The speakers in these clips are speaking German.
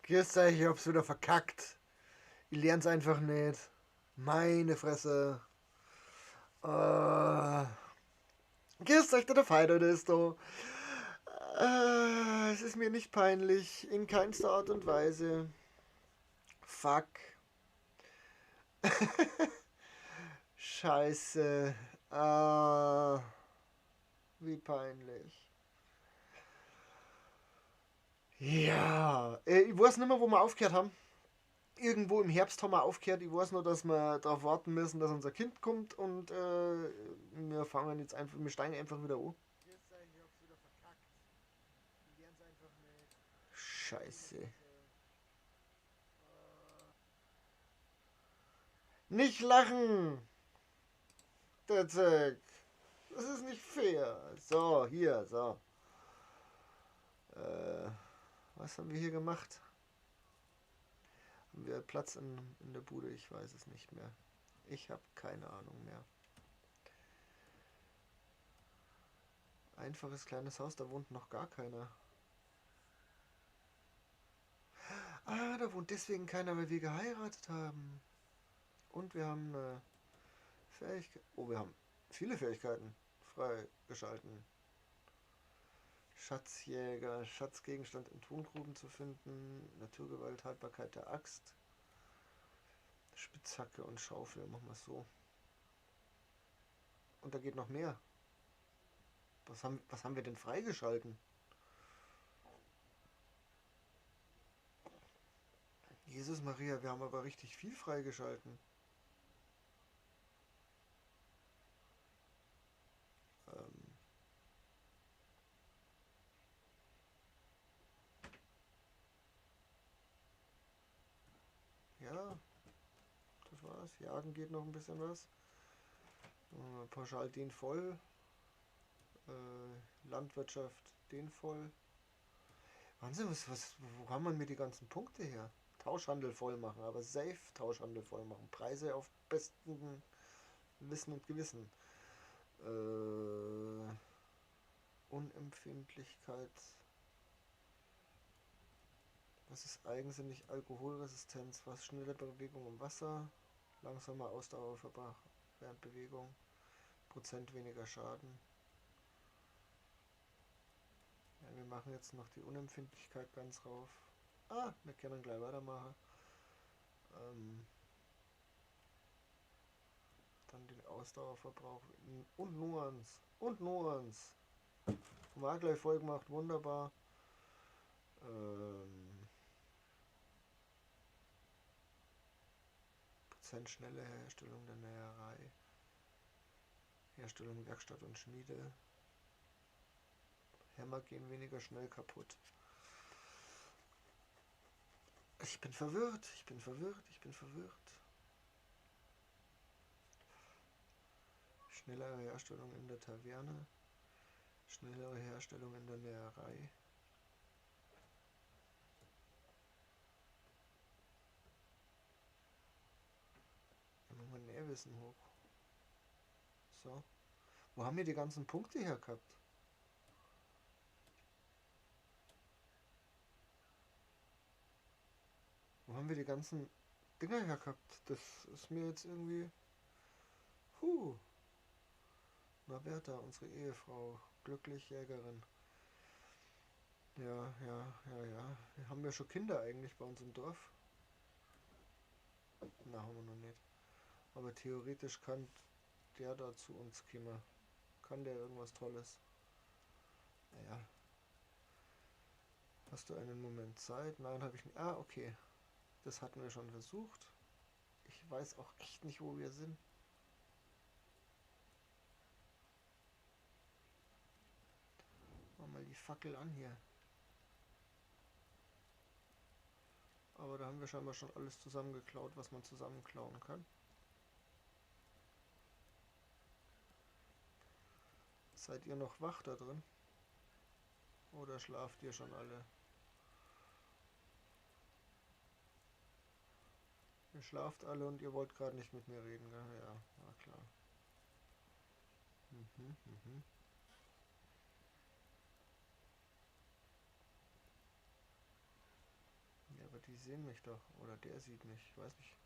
Grüß euch, ich hab's wieder verkackt. Ich lern's einfach nicht. Meine Fresse. Äh, grüß euch, der Feind ist da. Es ist mir nicht peinlich. In keinster Art und Weise. Fuck. Scheiße. Wie peinlich. Ja. Ich weiß nicht mehr, wo wir aufgehört haben. Irgendwo im Herbst haben wir aufgehört. Ich weiß nur, dass wir darauf warten müssen, dass unser Kind kommt und wir fangen jetzt einfach, wir steigen einfach wieder an. Scheiße. Nicht lachen! Der Zack. Das ist nicht fair. So, hier, so. Äh, was haben wir hier gemacht? Haben wir Platz in der Bude? Ich weiß es nicht mehr. Ich habe keine Ahnung mehr. Einfaches kleines Haus, da wohnt noch gar keiner. Ah, da wohnt deswegen keiner, weil wir geheiratet haben. Und wir haben eine Fähigkeit. Oh, wir haben viele Fähigkeiten freigeschalten. Schatzjäger, Schatzgegenstand in Tongruben zu finden, Naturgewalt, Haltbarkeit der Axt, Spitzhacke und Schaufel, machen wir es so. Und da geht noch mehr. Was haben wir denn freigeschalten? Jesus Maria, wir haben aber richtig viel freigeschalten. Ähm, ja, das war's. Jagen geht noch ein bisschen was. Pauschal den voll. Landwirtschaft den voll. Wahnsinn, wo haben wir mir die ganzen Punkte her? Tauschhandel voll machen, aber safe Tauschhandel voll machen. Preise auf besten Wissen und Gewissen. Äh, Unempfindlichkeit. Was ist eigensinnig? Alkoholresistenz. Was schnelle Bewegung im Wasser. Langsamer Ausdauerverbrauch während Bewegung. Prozent weniger Schaden. Ja, wir machen jetzt noch die Unempfindlichkeit ganz rauf. Ah, wir können gleich weitermachen. Ähm, dann den Ausdauerverbrauch und Nuance. Und Nuance. War gleich voll gemacht, wunderbar. Prozent schnelle Herstellung der Näherei. Herstellung Werkstatt und Schmiede. Hämmer gehen weniger schnell kaputt. Ich bin verwirrt, ich bin verwirrt, ich bin verwirrt. Schnellere Herstellung in der Taverne. Schnellere Herstellung in der Näherei. Dann machen wir Nährwissen hoch. So. Wo haben wir die ganzen Punkte her gehabt? Wo haben wir die ganzen Dinger her gehabt? Das ist mir jetzt irgendwie. Huh. Na Bertha, unsere Ehefrau. Glücklich Jägerin. Ja, ja, ja, ja. Haben wir schon Kinder eigentlich bei uns im Dorf? Na, haben wir noch nicht. Aber theoretisch kann der da zu uns kommen. Kann der irgendwas Tolles? Naja. Hast du einen Moment Zeit? Nein, habe ich nicht. Ah, okay. Das hatten wir schon versucht. Ich weiß auch echt nicht, wo wir sind. Mach mal die Fackel an hier. Aber da haben wir scheinbar schon alles zusammengeklaut, was man zusammenklauen kann. Seid ihr noch wach da drin? Oder schlaft ihr schon alle? Ihr schlaft alle und ihr wollt gerade nicht mit mir reden, gell? Ja, na klar. Mhm, mhm. Ja, aber die sehen mich doch. Oder der sieht mich. Ich weiß nicht.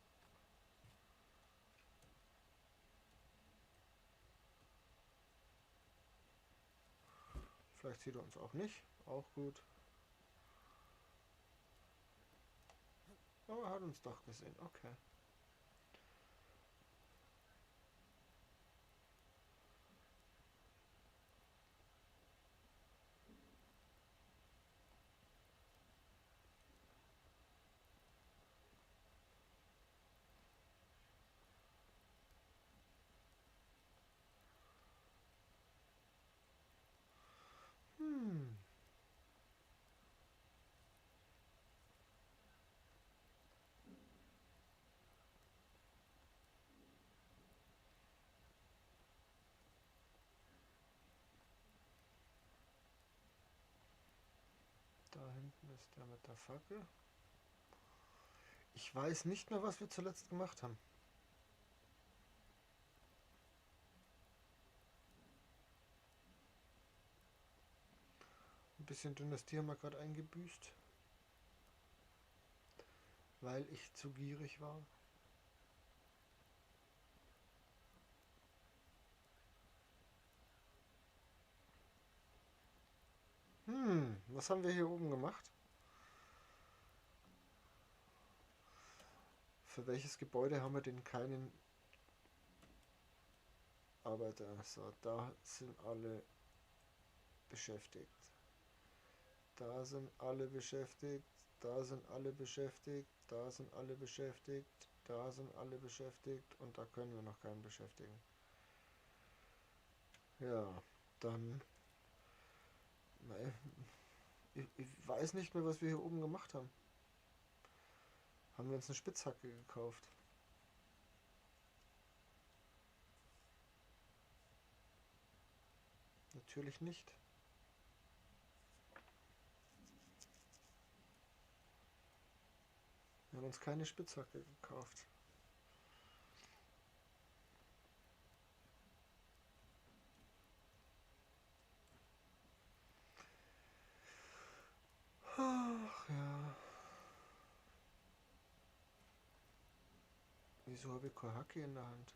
Vielleicht sieht er uns auch nicht. Auch gut. Aber er hat uns doch gesehen. Okay. Hm. Da hinten ist der mit der Fackel. Ich weiß nicht mehr, was wir zuletzt gemacht haben. Ein bisschen Dynastie haben wir gerade eingebüßt. Weil ich zu gierig war. Was haben wir hier oben gemacht? Für welches Gebäude haben wir denn keinen Arbeiter? So, da sind alle beschäftigt. Da sind alle beschäftigt. Da sind alle beschäftigt. Da sind alle beschäftigt. Da sind alle beschäftigt. Und da können wir noch keinen beschäftigen. Ja, dann... Ich weiß nicht mehr, was wir hier oben gemacht haben. Haben wir uns eine Spitzhacke gekauft? Natürlich nicht. Wir haben uns keine Spitzhacke gekauft. Ach ja. Wieso habe ich keine Hacke in der Hand?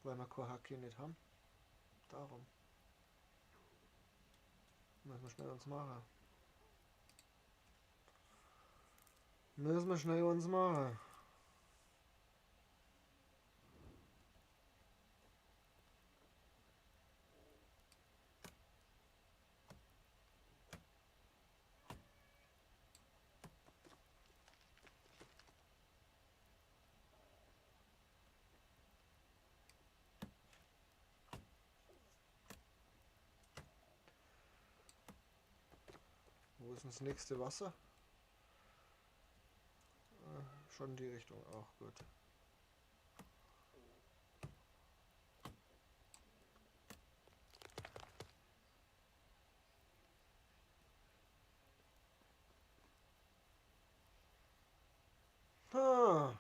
Weil wir keine Hacke nicht haben. Darum. Müssen wir schnell uns machen. Müssen wir schnell uns machen. Wo ist das nächste Wasser? Schon die Richtung auch gut. Ah,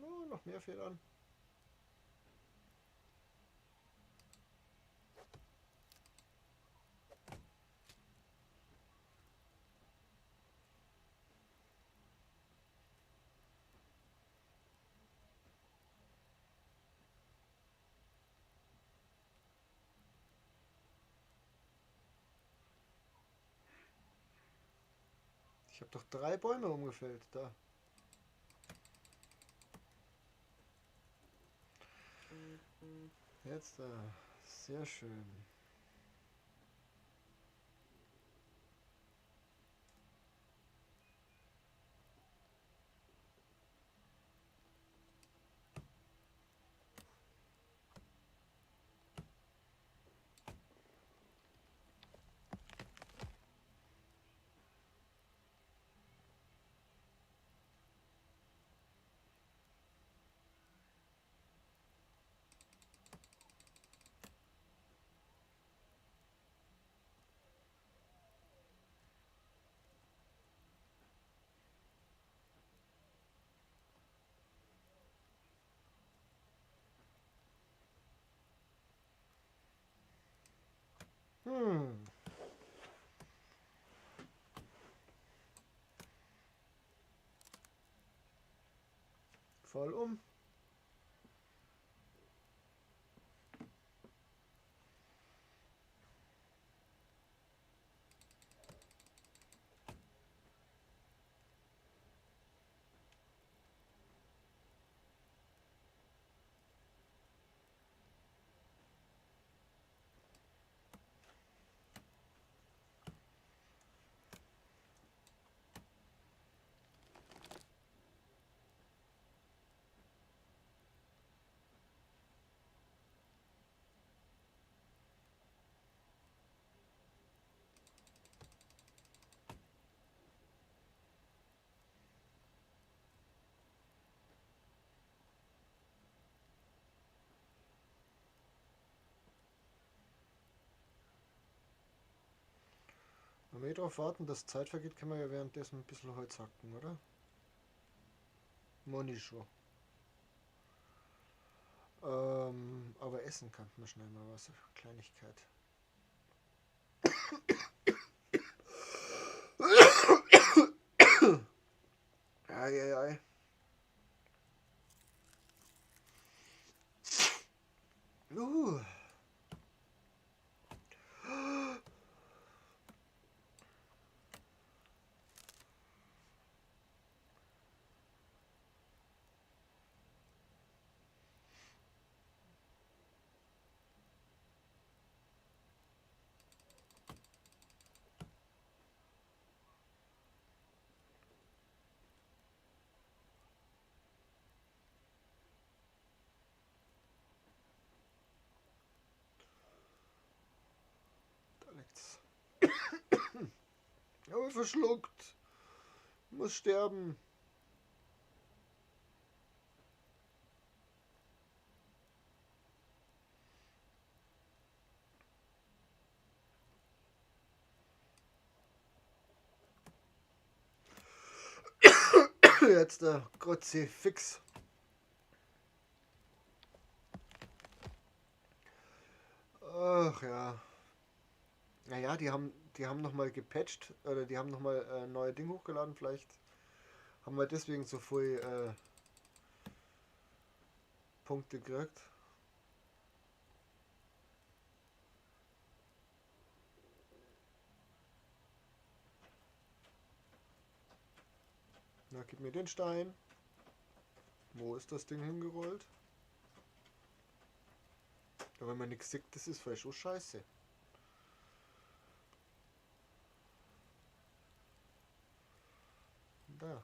no, noch mehr Federn. habe doch 3 Bäume umgefällt. Da. Jetzt da. Sehr schön. Hm. Voll um. Wenn wir darauf warten, dass Zeit vergeht, können wir ja währenddessen ein bisschen Holz hacken, oder? Moni schon. Aber essen kann man schnell mal was. Kleinigkeit. Eieiei. Uh. Da liegt's. Aber verschluckt. Muss sterben. Jetzt der Kruzifix. Ach ja. Naja, die haben nochmal gepatcht, oder die haben nochmal neue Ding hochgeladen, vielleicht haben wir deswegen so viel Punkte gekriegt. Na, gib mir den Stein. Wo ist das Ding hingerollt? Ja, wenn man nichts sieht, das ist vielleicht auch scheiße. Da.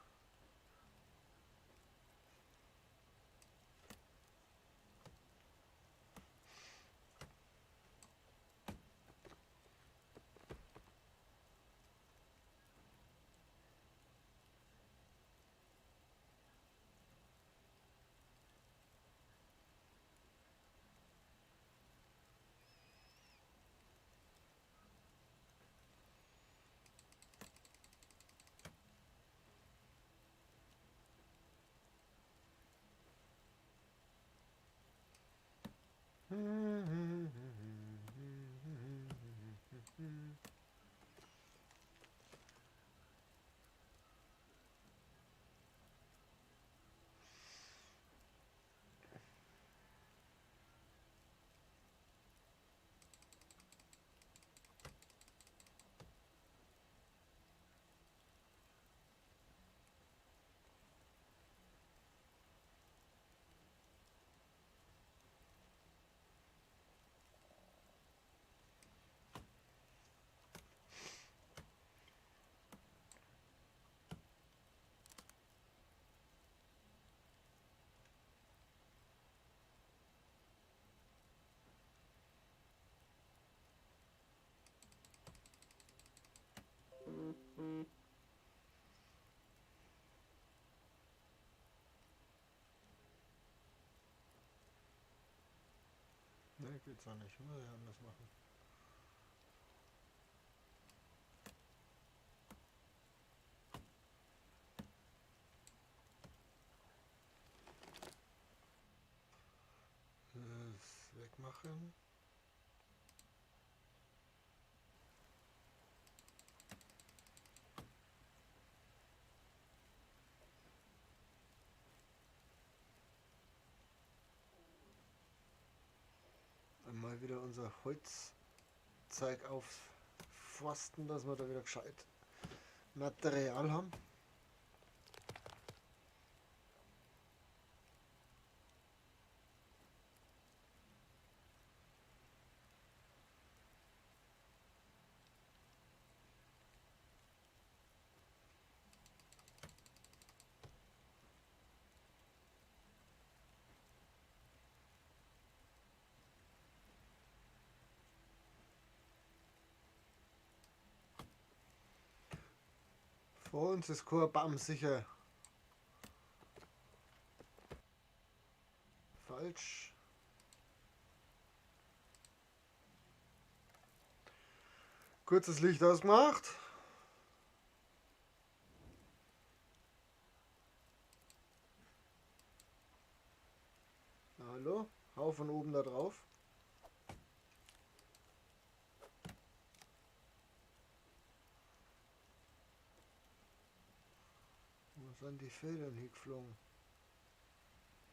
Ne, geht's auch nicht. Muss ich anders machen. Das wegmachen. Mal wieder unser Holzzeug aufforsten, dass wir da wieder gescheit Material haben. Vor uns ist kein Baum sicher. Falsch. Kurzes Licht ausgemacht. Hallo? Hau von oben da drauf. Wo sind die Federn hingeflogen?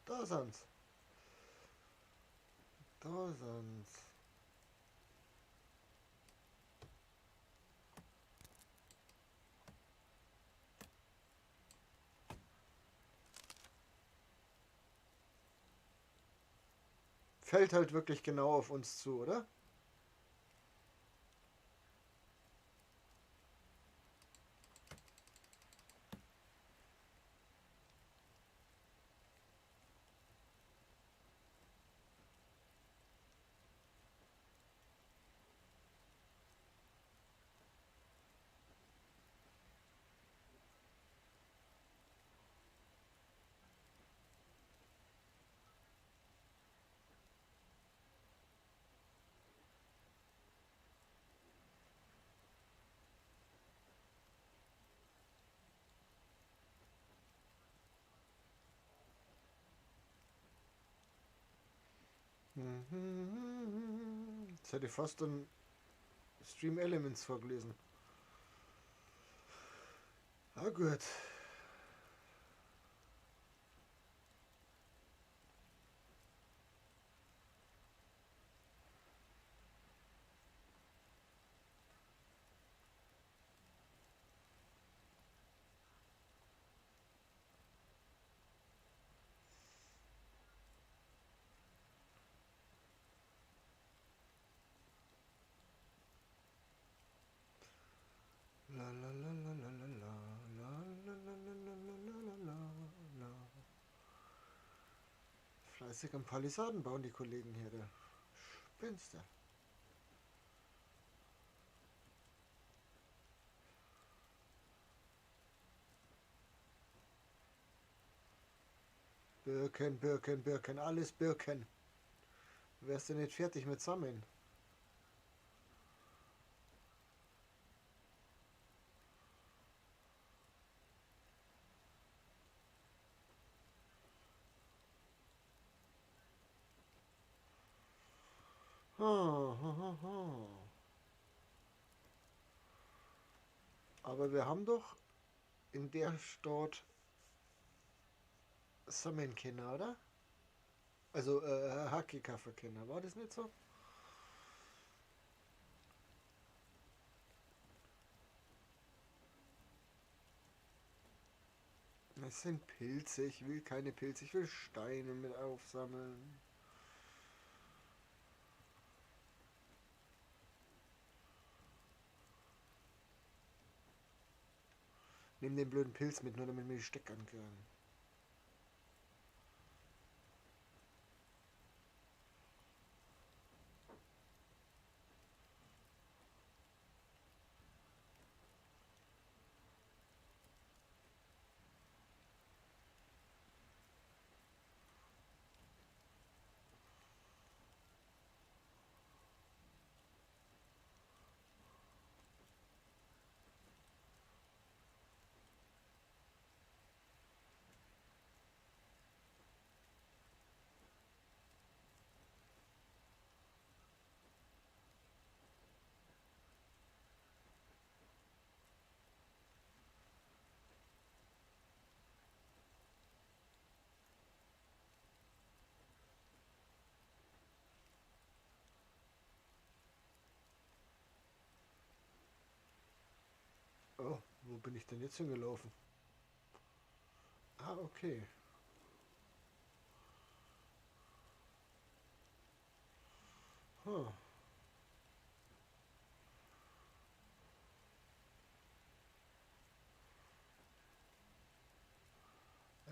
Da sind's. Da sind's. Fällt halt wirklich genau auf uns zu, oder? Jetzt hätte ich fast ein Stream Elements vorgelesen. Ah gut. La la la la la la la la la la la la la la la. Fleißig am Palisaden bauen die Kollegen hier, der Spinster. Birken, Birken, Birken, alles Birken. Wärst du nicht fertig mit Sammeln? Aber wir haben doch in der Stadt sammeln können, oder? Also Hakikafer kennen, war das nicht so? Es sind Pilze, ich will keine Pilze, ich will Steine mit aufsammeln. Nimm den blöden Pilz mit, nur damit wir die Steckern können. Oh, wo bin ich denn jetzt hingelaufen? Ah, okay. Huh.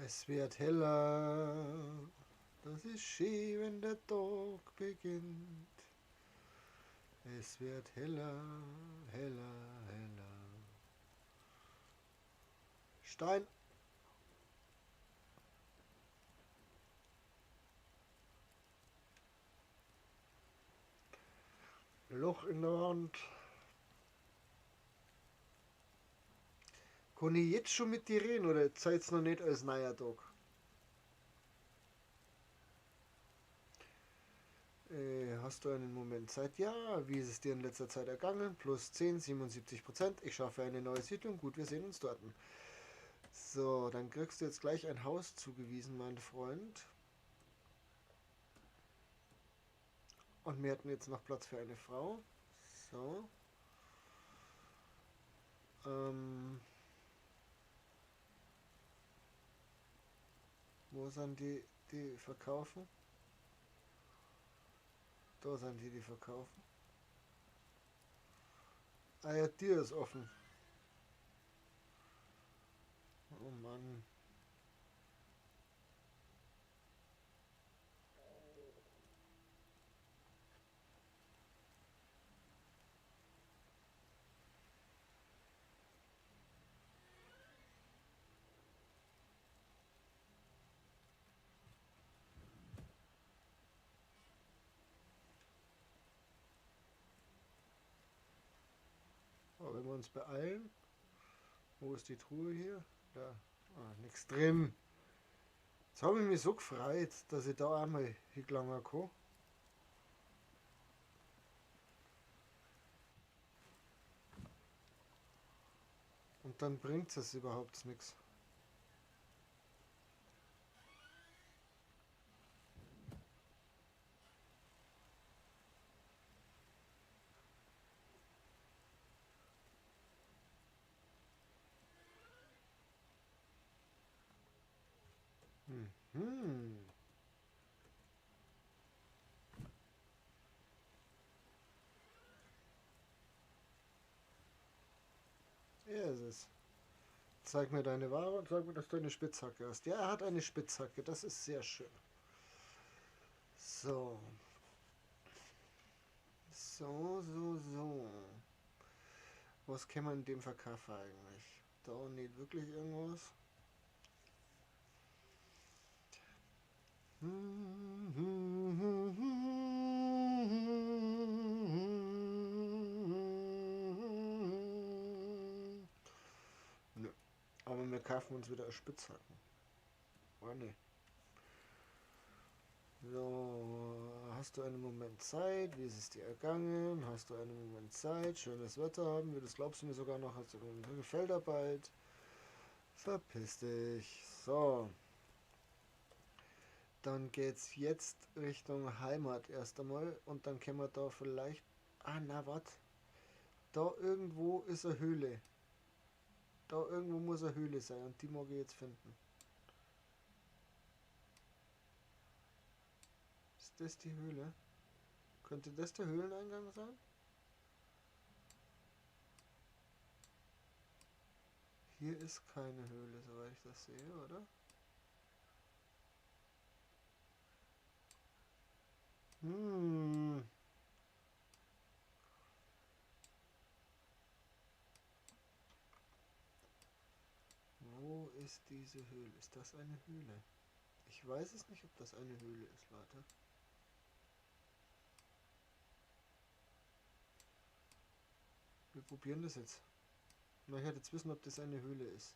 Es wird heller. Das ist schön, wenn der Tag beginnt. Es wird heller, heller, heller. Stein. Loch in der Wand. Kann ich jetzt schon mit dir reden oder seid's noch nicht als neuer Tag? Hast du einen Moment Zeit? Ja. Wie ist es dir in letzter Zeit ergangen? Plus 10, 77%. Ich schaffe eine neue Siedlung. Gut, wir sehen uns dort. So, dann kriegst du jetzt gleich ein Haus zugewiesen, mein Freund. Und wir hätten jetzt noch Platz für eine Frau. So. Ähm, wo sind die, die verkaufen? Da sind die, die verkaufen. Ah ja, Tür ist offen. Oh Mann. Aber wenn wir uns beeilen. Wo ist die Truhe hier? Da. Ah, nichts drin. Jetzt habe ich mich so gefreut, dass ich da einmal hingelangen kann. Und dann bringt es überhaupt nichts. Hm. Er ist es. Zeig mir deine Ware und sag mir, dass du eine Spitzhacke hast. Ja, er hat eine Spitzhacke. Das ist sehr schön. So. So, so, so. Was kann man in dem verkaufen eigentlich? Da nicht wirklich irgendwas. Nö. Aber wir kaufen uns wieder Spitzhacken. Oh ne. So, hast du einen Moment Zeit? Wie ist es dir ergangen? Hast du einen Moment Zeit? Schönes Wetter haben wir, das glaubst du mir sogar noch. Hast du Feldarbeit? Verpiss dich. So, dann geht's jetzt Richtung Heimat erst einmal und dann können wir da vielleicht. Ah, na wat? Da irgendwo ist eine Höhle. Da irgendwo muss eine Höhle sein und die mag ich jetzt finden. Ist das die Höhle? Könnte das der Höhleneingang sein? Hier ist keine Höhle, soweit ich das sehe, oder? Hm. Wo ist diese Höhle? Ist das eine Höhle? Ich weiß es nicht, ob das eine Höhle ist, Leute. Wir probieren das jetzt. Ich möchte jetzt wissen, ob das eine Höhle ist.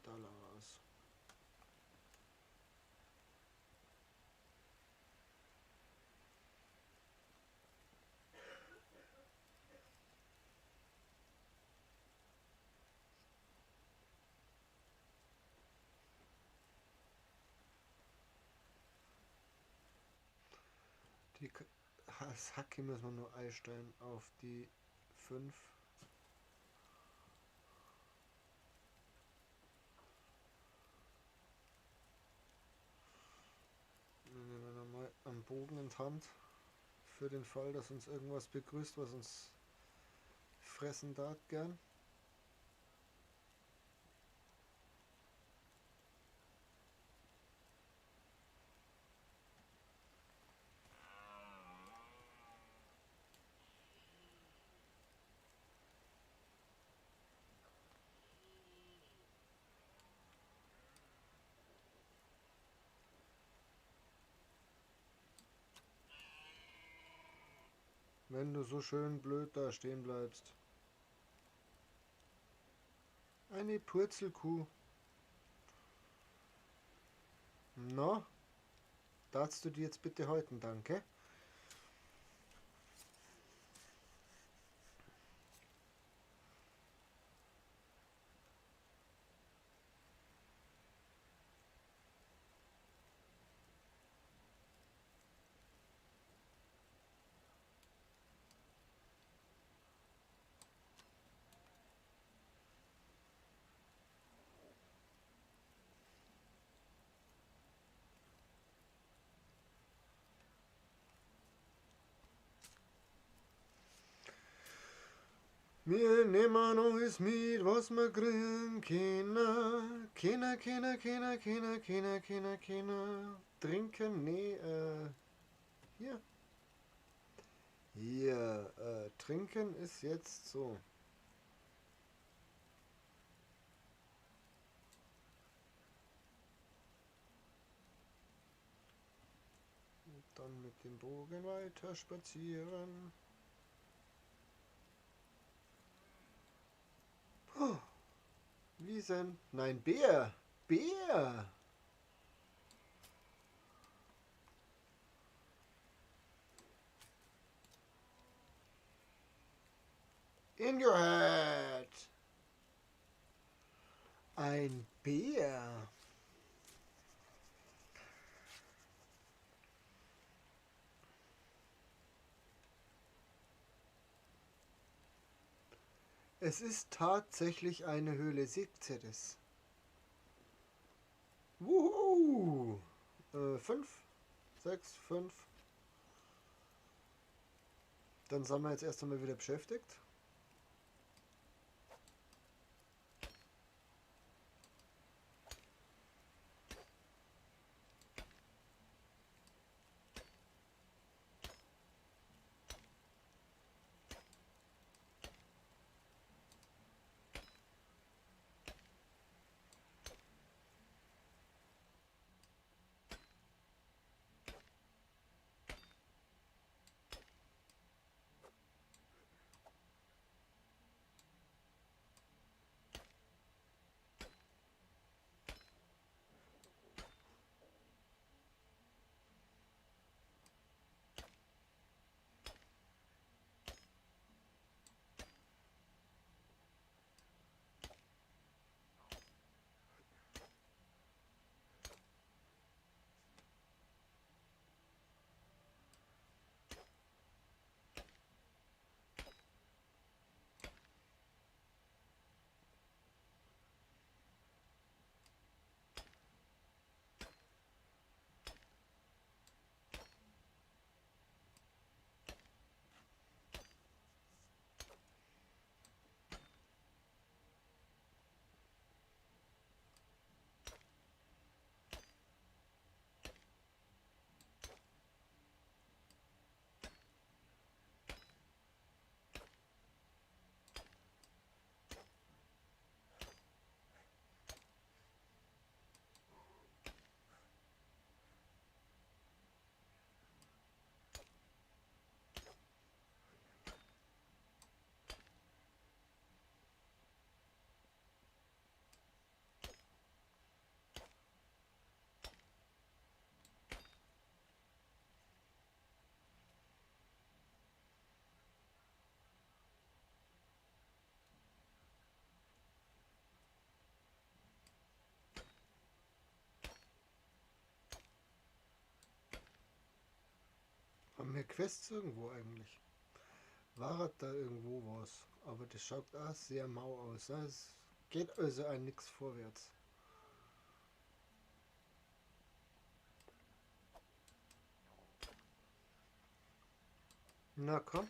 Da lang aus. Wie, das Hacki müssen wir nur einstellen auf die 5. Dann nehmen wir nochmal einen Bogen in die Hand. Für den Fall, dass uns irgendwas begrüßt, was uns fressen darf gern. Wenn du so schön blöd da stehen bleibst. Eine Purzelkuh. Na, darfst du die jetzt bitte häuten, danke? Wir nehmen alles mit, was wir kriegen können. Keiner. Trinken, nee, hier. Hier, trinken ist jetzt so. Und dann mit dem Bogen weiter spazieren. Oh, Wiesen. Nein, Bär. Bär. In your head. Ein Bär. Es ist tatsächlich eine Höhle. Seht ihr das? Wuhu! 5, 6, 5. Dann sind wir jetzt erst einmal wieder beschäftigt. Mehr Quests irgendwo eigentlich. War da irgendwo was? Aber das schaut auch sehr mau aus. Ne? Es geht also ein nix vorwärts. Na komm.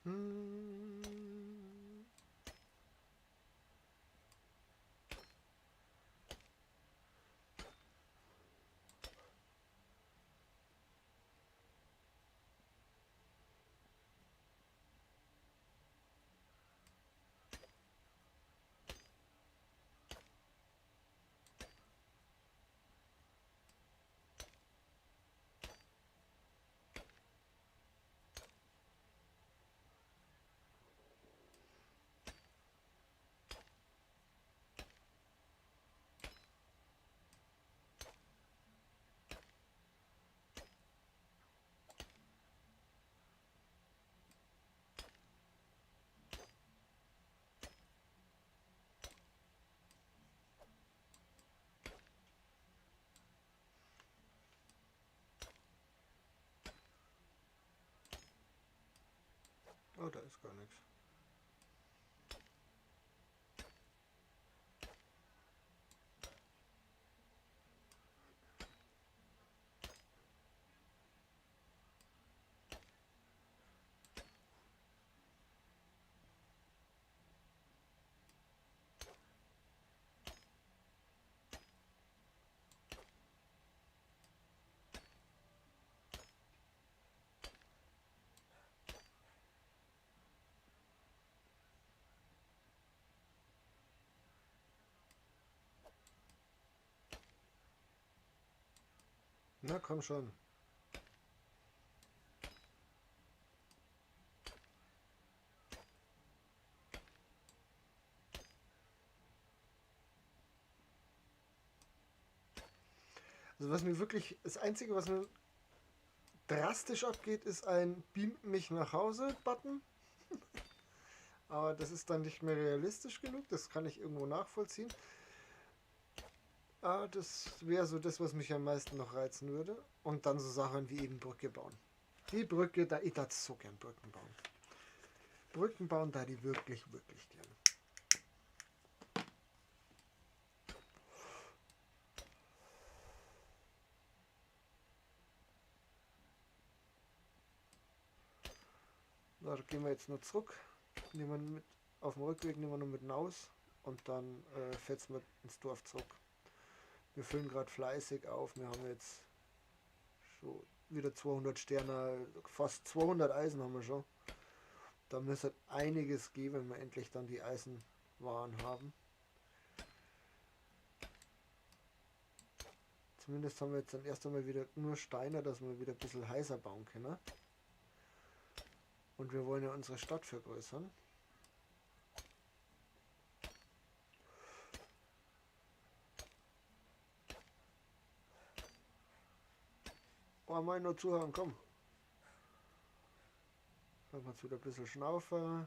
Hm. Oh, da ist gar nichts. Na komm schon. Also was mir wirklich, das Einzige, was mir drastisch abgeht, ist ein Beam mich nach Hause Button. Aber das ist dann nicht mehr realistisch genug, das kann ich irgendwo nachvollziehen. Aber das wäre so das, was mich am meisten noch reizen würde. Und dann so Sachen wie eben Brücke bauen. Die Brücke, da ich darf so gern Brücken bauen. Brücken bauen, da die wirklich, wirklich gern. Na, da gehen wir jetzt nur zurück. Nehmen wir mit, auf dem Rückweg nehmen wir nur mit raus und dann fetzen wir ins Dorf zurück. Wir füllen gerade fleißig auf. Wir haben jetzt schon wieder 200 Sterne, fast 200 Eisen haben wir schon. Da müsste einiges gehen, wenn wir endlich dann die Eisenwaren haben. Zumindest haben wir jetzt dann erst einmal wieder nur Steine, dass wir wieder ein bisschen heißer bauen können. Und wir wollen ja unsere Stadt vergrößern. Oh, mal nur zuhören, komm. Können wir jetzt wieder ein bisschen schnaufen.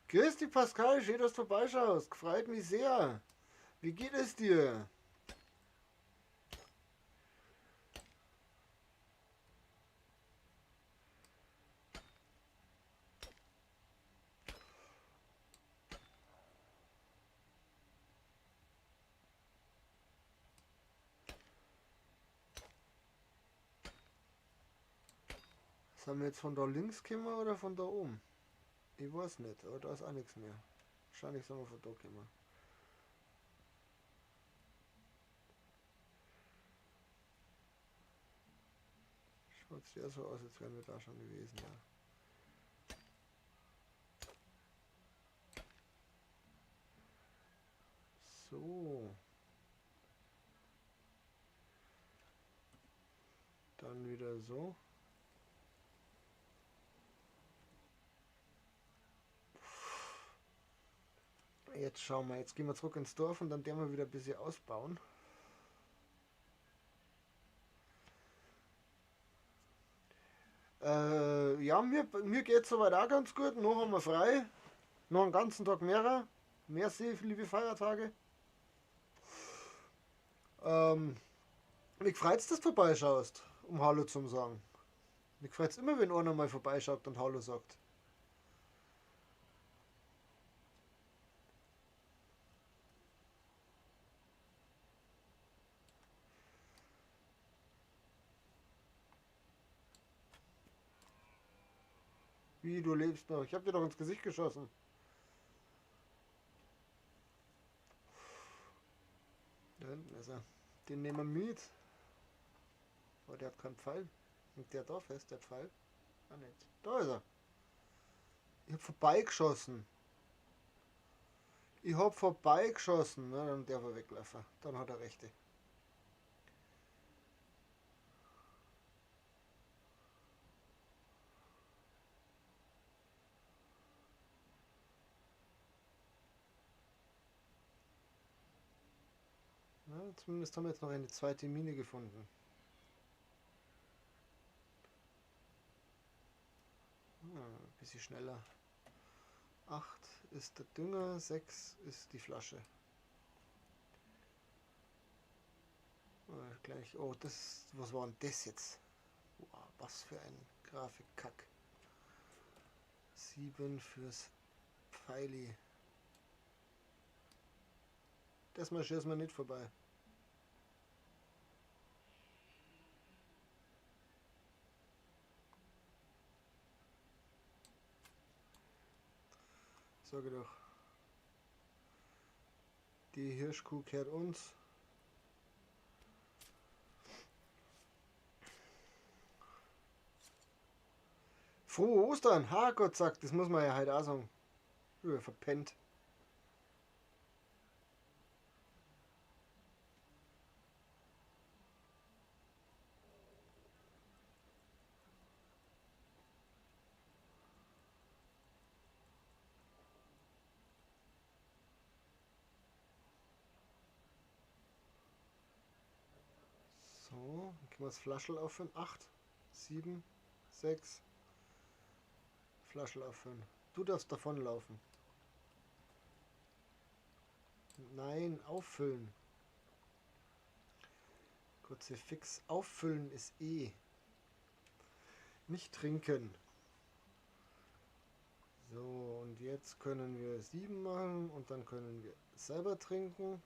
Grüß dich, Pascal, schön, dass du vorbeischaust. Freut mich sehr. Wie geht es dir? Sind wir jetzt von da links gekommen oder von da oben? Ich weiß nicht, aber da ist auch nichts mehr. Wahrscheinlich sind wir von da gekommen. Schaut sehr so aus, als wären wir da schon gewesen, ja. So. Dann wieder so. Jetzt schauen wir, jetzt gehen wir zurück ins Dorf und dann werden wir wieder ein bisschen ausbauen. Ja, mir geht es soweit auch ganz gut. Noch haben wir frei. Noch einen ganzen Tag mehr. Merci, liebe Feiertage. Mich freut es, dass du vorbeischaust, um Hallo zu sagen. Mich freut es immer, wenn einer mal vorbeischaut und Hallo sagt. Wie, du lebst noch? Ich hab dir doch ins Gesicht geschossen. Da hinten ist er. Den nehmen wir mit. Aber der hat keinen Pfeil. Und der da fest, der Pfeil. Ah, nicht. Da ist er. Ich hab vorbeigeschossen. Ich hab vorbeigeschossen. Na, dann darf er weglaufen. Dann hat er Rechte. Na, zumindest haben wir jetzt noch eine zweite Mine gefunden. Ein bisschen schneller. 8 ist der Dünger, 6 ist die Flasche. Gleich, oh, das, was war denn das jetzt? Wow, was für ein Grafikkack. 7 fürs Pfeili. Das mal schießen wir nicht vorbei. Sage doch. Die Hirschkuh kehrt uns. Frohe Ostern! Ha, Gott sagt, das muss man ja halt auch sagen. Verpennt. So, dann können wir das Flaschel auffüllen. 8, 7, 6. Flaschel auffüllen. Du darfst davonlaufen. Nein, auffüllen. Kurze Fix. Auffüllen ist E. Nicht trinken. So, und jetzt können wir 7 machen und dann können wir selber trinken.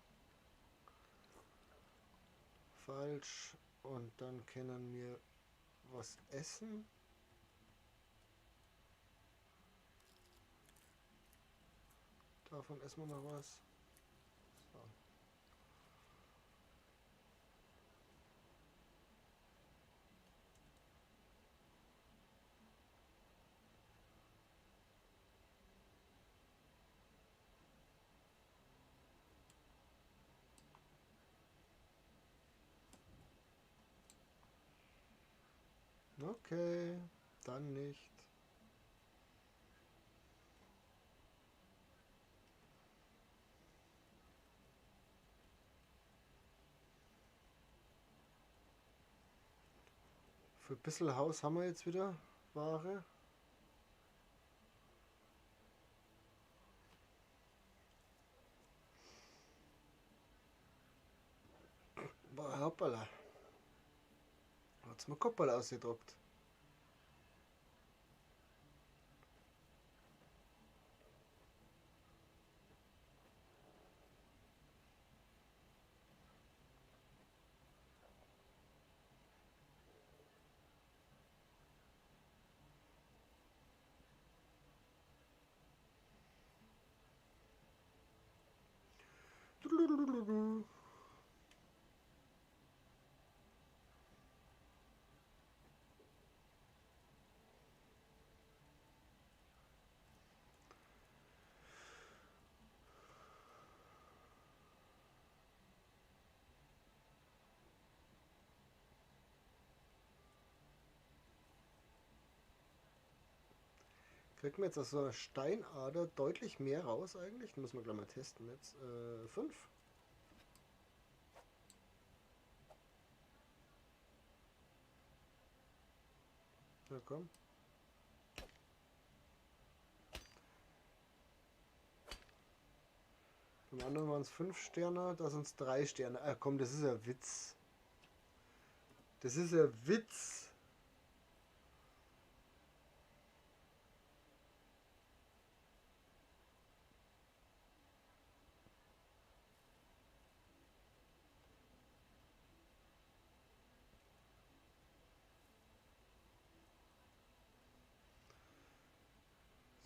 Falsch. Und dann können wir was essen. Davon essen wir mal was. So. Okay, dann nicht. Für ein bisschen Haus haben wir jetzt wieder Ware. Boah, hoppala. Hat's mir Koppel ausgedruckt. Kriegt man jetzt aus so einer Steinader deutlich mehr raus eigentlich? Müssen wir gleich mal testen jetzt. 5. Na komm. Beim anderen waren es 5 Sterne, da sind es 3 Sterne. Ah komm, das ist ja Witz. Das ist ja Witz.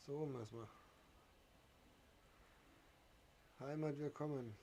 So müssen wir. Heimat, willkommen.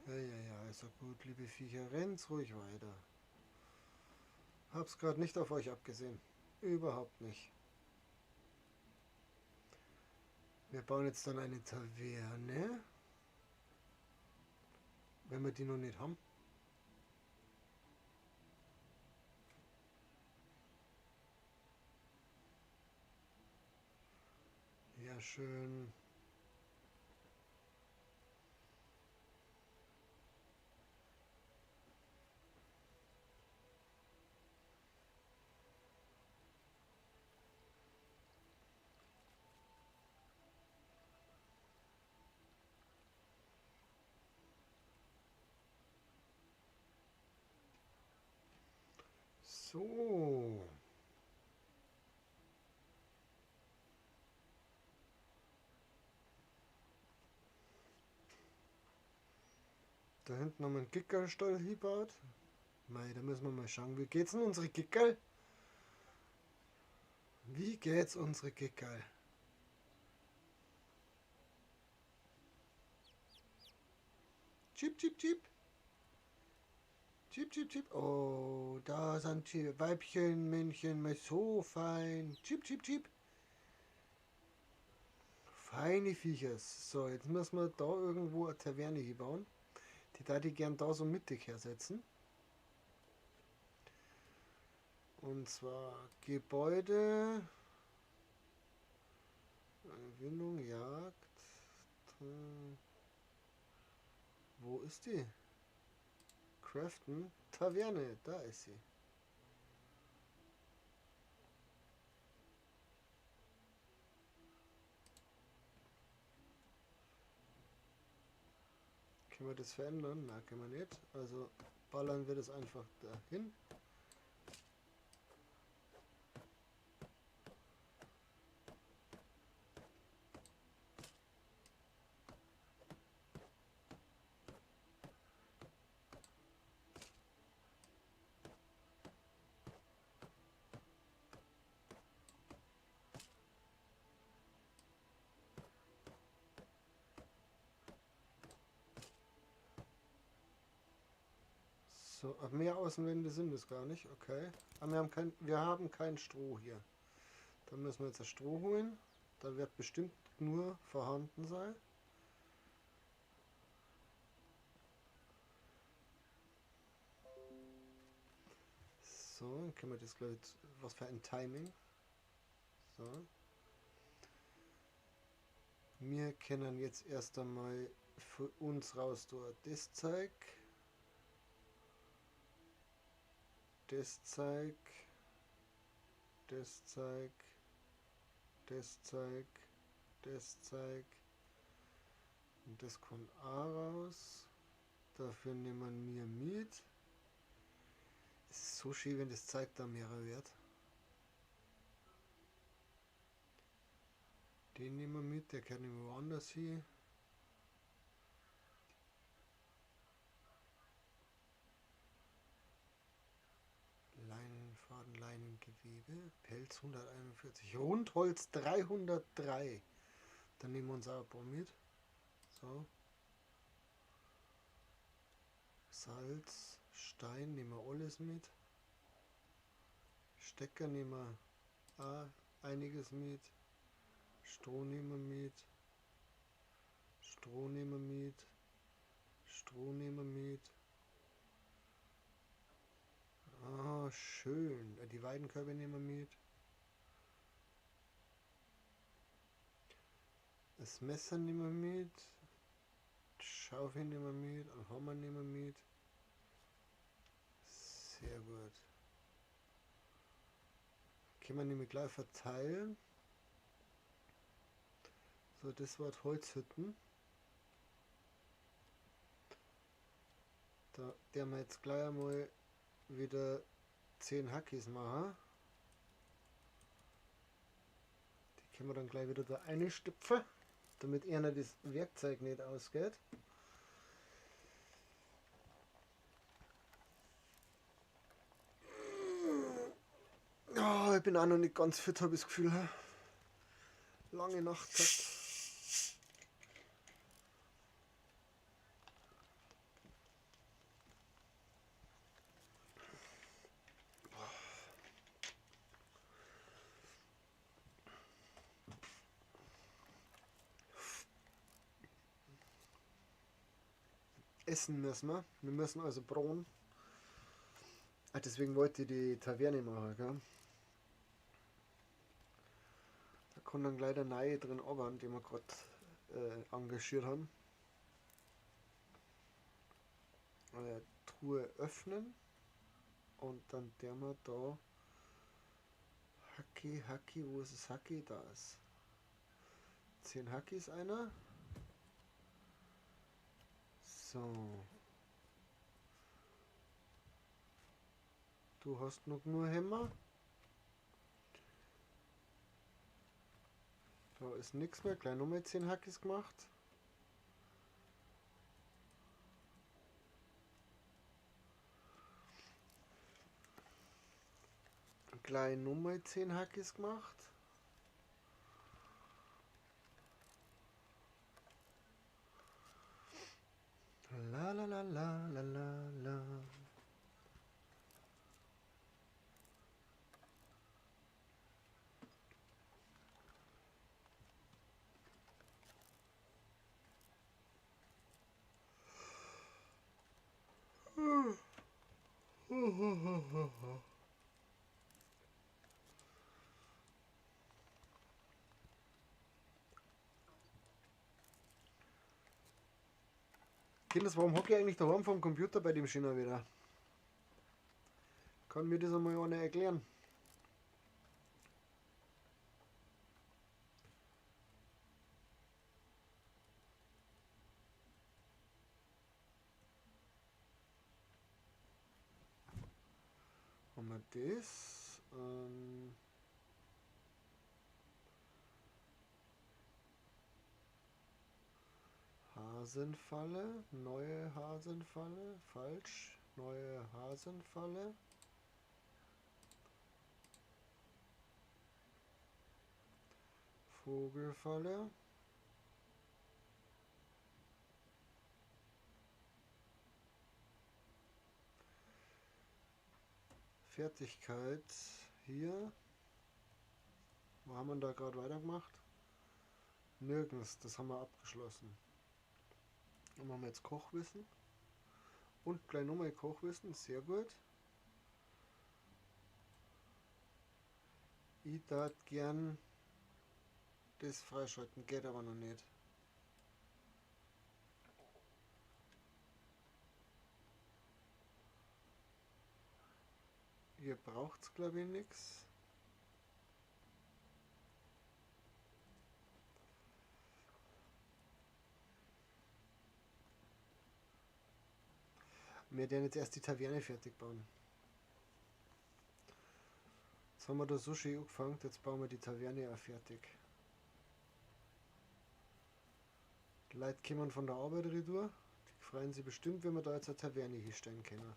Ja, ja, ja, ist doch gut, liebe Viecher. Rennt's ruhig weiter. Hab's gerade nicht auf euch abgesehen. Überhaupt nicht. Wir bauen jetzt dann eine Taverne. Wenn wir die noch nicht haben. Ja, schön. So. Da hinten haben wir einen Gickerstall gebaut. Mei, da müssen wir mal schauen. Wie geht's denn unsere Gickerl? Wie geht's unsere Gickerl? Chip, chip, chip. Chip, chip, chip. Oh, da sind die Weibchen, Männchen, mal so fein. Chip, chip, chip. Feine Viechers. So, jetzt müssen wir da irgendwo eine Taverne hier bauen. Die da die gern da so mittig hersetzen. Und zwar Gebäude, Gewinnung, Jagd. Wo ist die? Craften, Taverne, da ist sie. Können wir das verändern? Na, können wir nicht. Also ballern wir das einfach dahin. So, mehr Außenwände sind es gar nicht, okay. Aber wir haben kein Stroh hier. Dann müssen wir jetzt das Stroh holen. Da wird bestimmt nur vorhanden sein. So, dann können wir das gleich. Was für ein Timing. So. Wir können jetzt erst einmal für uns raus durch das Zeug. Das Zeug. Das Zeug. Das Zeug. Das Zeug. Und das kommt auch raus. Dafür nehmen wir mit. Es ist so schön, wenn das Zeug da mehrer wird. Den nehmen wir mit, der kann immer woanders hin. Leinenfaden, Leinengewebe, Pelz 141, Rundholz 303. Dann nehmen wir uns auch ein paar mit. So. Salz, Stein nehmen wir alles mit. Stecker nehmen wir auch einiges mit. Stroh nehmen wir mit. Stroh nehmen wir mit. Stroh nehmen wir mit. Ah, schön. Die Weidenkörbe nehmen wir mit. Das Messer nehmen wir mit. Schaufel nehmen wir mit. Ein Hammer nehmen wir mit. Sehr gut. Können wir nämlich gleich verteilen. So, das war Holzhütten. Da werden wir jetzt gleich einmal wieder 10 Hackis machen. Die können wir dann gleich wieder da einstopfen, damit einer das Werkzeug nicht ausgeht. Oh, ich bin auch noch nicht ganz fit, habe ich das Gefühl. Lange Nacht gehabt. Essen müssen wir. Wir müssen also brauen. Deswegen wollte ich die Taverne machen, gell? Da kann dann gleich der Neue drin arbeiten, den wir gerade engagiert haben. Truhe öffnen und dann der wir da Hacki, wo ist das Hacki? Da ist 10 Hackis einer. So. Du hast noch nur Hämmer. Da ist nichts mehr. Gleich nochmal 10 Hackis gemacht. Gleich nochmal 10 Hackis gemacht. La la la la la la la. Kinders, warum hocke ich eigentlich daheim vom Computer bei dem Schiner wieder? Kann mir das einmal einer erklären? Haben wir das? Hasenfalle, neue Hasenfalle, falsch, neue Hasenfalle. Vogelfalle. Fertigkeit hier. Wo haben wir da gerade weitergemacht? Nirgends, das haben wir abgeschlossen. Dann haben wir jetzt Kochwissen. Und gleich nochmal Kochwissen, sehr gut. Ich darf gern das freischalten, geht aber noch nicht. Hier braucht es glaube ich nichts. Wir werden jetzt erst die Taverne fertig bauen. Jetzt haben wir da Sushi angefangen, jetzt bauen wir die Taverne auch fertig. Die Leute kommen von der Arbeit retour. Die freuen sich bestimmt, wenn wir da jetzt eine Taverne hinstellen können.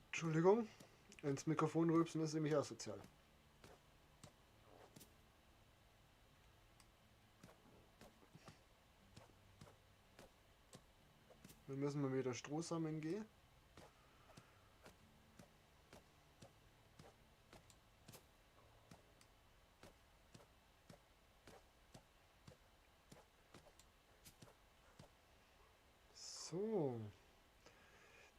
Entschuldigung, ins Mikrofon rülpsen ist nämlich asozial. Wir müssen mal wieder Stroh sammeln gehen. So,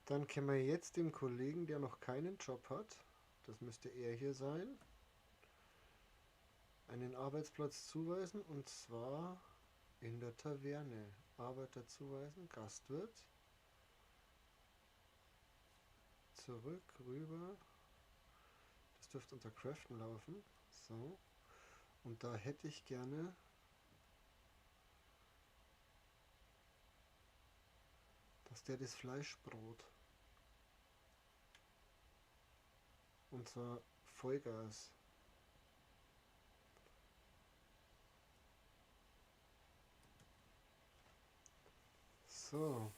dann können wir jetzt dem Kollegen, der noch keinen Job hat, das müsste er hier sein, einen Arbeitsplatz zuweisen, und zwar in der Taverne. Arbeiter zuweisen, Gastwirt. Zurück, rüber. Das dürfte unter Craften laufen. So. Und da hätte ich gerne dass der das Fleischbrot. Und zwar Vollgas. So.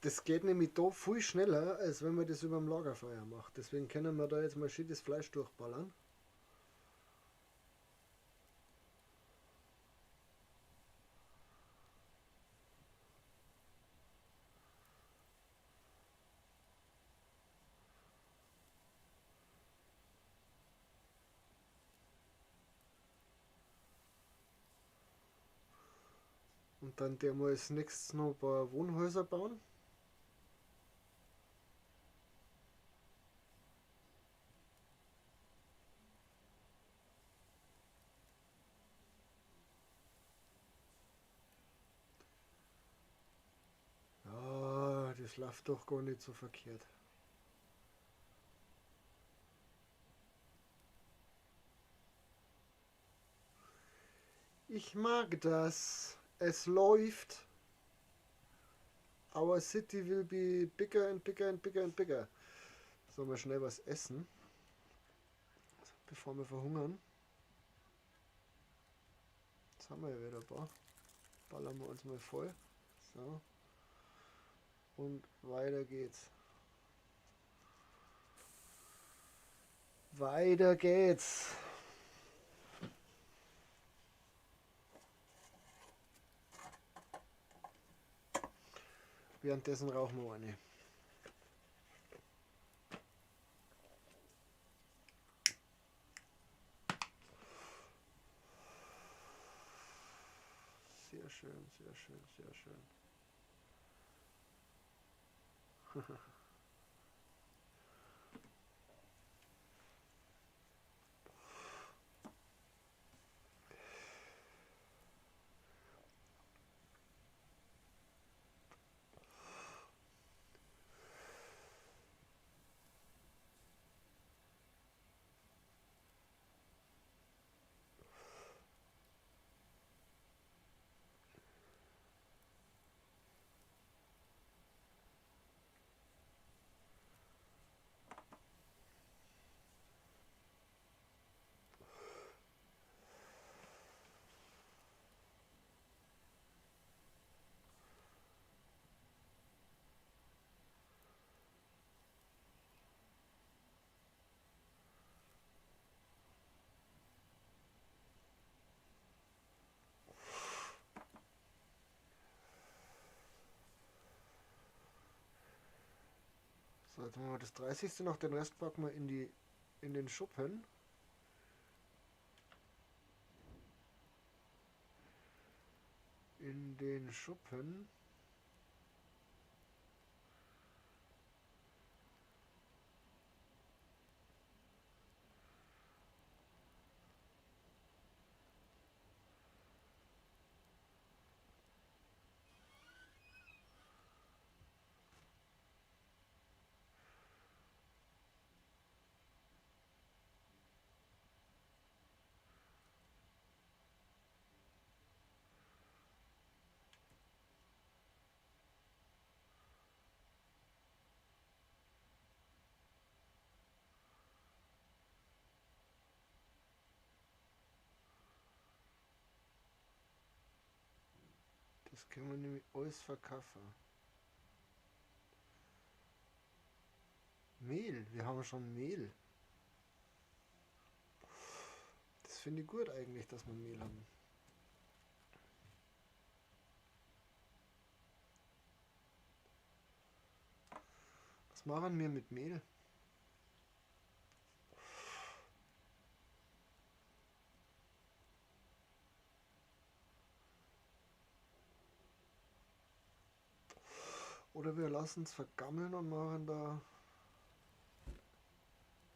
Das geht nämlich da viel schneller, als wenn man das über dem Lagerfeuer macht. Deswegen können wir da jetzt mal schön das Fleisch durchballern. Und dann der mal als nächstes noch ein paar Wohnhäuser bauen. Ja, das läuft doch gar nicht so verkehrt. Ich mag das. Es läuft. Our city will be bigger and bigger and bigger and bigger. Sollen wir schnell was essen, bevor wir verhungern? Jetzt haben wir ja wieder ein paar. Ballern wir uns mal voll. So. Und weiter geht's. Weiter geht's. Währenddessen rauchen wir eine. Sehr schön, sehr schön, sehr schön. So, jetzt machen wir das 30. noch, den Rest packen wir in den Schuppen. In den Schuppen. Das können wir nämlich alles verkaufen. Mehl, wir haben schon Mehl. Das finde ich gut eigentlich, dass wir Mehl haben. Was machen wir mit Mehl? Oder wir lassen es vergammeln und machen da...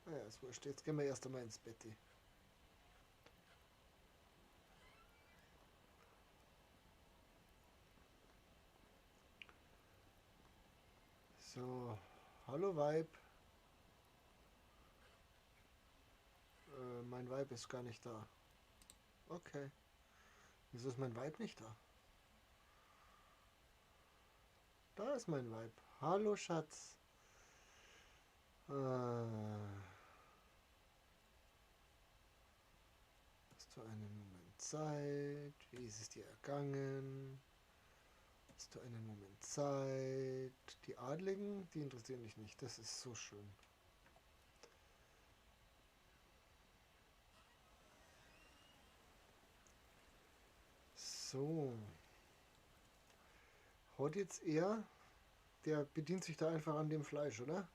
Naja, ist wurscht. Jetzt gehen wir erst einmal ins Bett. So, hallo Weib. Mein Weib ist gar nicht da. Okay. Wieso ist mein Weib nicht da? Da ist mein Weib. Hallo Schatz. Hast du einen Moment Zeit? Wie ist es dir ergangen? Hast du einen Moment Zeit? Die Adligen, die interessieren dich nicht. Das ist so schön. So. Hat jetzt er, der bedient sich da einfach an dem Fleisch, oder?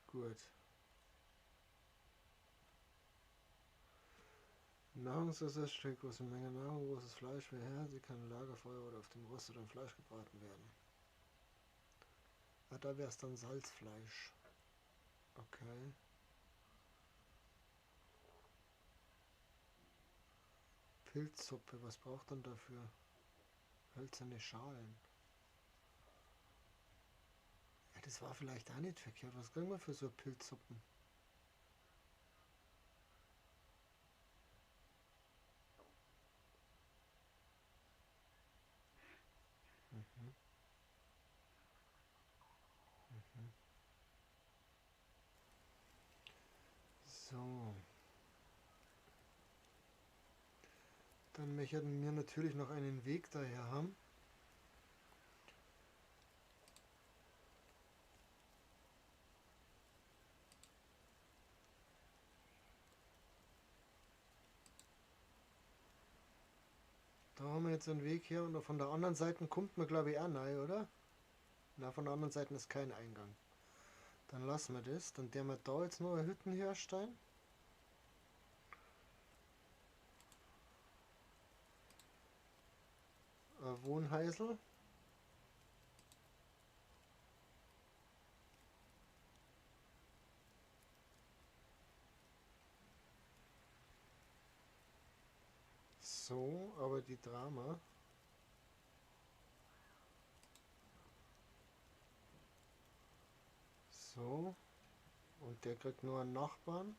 Gut. Nahrungsersatz stellt große Menge Nahrung, großes Fleisch für her. Sie kann im Lagerfeuer oder auf dem Rost oder im Fleisch gebraten werden. Ah, da wäre es dann Salzfleisch. Okay. Pilzsuppe, was braucht man dafür? Hölzerne Schalen. Ja, das war vielleicht auch nicht verkehrt. Was kriegen wir für so Pilzsuppen? Mhm. Mhm. So. Dann möchten wir natürlich noch einen Weg daher haben. Da haben wir jetzt einen Weg her und von der anderen Seite kommt man glaube ich auch rein, oder? Na, von der anderen Seite ist kein Eingang. Dann lassen wir das. Dann der wir da jetzt noch eine Hütten herstellen. Ein Wohnheisel. So, aber die Drama. So. Und der kriegt nur einen Nachbarn.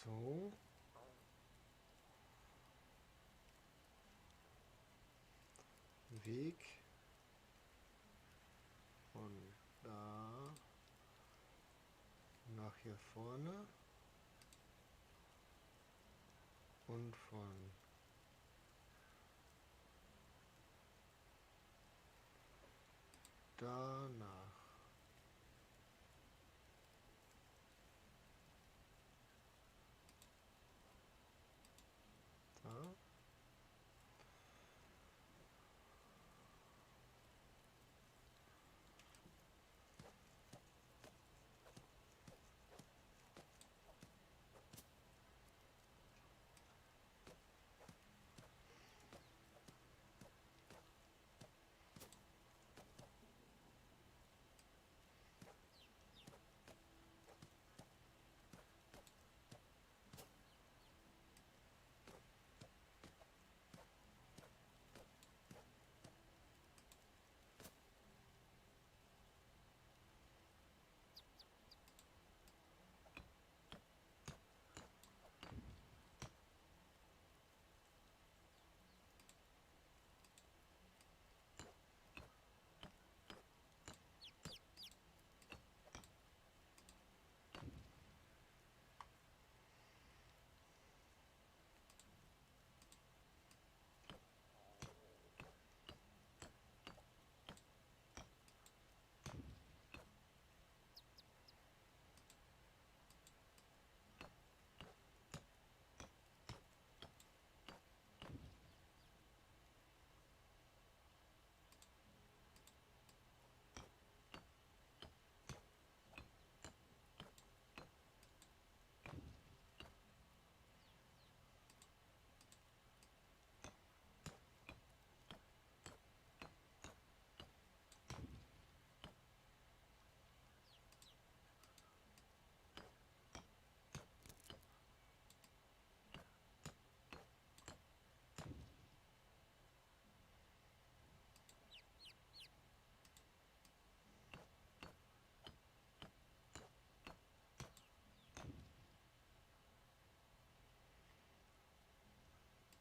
So. Weg von da nach hier vorne und von danach. Da.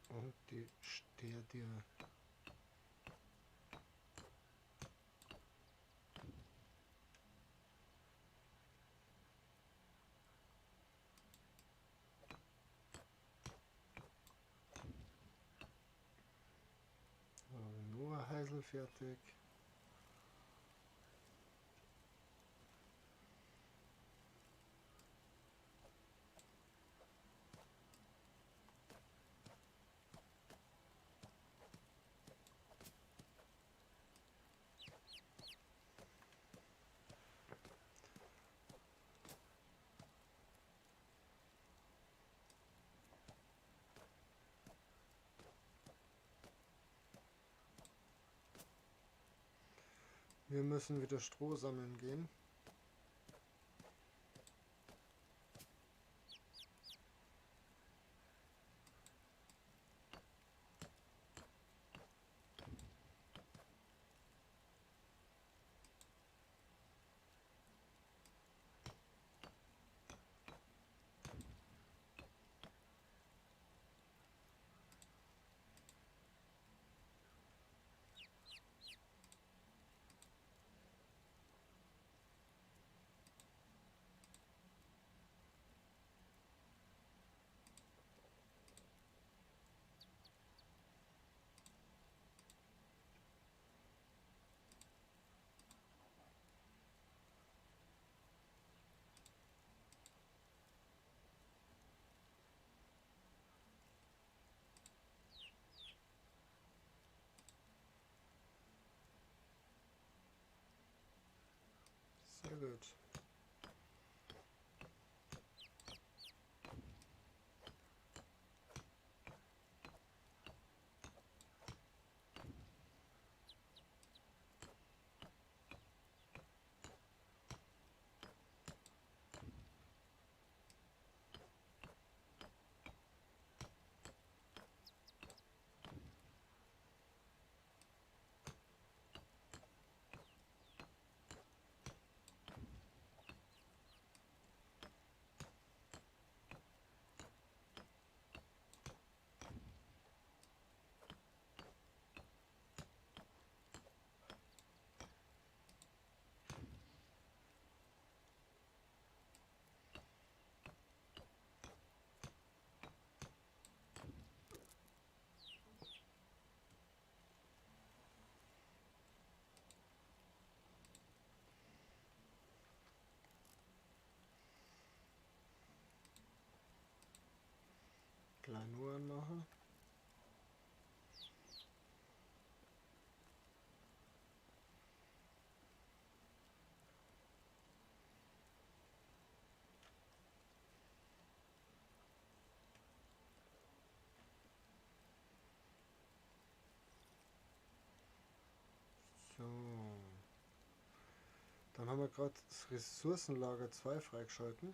Und die steht dir. Nur Heisel fertig. Wir müssen wieder Stroh sammeln gehen. Sehr gut. Dann haben wir gerade das Ressourcenlager 2 freigeschalten.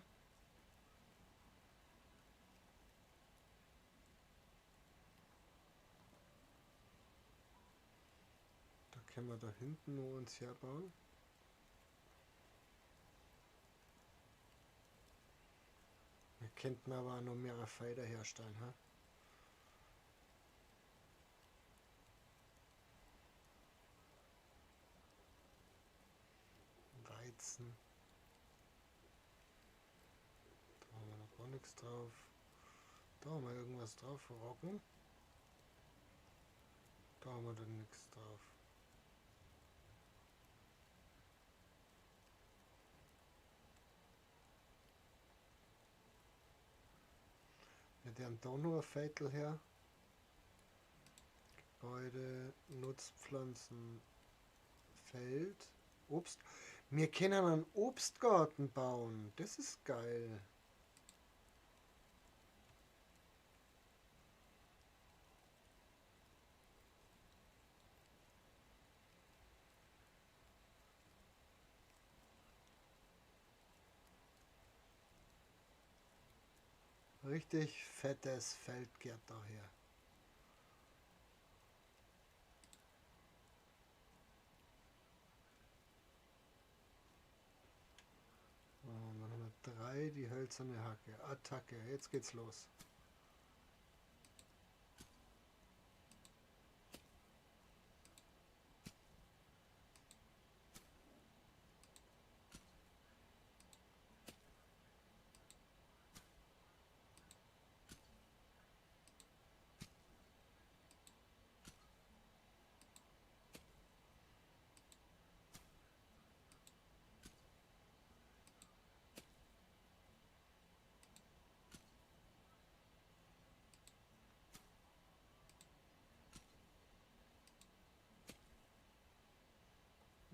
Da können wir da hinten noch uns herbauen. Wir könnten aber auch noch mehr Felder herstellen. Ha? Weizen. Da haben wir noch gar nichts drauf. Da haben wir irgendwas drauf. Roggen. Da haben wir dann nichts drauf. Wir haben da noch ein Viertel her. Gebäude, Nutzpflanzen, Feld, Obst. Wir können einen Obstgarten bauen. Das ist geil. Richtig fettes Feld geht daher. Und dann haben wir 3, die hölzerne Hacke. Attacke, jetzt geht's los.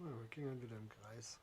Ja, wir gingen wieder im Kreis.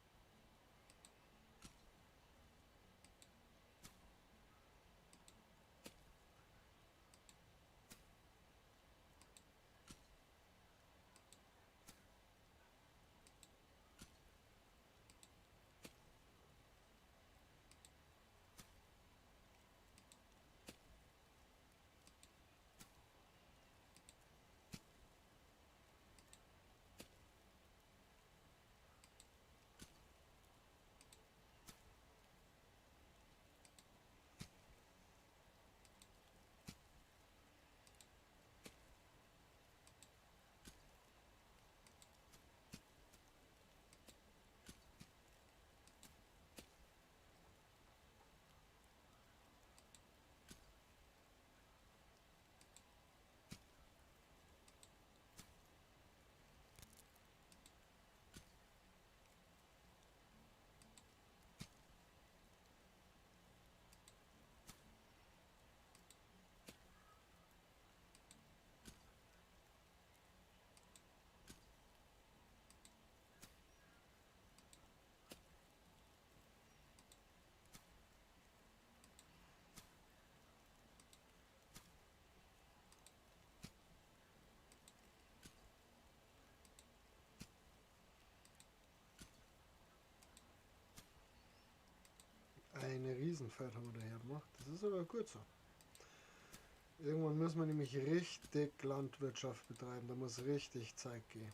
Eine Riesenfeld haben wir daher gemacht. Das ist aber gut so. Irgendwann müssen wir nämlich richtig Landwirtschaft betreiben. Da muss richtig Zeit gehen.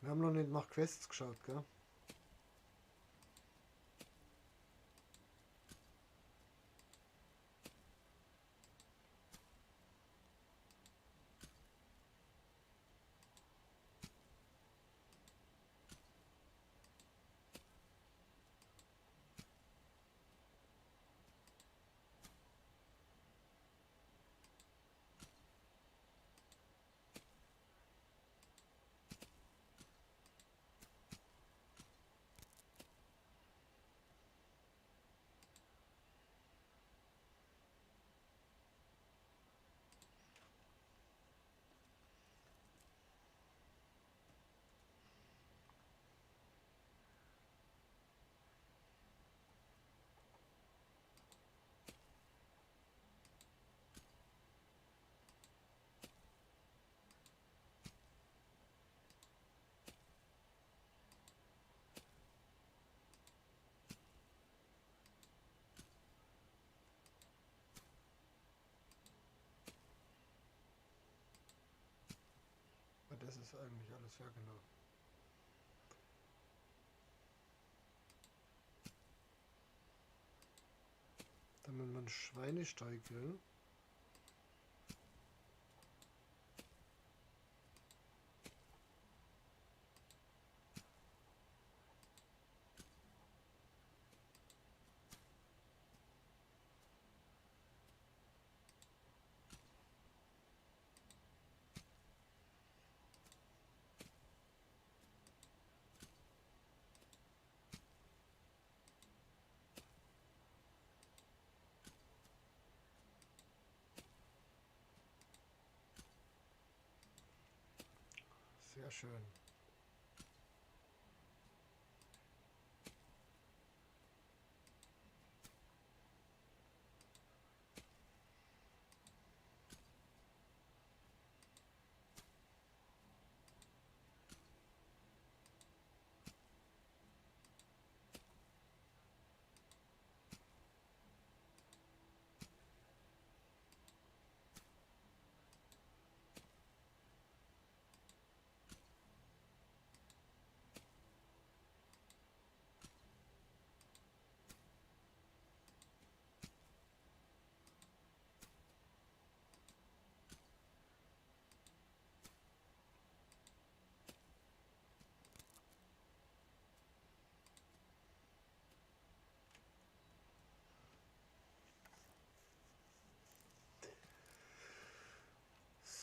Wir haben noch nicht nach Quests geschaut, gell? das ist eigentlich alles, ja genau. Dann müssen wir einen Schweinestall grillen. Sehr schön.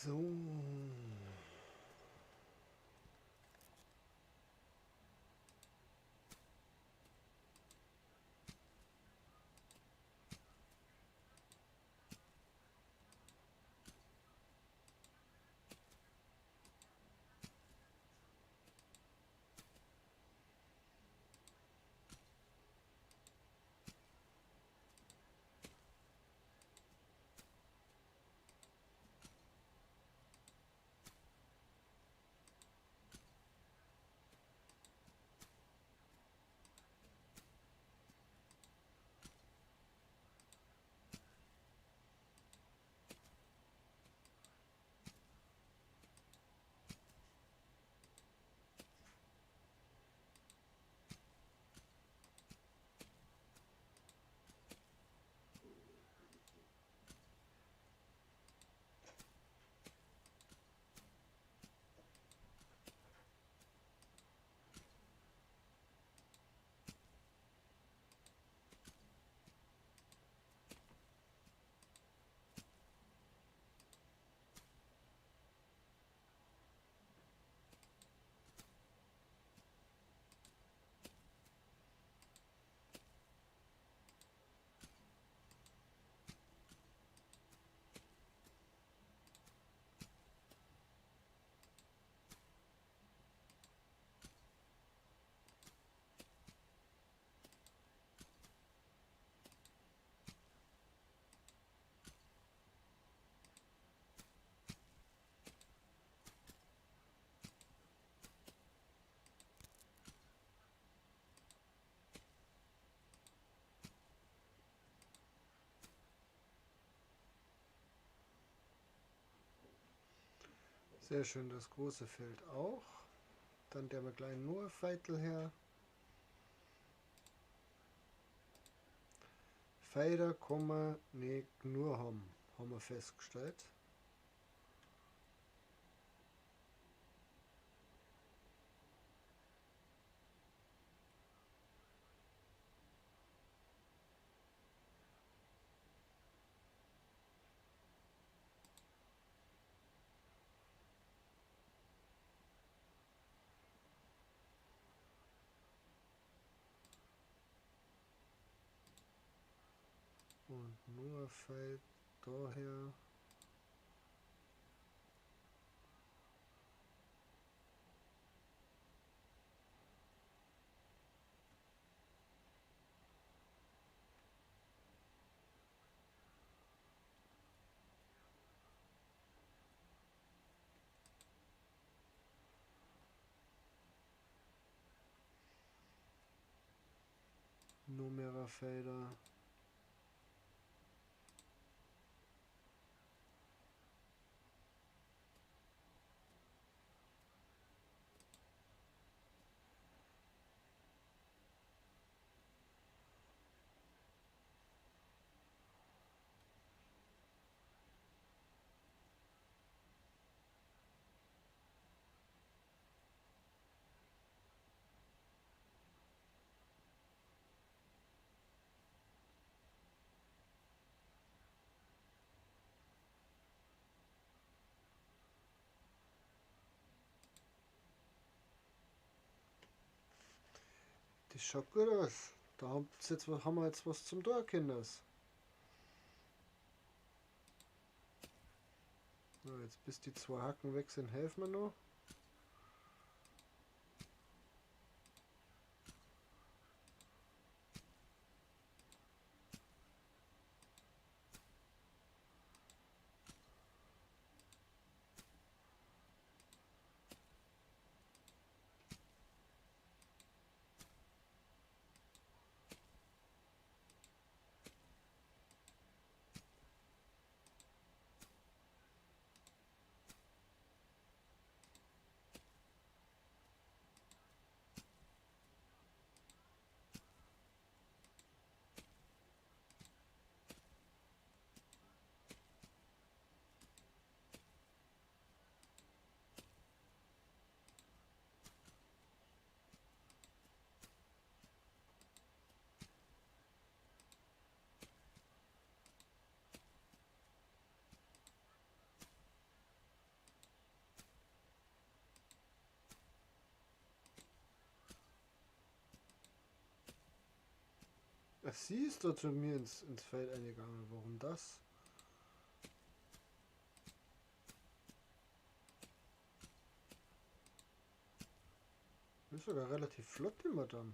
So. Sehr schön, das große Feld auch. Dann der kleinen nur Feitel her. Feider kann man nicht nur haben wir festgestellt. Und nur Feld daher. Nur mehrere Felder. Das schaut gut aus. Da haben wir jetzt was zum Tor, Kinders. So, jetzt bis die 2 Hacken weg sind, helfen wir noch. Ach, sie ist da zu mir ins Feld eingegangen. Warum das? Das ist sogar relativ flott, die Madame.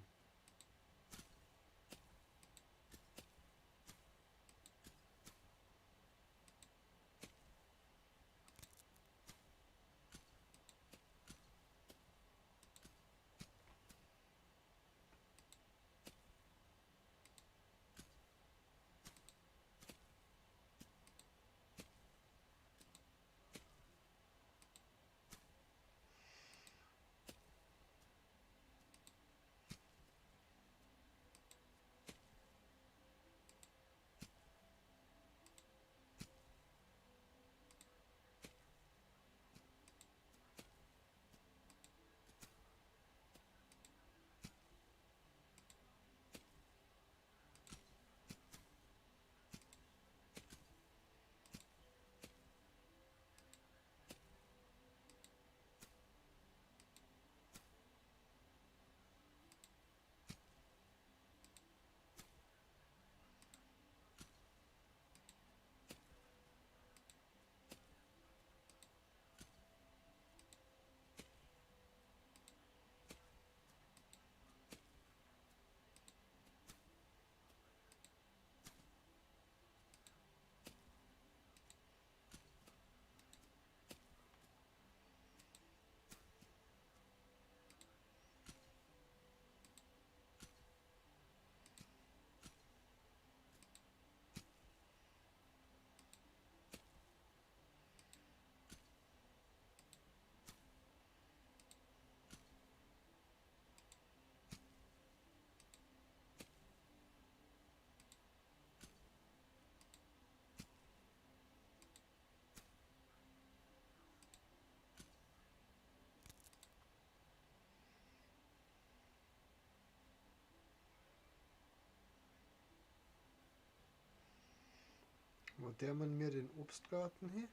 Wo der man mir den Obstgarten hier?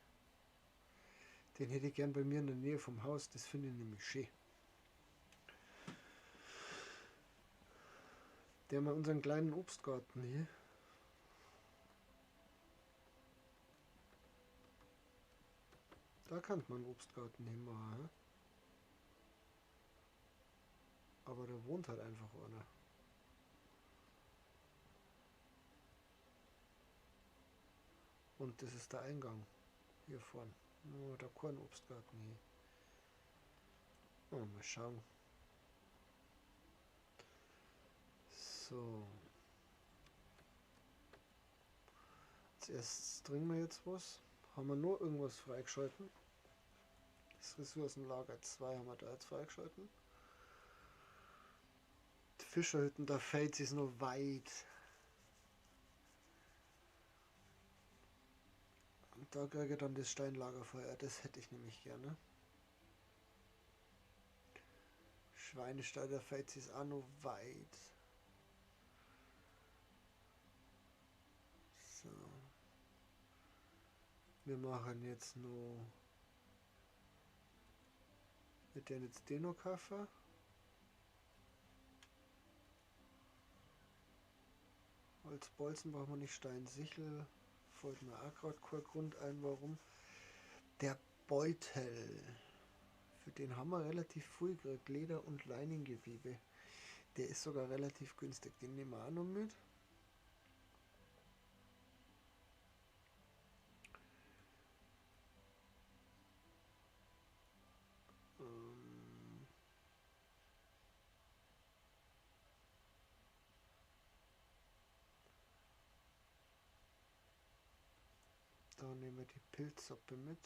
Den hätte ich gern bei mir in der Nähe vom Haus. Das finde ich nämlich schön. Der mal unseren kleinen Obstgarten hier. Da kann man einen Obstgarten hinmachen. Aber da wohnt halt einfach einer. Und das ist der Eingang. Hier vorne. Nur der Kornobstgarten hier. Oh, mal schauen. So. Als erstes trinken wir jetzt was. Haben wir nur irgendwas freigeschalten? Das Ressourcenlager 2 haben wir da jetzt freigeschalten. Die Fischerhütten, da fällt es noch weit. Und da kriege ich dann das Steinlagerfeuer. Das hätte ich nämlich gerne. Schweinestall, da fällt es auch noch weit. So. Wir machen jetzt nur mit der jetzt den noch Kaffee. Holzbolzen brauchen wir nicht, Steinsichel. Fällt mir auch gerade kein Grund ein, warum. Der Beutel. Für den haben wir relativ früh gekriegt. Leder- und Leinengewebe. Der ist sogar relativ günstig. Den nehmen wir auch noch mit. Da nehmen wir die Pilzsuppe mit.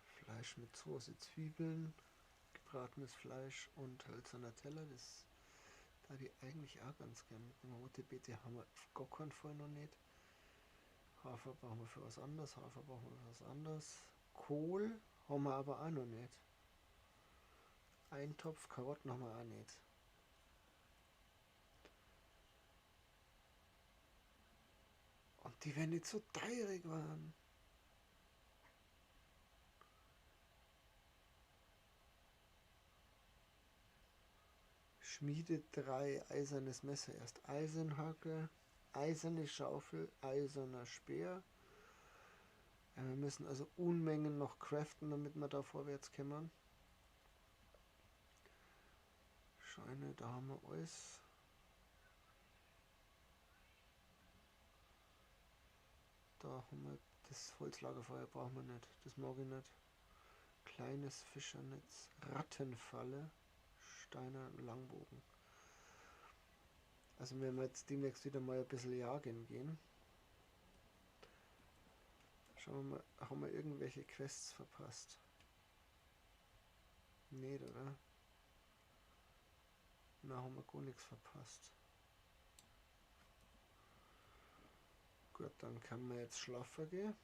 Fleisch mit Soße, Zwiebeln, gebratenes Fleisch und hölzerner Teller. Das da die eigentlich auch ganz gern mitnehmen. Rote Beete haben wir auf gar keinen Fall noch nicht. Hafer brauchen wir für was anderes. Hafer brauchen wir für was anderes. Kohl haben wir aber auch noch nicht. Eintopf Karotten haben wir auch nicht. Und die werden nicht so teurig waren. Schmiede 3 eisernes Messer. Erst Eisenhacke, eiserne Schaufel, eiserner Speer. Ja, wir müssen also Unmengen noch craften, damit wir da vorwärts kommen. Scheine, da haben wir alles. Da haben wir das Holzlagerfeuer brauchen wir nicht. Das mag ich nicht. Kleines Fischernetz, Rattenfalle, Steiner Langbogen. Also wenn wir jetzt demnächst wieder mal ein bisschen jagen gehen. Schauen wir mal, haben wir irgendwelche Quests verpasst? Nicht, oder? Na, haben wir gar nichts verpasst. Gut, dann kann man jetzt schlafen gehen.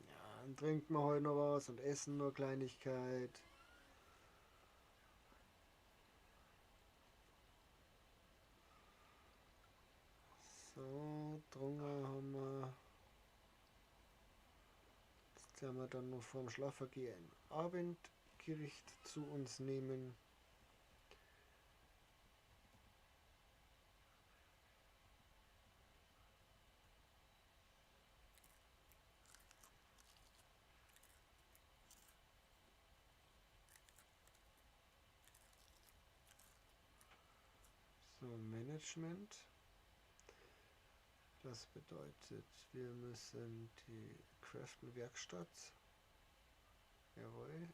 Ja, dann trinken wir heute noch was und essen nur Kleinigkeit. So, drungen haben wir. Jetzt werden wir dann noch vorm Schlafengehen ein Abendgericht zu uns nehmen. So, Management. Das bedeutet, wir müssen die Craften-Werkstatt. Jawohl.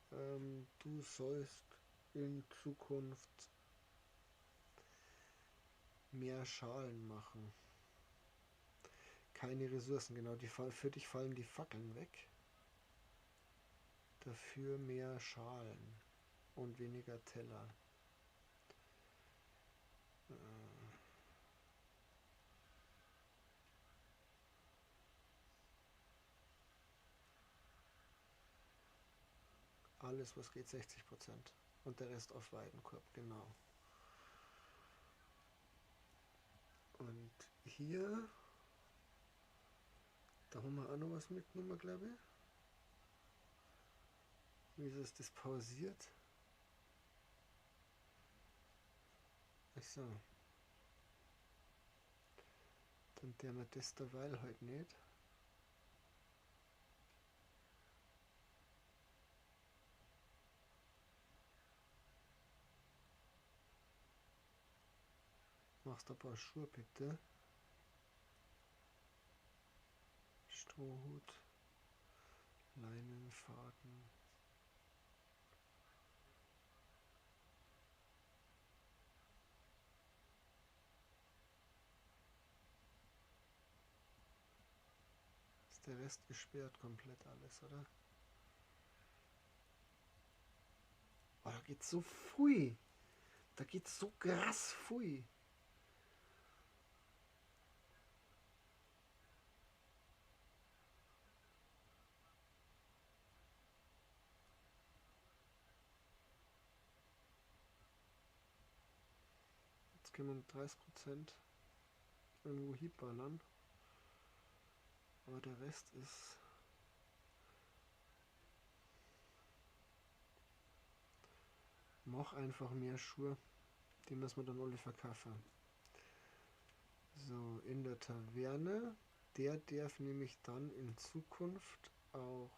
Du sollst in Zukunft mehr Schalen machen. Keine Ressourcen, genau. Für dich fallen die Fackeln weg. Dafür mehr Schalen und weniger Teller. Alles, was geht, 60%. Und der Rest auf Weidenkorb, genau. Und hier, da haben wir auch noch was mitgenommen, glaube ich. Wieso ist das pausiert? Achso. Dann der wir das derweil halt nicht. Machst ein paar Schuhe bitte. Strohhut. Leinenfaden. Ist der Rest gesperrt komplett alles, oder? Oh, da geht's so pfui. Da geht's so krass pfui. Jetzt kommen 30%. irgendwo hinballern. Aber der Rest ist... Mach einfach mehr Schuhe. Die müssen wir dann alle verkaufen. So, in der Taverne. Der darf nämlich dann in Zukunft auch...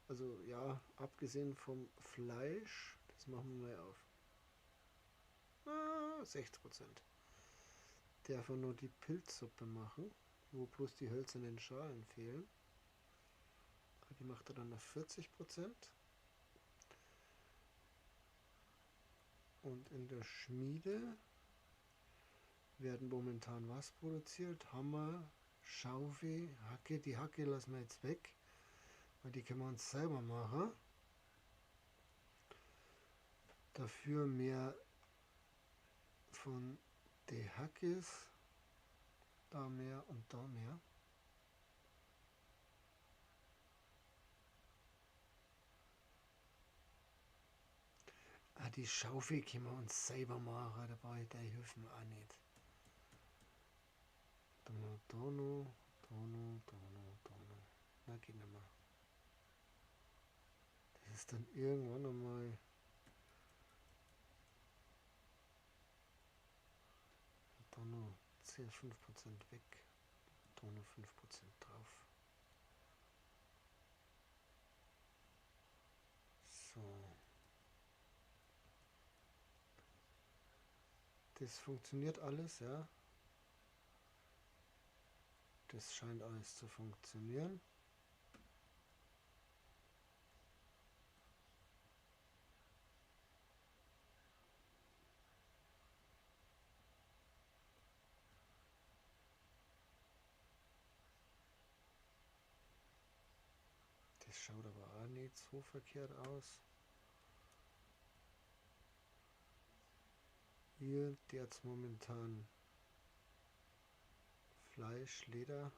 Also ja, abgesehen vom Fleisch. Das machen wir mal auf. 60%. Darf er nur die Pilzsuppe machen, wo bloß die hölzernen Schalen fehlen. Die macht er dann auf 40%. Und in der Schmiede werden momentan was produziert? Hammer, Schaufel, Hacke. Die Hacke lassen wir jetzt weg, weil die können wir uns selber machen. Dafür mehr von den Hackes. Da mehr und da mehr. Die Schaufel können wir uns selber machen, da brauche ich die Hilfen auch nicht. Da noch, da noch, da noch, da noch, da noch. Na, geht nicht mehr. Das ist dann irgendwann einmal... Da noch 10, 5% weg. Da noch 5% drauf. So. Das funktioniert alles, ja. Das scheint alles zu funktionieren. Das schaut aber auch nicht so verkehrt aus. Hier jetzt momentan Fleisch, Leder,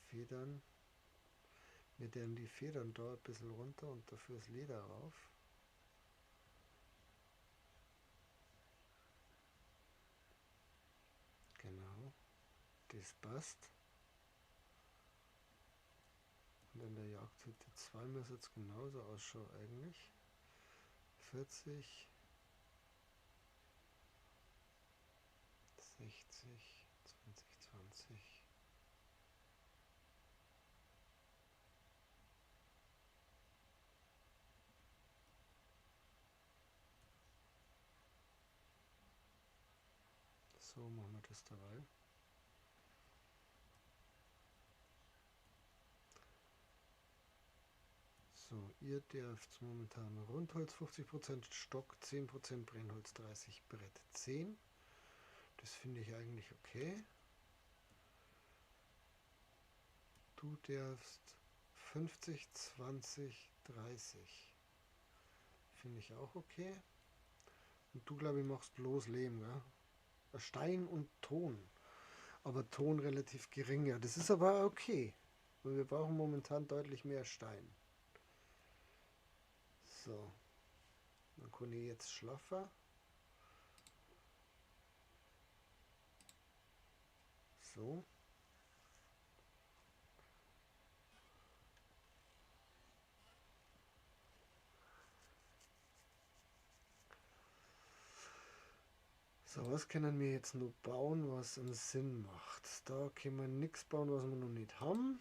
Federn. Wir dämmen die Federn da ein bisschen runter und dafür das Leder rauf. Genau, das passt. Und in der Jagdhütte 2 müsste jetzt genauso ausschauen eigentlich. 40, 60, 20, 20. So machen wir das dabei. So, ihr dürft momentan Rundholz 50%, Stock 10%, Brennholz 30%, Brett 10%. Das finde ich eigentlich okay. Du darfst 50, 20, 30. Finde ich auch okay. Und du, glaube ich, machst bloß Lehm, gell? Stein und Ton. Aber Ton relativ gering, ja. Das ist aber okay. Weil wir brauchen momentan deutlich mehr Stein. So. Dann kann ich jetzt schlafen. So. So, was können wir jetzt noch bauen, was einen Sinn macht? Da können wir nichts bauen, was wir noch nicht haben.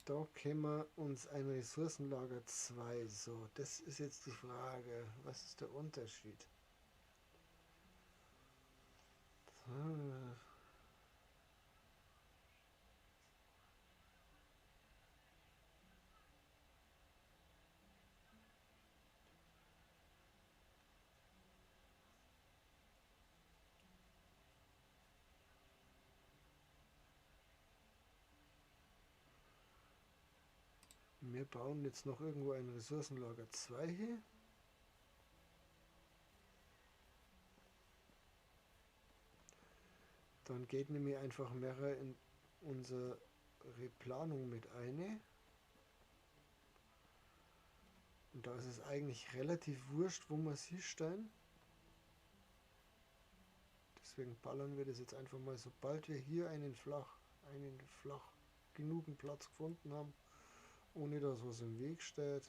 Da können wir uns ein Ressourcenlager 2. So, das ist jetzt die Frage. Was ist der Unterschied? So, wir bauen jetzt noch irgendwo ein Ressourcenlager 2 hier. Dann geht nämlich einfach mehrere in unsere Planung mit ein. Und da ist es eigentlich relativ wurscht, wo wir es hinstellen. Das Deswegen ballern wir das jetzt einfach mal, sobald wir hier einen flach genugen Platz gefunden haben, ohne dass was im Weg steht.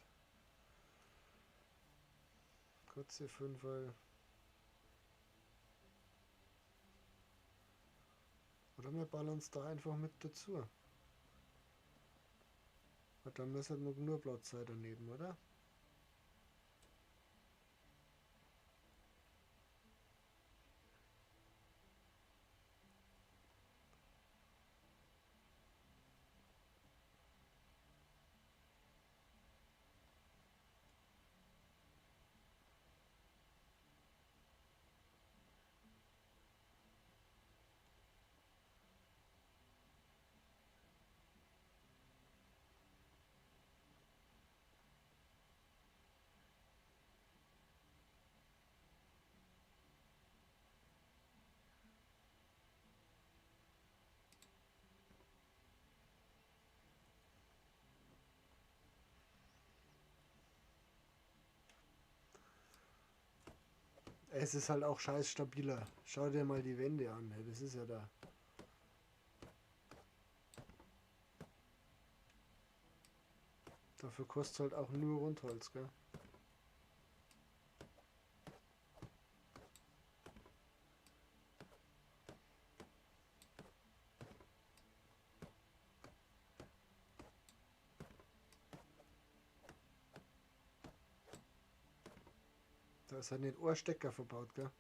Kurze 5. Oder wir ballern es da einfach mit dazu. Und dann müsste noch nur Platz sein daneben, oder? Es ist halt auch scheiß stabiler. Schau dir mal die Wände an. Das ist ja da. Dafür kostet halt auch nur Rundholz, gell? Da ist halt nicht Ohrstecker verbaut, gell?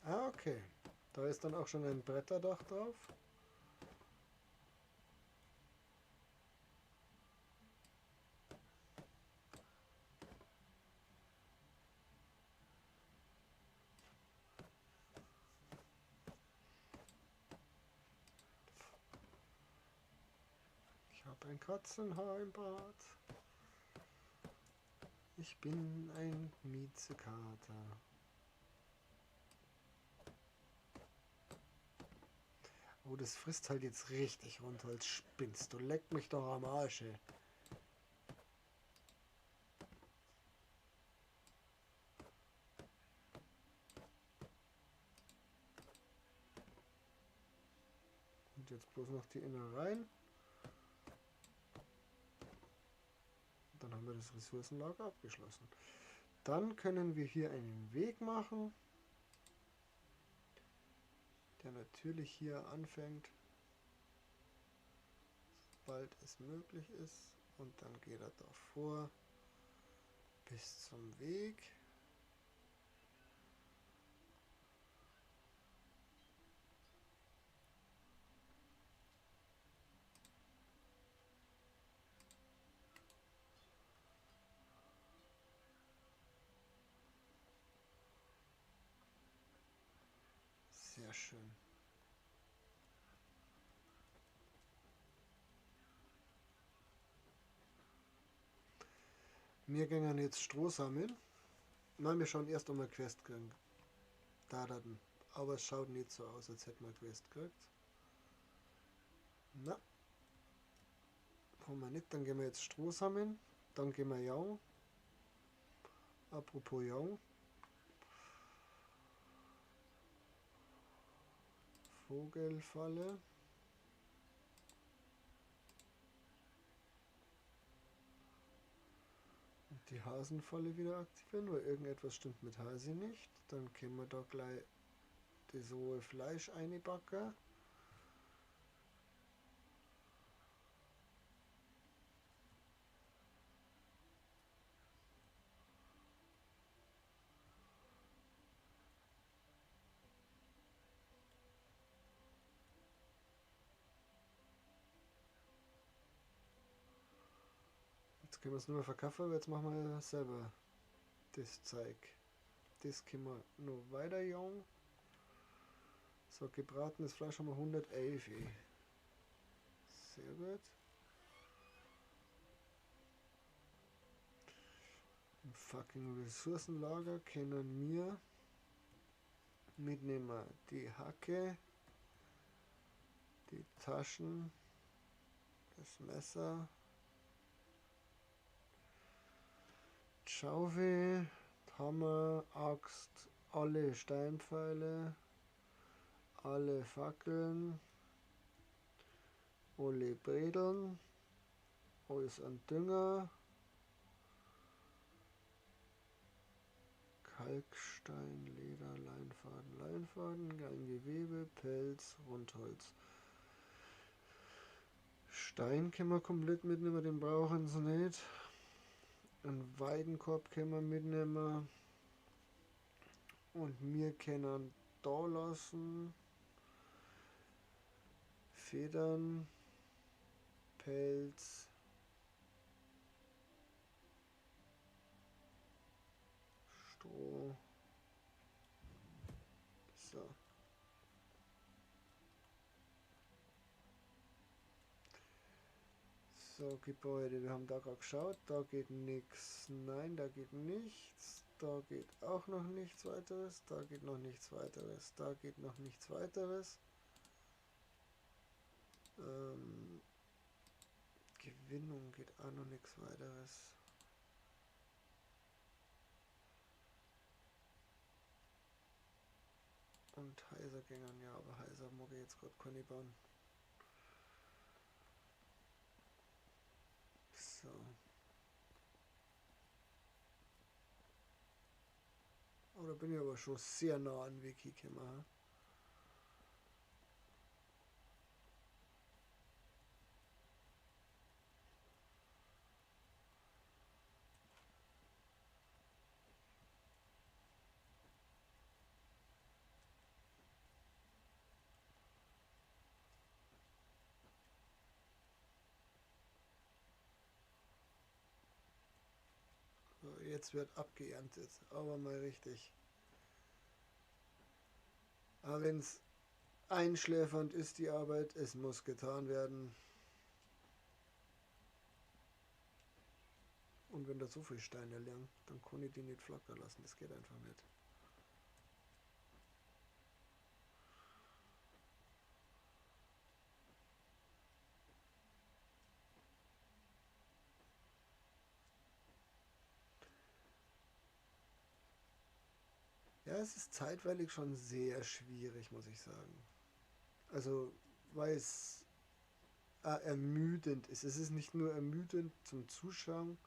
Ah, okay. Da ist dann auch schon ein Bretterdach drauf. Ich habe ein Katzenhaar im Bad. Ich bin ein Miezekater. Oh, das frisst halt jetzt richtig runter als spinnst. Du leck mich doch am Arsch, ey. Und jetzt bloß noch die Innereien. Dann haben wir das Ressourcenlager abgeschlossen. Dann können wir hier einen Weg machen, der natürlich hier anfängt, sobald es möglich ist. Und dann geht er davor bis zum Weg. Sehr schön. Wir gehen jetzt Stroh sammeln. Nein, wir schauen erst einmal Quest kriegen. Aber es schaut nicht so aus, als hätten wir Quest gekriegt. Na, haben wir nicht. Dann gehen wir jetzt Stroh sammeln. Dann gehen wir jagen. Apropos jagen. Vogelfalle. Und die Hasenfalle wieder aktivieren, weil irgendetwas stimmt mit Hasi nicht. Dann können wir da gleich das rohe Fleisch einbacken. Jetzt können wir es nur mehr verkaufen, aber jetzt machen wir selber das Zeug. Das können wir noch weiter jagen. So, gebratenes Fleisch haben wir 111. Sehr gut. Im fucking Ressourcenlager können wir mitnehmen die Hacke, die Taschen, das Messer, Schaufel, Hammer, Axt, alle Steinpfeile, alle Fackeln, alle Bredeln, alles an Dünger, Kalkstein, Leder, Leinfaden, Gewebe, Pelz, Rundholz. Stein können wir komplett mitnehmen, den brauchen sie nicht. Einen Weidenkorb können wir mitnehmen. Und wir können da lassen Federn, Pelz, Stroh. So. So, Gebäude, wir haben da gerade geschaut, da geht nichts. Nein, da geht nichts. Da geht auch noch nichts weiteres. Da geht noch nichts weiteres. Da geht noch nichts weiteres. Gewinnung geht auch noch nichts weiteres. Und Heisergängern, ja, aber Heiser mag ich jetzt gerade keine bauen. So. Oh, da bin ich aber schon sehr nah an Wiki gekommen. So, jetzt wird abgeerntet, aber mal richtig. Aber wenn es einschläfernd ist, die Arbeit, es muss getan werden. Und wenn da so viele Steine liegen, dann kann ich die nicht flackern lassen. Das geht einfach nicht. Ja, es ist zeitweilig schon sehr schwierig, muss ich sagen. Also, weil es ermüdend ist. Es ist nicht nur ermüdend zum Zuschauen,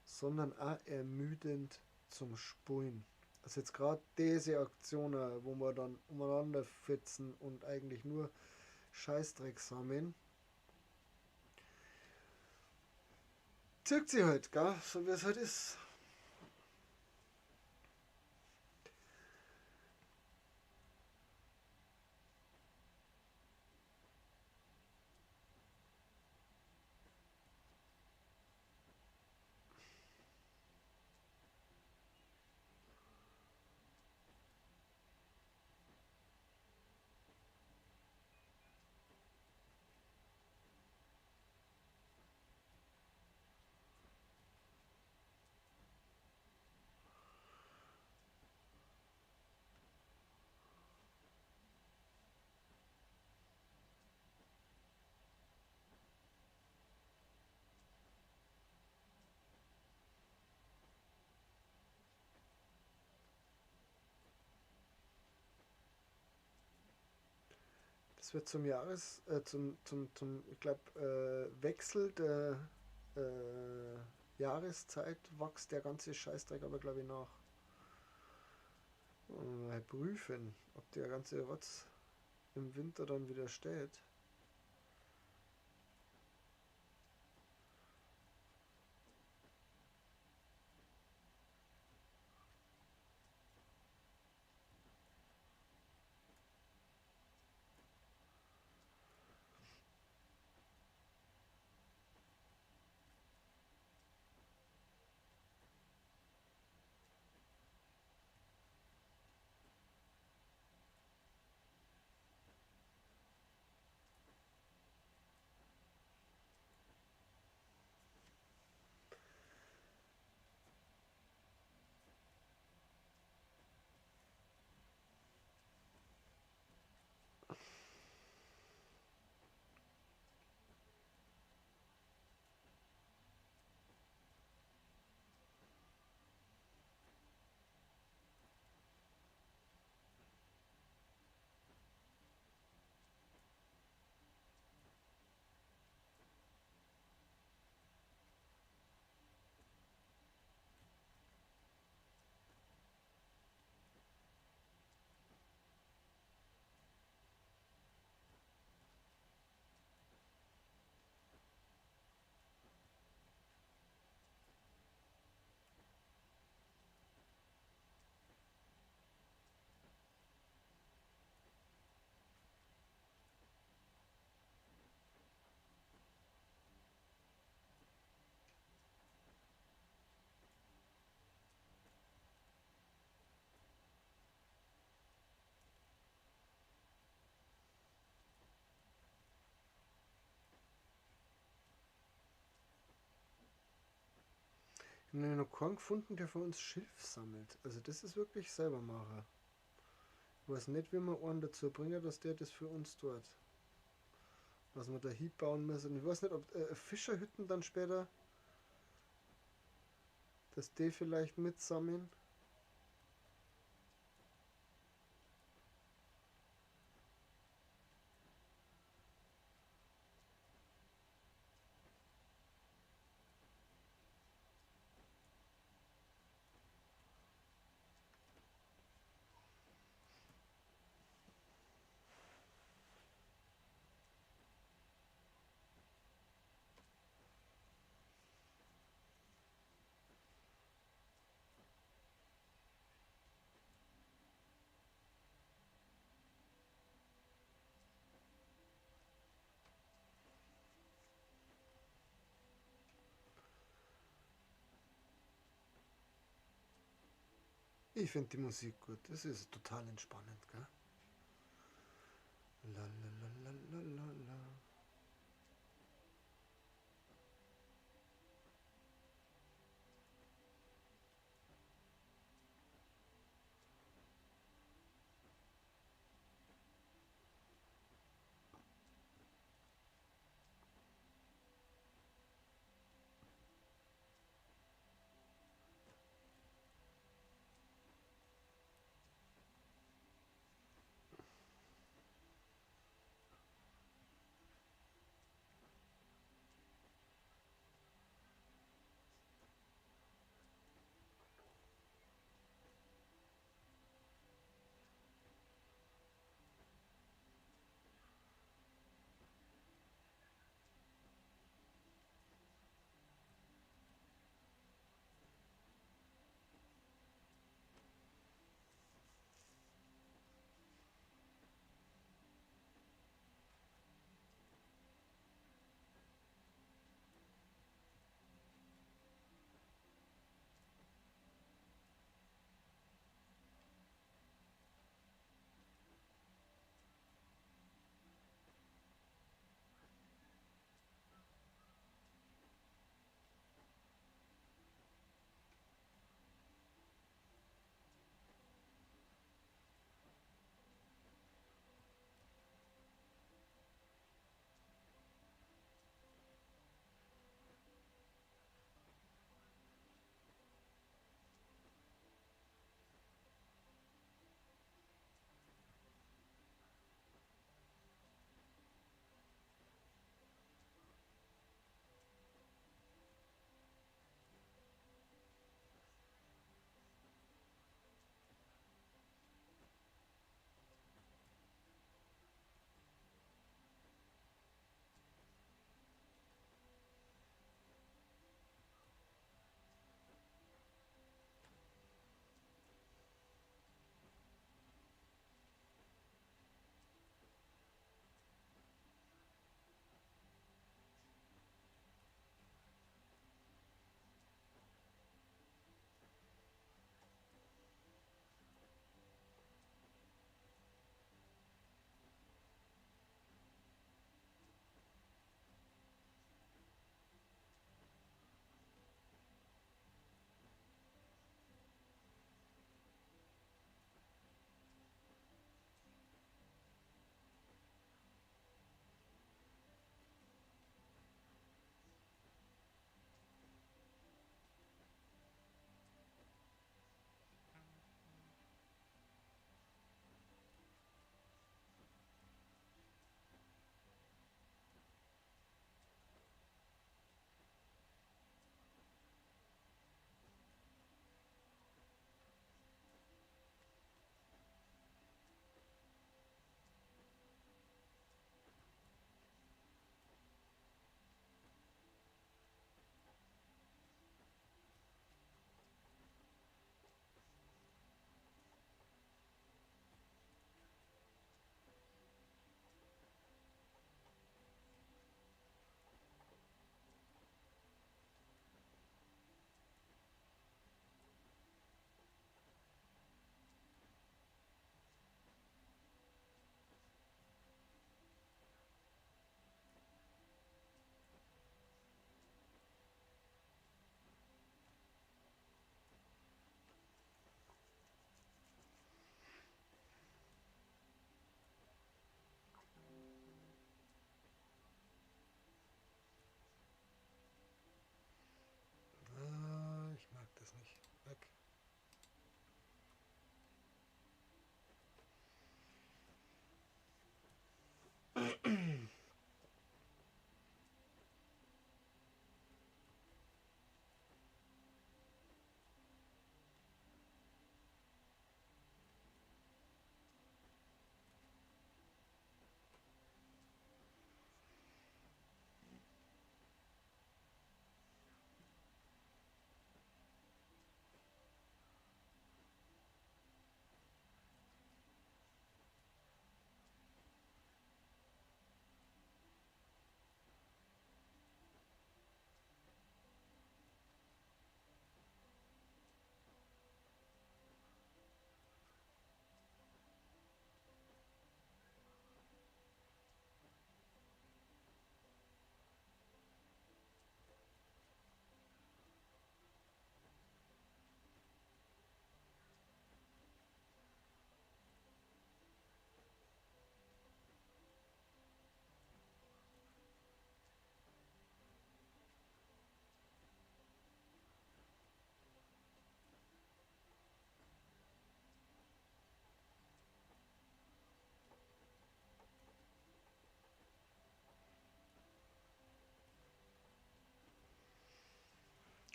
sondern auch ermüdend zum Spulen. Also jetzt gerade diese Aktionen, wo wir dann umeinander fetzen und eigentlich nur Scheißdreck sammeln, zirkt sie halt, gell? So wie es halt ist. Das wird zum ich glaube, Wechsel der Jahreszeit wächst der ganze Scheißdreck aber, glaube ich, nach. Mal prüfen, ob der ganze Rotz im Winter dann wieder steht. Ne, noch keinen gefunden, der für uns Schilf sammelt. Also das ist wirklich selber machen. Ich weiß nicht, wie wir einen dazu bringen, dass der das für uns tut. Was wir da hinbauen müssen. Ich weiß nicht, ob Fischerhütten dann später, dass die vielleicht mitsammeln. Ich finde die Musik gut. Das ist total entspannend, gell? La la la la la la la.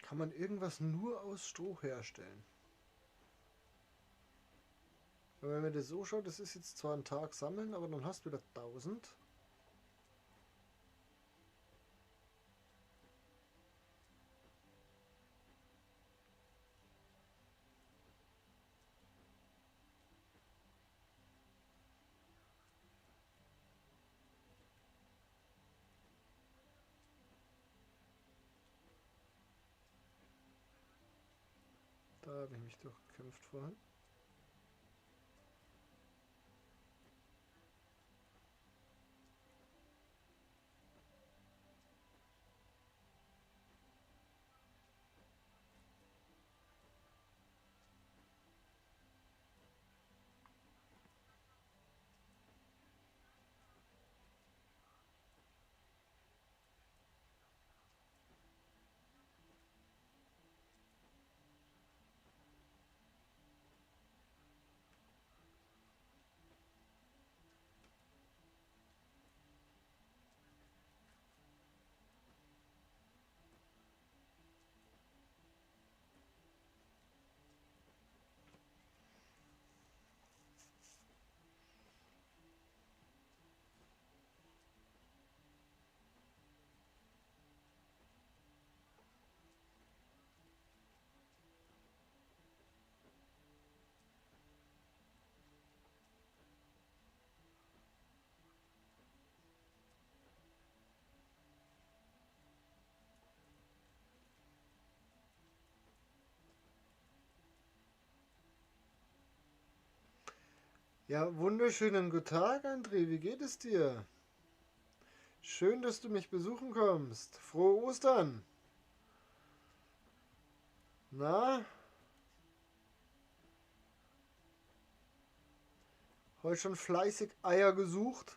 Kann man irgendwas nur aus Stroh herstellen? Und wenn man das so schaut, das ist jetzt zwar ein Tag sammeln, aber dann hast du wieder 1000. Da habe ich mich durchgekämpft vorhin. Ja, wunderschönen guten Tag, André. Wie geht es dir? Schön, dass du mich besuchen kommst. Frohe Ostern. Na, heute schon fleißig Eier gesucht?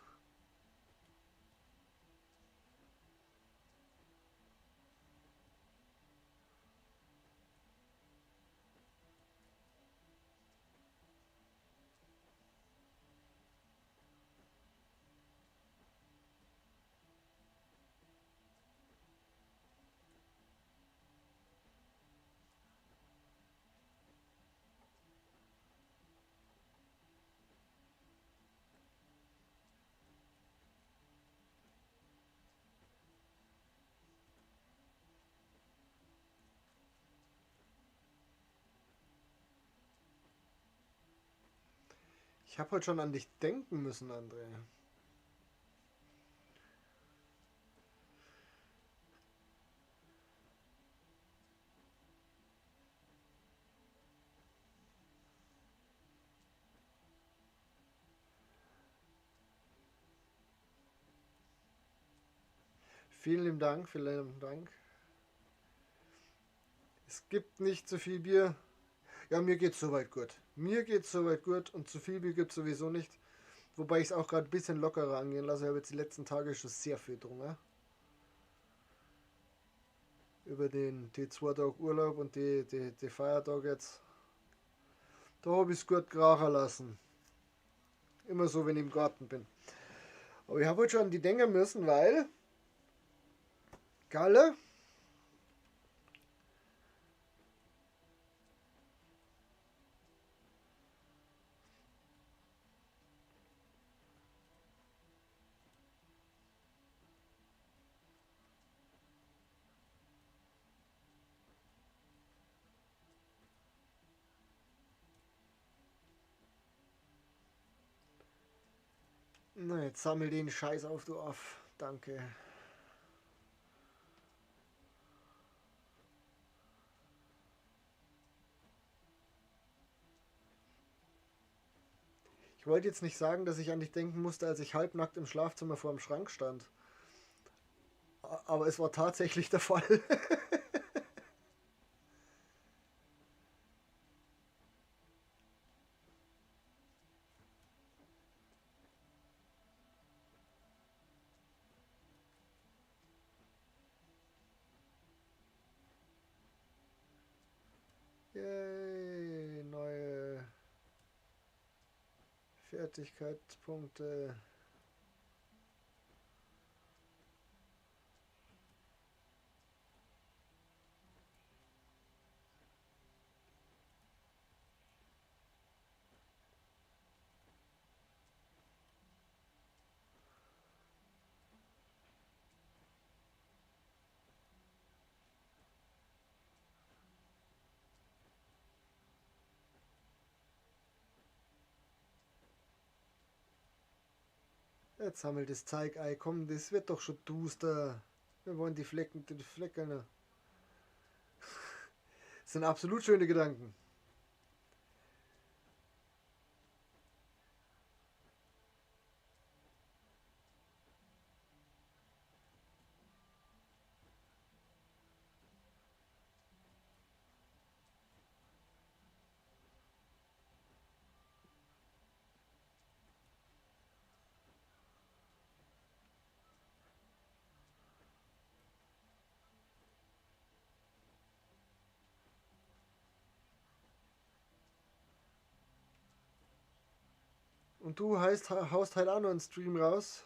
Ich habe heute schon an dich denken müssen, André. Vielen lieben Dank, vielen lieben Dank. Es gibt nicht zu viel Bier. Ja, mir geht's soweit gut. Mir geht's soweit gut und zu viel Bier gibt's sowieso nicht. Wobei ich es auch gerade ein bisschen lockerer angehen lasse. Ich habe jetzt die letzten Tage schon sehr viel getrunken. Über die 2 Tage Urlaub und die Feiertage jetzt. Da habe ich es gut krachen lassen. Immer so, wenn ich im Garten bin. Aber ich habe heute schon an die denken müssen, weil Galle, na jetzt sammel den Scheiß auf, du Aff. Danke. Ich wollte jetzt nicht sagen, dass ich an dich denken musste, als ich halbnackt im Schlafzimmer vor dem Schrank stand. Aber es war tatsächlich der Fall. Yay, neue Fertigkeitspunkte. Jetzt sammelt das Zeigei, komm, das wird doch schon duster. Wir wollen die Flecken. Das sind absolut schöne Gedanken. Und du haust halt auch noch einen Stream raus.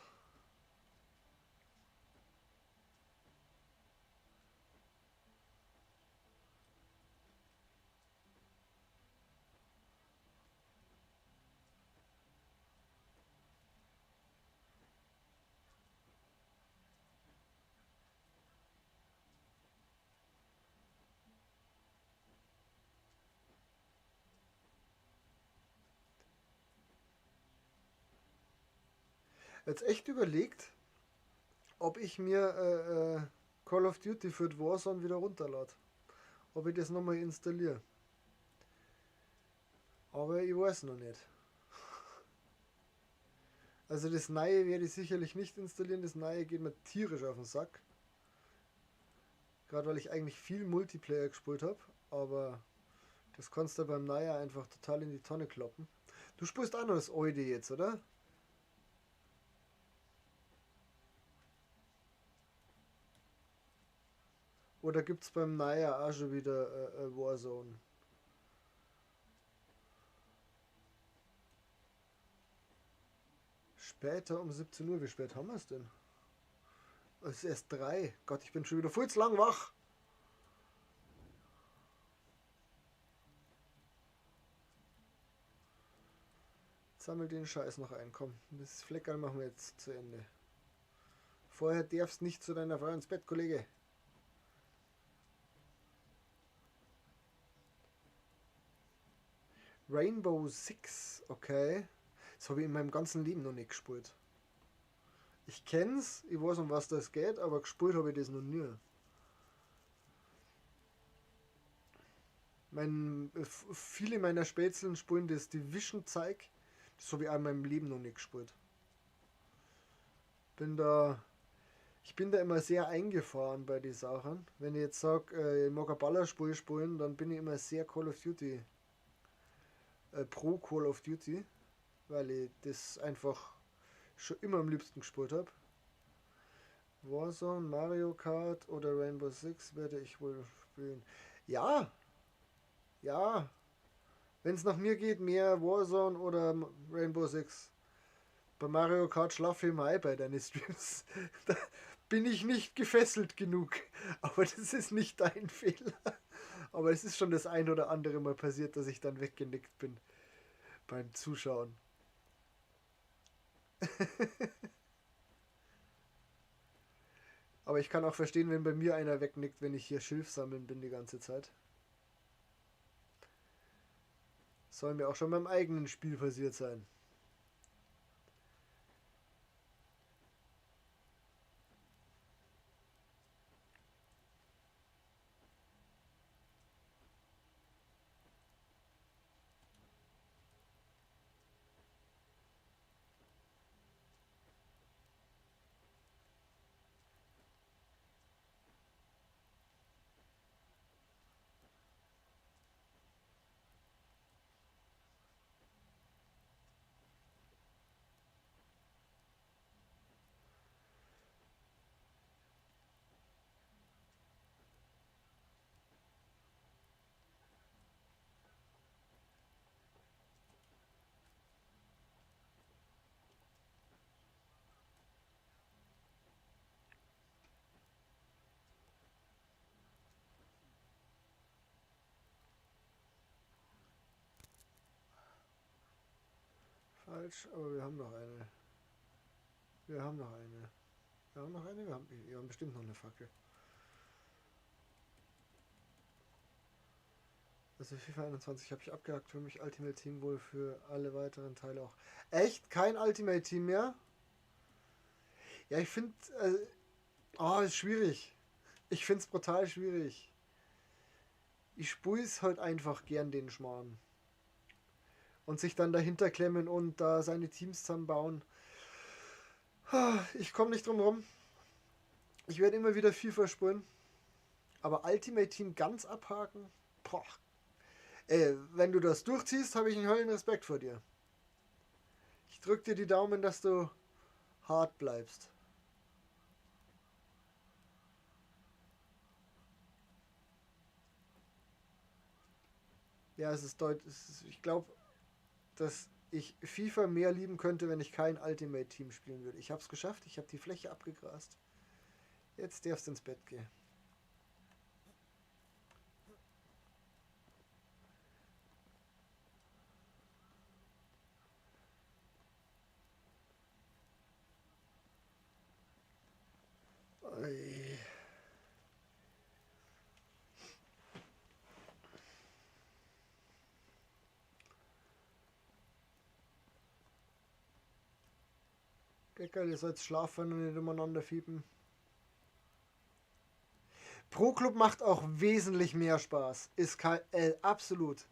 Jetzt echt überlegt, ob ich mir Call of Duty für die Warzone wieder runterlade. Ob ich das nochmal installiere. Aber ich weiß noch nicht. Also das Neue werde ich sicherlich nicht installieren. Das Neue geht mir tierisch auf den Sack. Gerade weil ich eigentlich viel Multiplayer gespielt habe. Aber das kannst du beim Neue einfach total in die Tonne kloppen. Du spielst auch noch das Alte jetzt, oder? Oder gibt es beim Neue auch schon wieder Warzone? Später um 17 Uhr. Wie spät haben wir es denn? Es ist erst 3. Gott, ich bin schon wieder viel zu lang wach. Sammel den Scheiß noch ein, komm. Das Fleckerl machen wir jetzt zu Ende. Vorher darfst nicht zu deiner Frau ins Bett, Kollege. Rainbow Six, okay. Das habe ich in meinem ganzen Leben noch nicht gespielt. Ich kenn's, ich weiß, um was das geht, aber gespielt habe ich das noch nie. Viele meiner Spätzeln spielen das Division-Zeug. Das habe ich auch in meinem Leben noch nicht gespielt. Bin da, ich bin da immer sehr eingefahren bei den Sachen. Wenn ich jetzt sage, ich mag ein Ballerspiel spielen, dann bin ich immer sehr Call of Duty, pro Call of Duty, weil ich das einfach schon immer am liebsten gespielt habe. Warzone, Mario Kart oder Rainbow Six werde ich wohl spielen. Ja, ja. Wenn es nach mir geht, mehr Warzone oder Rainbow Six. Bei Mario Kart schlafe ich mal bei deinen Streams. Da bin ich nicht gefesselt genug. Aber das ist nicht dein Fehler. Aber es ist schon das ein oder andere Mal passiert, dass ich dann weggenickt bin beim Zuschauen. Aber ich kann auch verstehen, wenn bei mir einer wegnickt, wenn ich hier Schilf sammeln bin die ganze Zeit. Soll mir auch schon beim eigenen Spiel passiert sein. Falsch, aber wir haben noch eine. Wir haben noch eine. Wir haben noch eine? Wir haben bestimmt noch eine Fackel. Also FIFA 21 habe ich abgehakt für mich. Ultimate Team wohl für alle weiteren Teile auch. Echt? Kein Ultimate Team mehr? Ja, ich finde, oh, ist schwierig. Ich finde es brutal schwierig. Ich spui's halt einfach gern den Schmarrn. Und sich dann dahinter klemmen und da seine Teams zusammenbauen. Ich komme nicht drum rum. Ich werde immer wieder FIFA spielen. Aber Ultimate Team ganz abhaken? Boah. Wenn du das durchziehst, habe ich einen Höllenrespekt vor dir. Ich drück dir die Daumen, dass du hart bleibst. Ja, es ist deutlich. Ich glaube, dass ich FIFA mehr lieben könnte, wenn ich kein Ultimate Team spielen würde. Ich habe es geschafft, ich habe die Fläche abgegrast. Jetzt darfst du ins Bett gehen. Ui. Geckerl, ihr sollt schlafen und nicht umeinander fiepen. Pro Club macht auch wesentlich mehr Spaß. Ist absolut.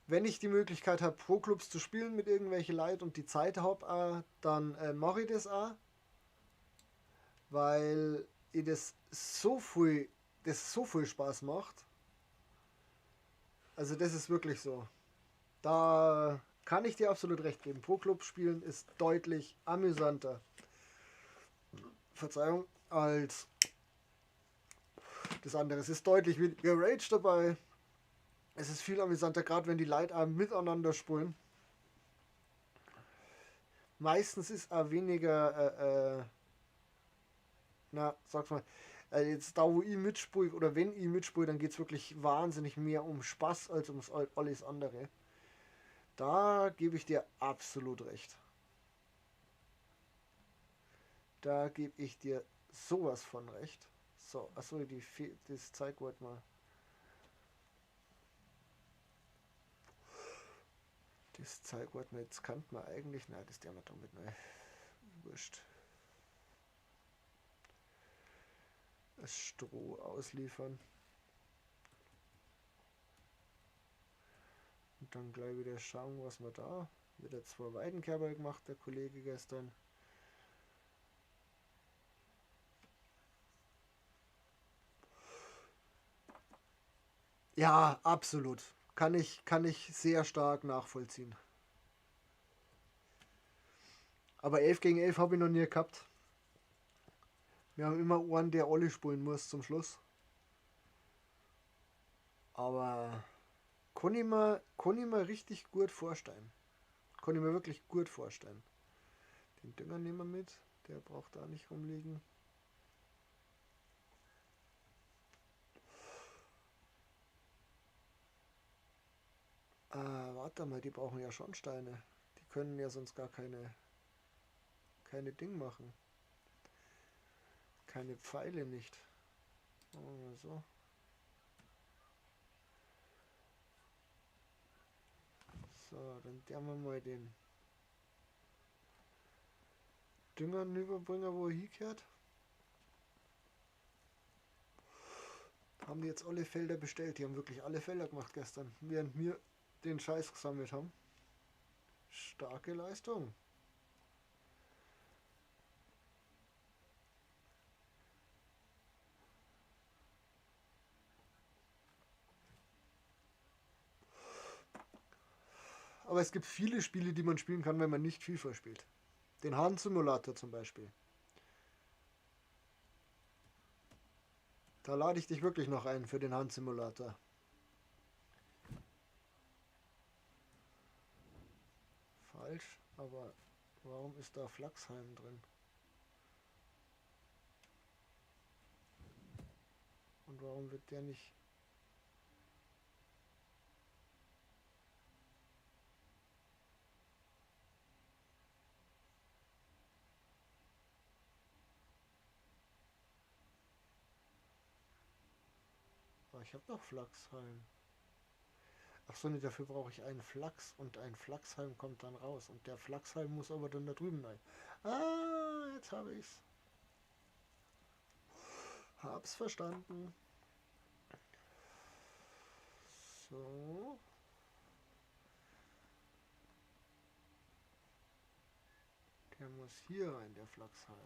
Wenn ich die Möglichkeit habe, Pro Clubs zu spielen mit irgendwelchen Leuten und die Zeit habe, dann mache ich das auch. Weil ich das so viel Spaß macht. Also das ist wirklich so. Da kann ich dir absolut recht geben. Pro Club spielen ist deutlich amüsanter. Verzeihung, als das andere. Es ist deutlich weniger Rage dabei. Es ist viel amüsanter, gerade wenn die Leute miteinander spielen. Meistens ist auch weniger, na, sag's mal, jetzt da, wo ich mitspiele, oder wenn ich mitspiele, dann geht es wirklich wahnsinnig mehr um Spaß als um alles andere. Da gebe ich dir absolut recht. Da gebe ich dir sowas von recht. So, achso, das zeigt heute mal. Das zeigt heute mal, jetzt kann man eigentlich, nein, das der man damit mal. Wurscht. Das Stroh ausliefern. Und dann gleich wieder schauen, was wir da. Wieder 2 Weidenkerber gemacht, der Kollege gestern. Ja, absolut. Kann ich sehr stark nachvollziehen. Aber 11 gegen 11 habe ich noch nie gehabt. Wir haben immer einen, der alle spielen muss zum Schluss. Aber kann ich mir richtig gut vorstellen. Kann ich mir wirklich gut vorstellen. Den Dünger nehmen wir mit. Der braucht da nicht rumliegen. Warte mal, die brauchen ja schon Steine. Die können ja sonst gar keine Ding machen. Keine Pfeile nicht. Machen wir so. So, dann der wir mal den Dünger überbringen, wo er hingehört. Haben die jetzt alle Felder bestellt. Die haben wirklich alle Felder gemacht gestern, während wir den Scheiß gesammelt haben. Starke Leistung. Aber es gibt viele Spiele, die man spielen kann, wenn man nicht FIFA spielt. Den Hahn-Simulator zum Beispiel. Da lade ich dich wirklich noch ein für den Hahn-Simulator. Falsch, aber warum ist da Flachsheim drin? Und warum wird der nicht... Oh, ich habe noch Flachsheim. Achso, nee, dafür brauche ich einen Flachs und ein Flachsheim kommt dann raus. Und der Flachsheim muss aber dann da drüben rein. jetzt habe ich's. Hab's verstanden. So. Der muss hier rein, der Flachshalm.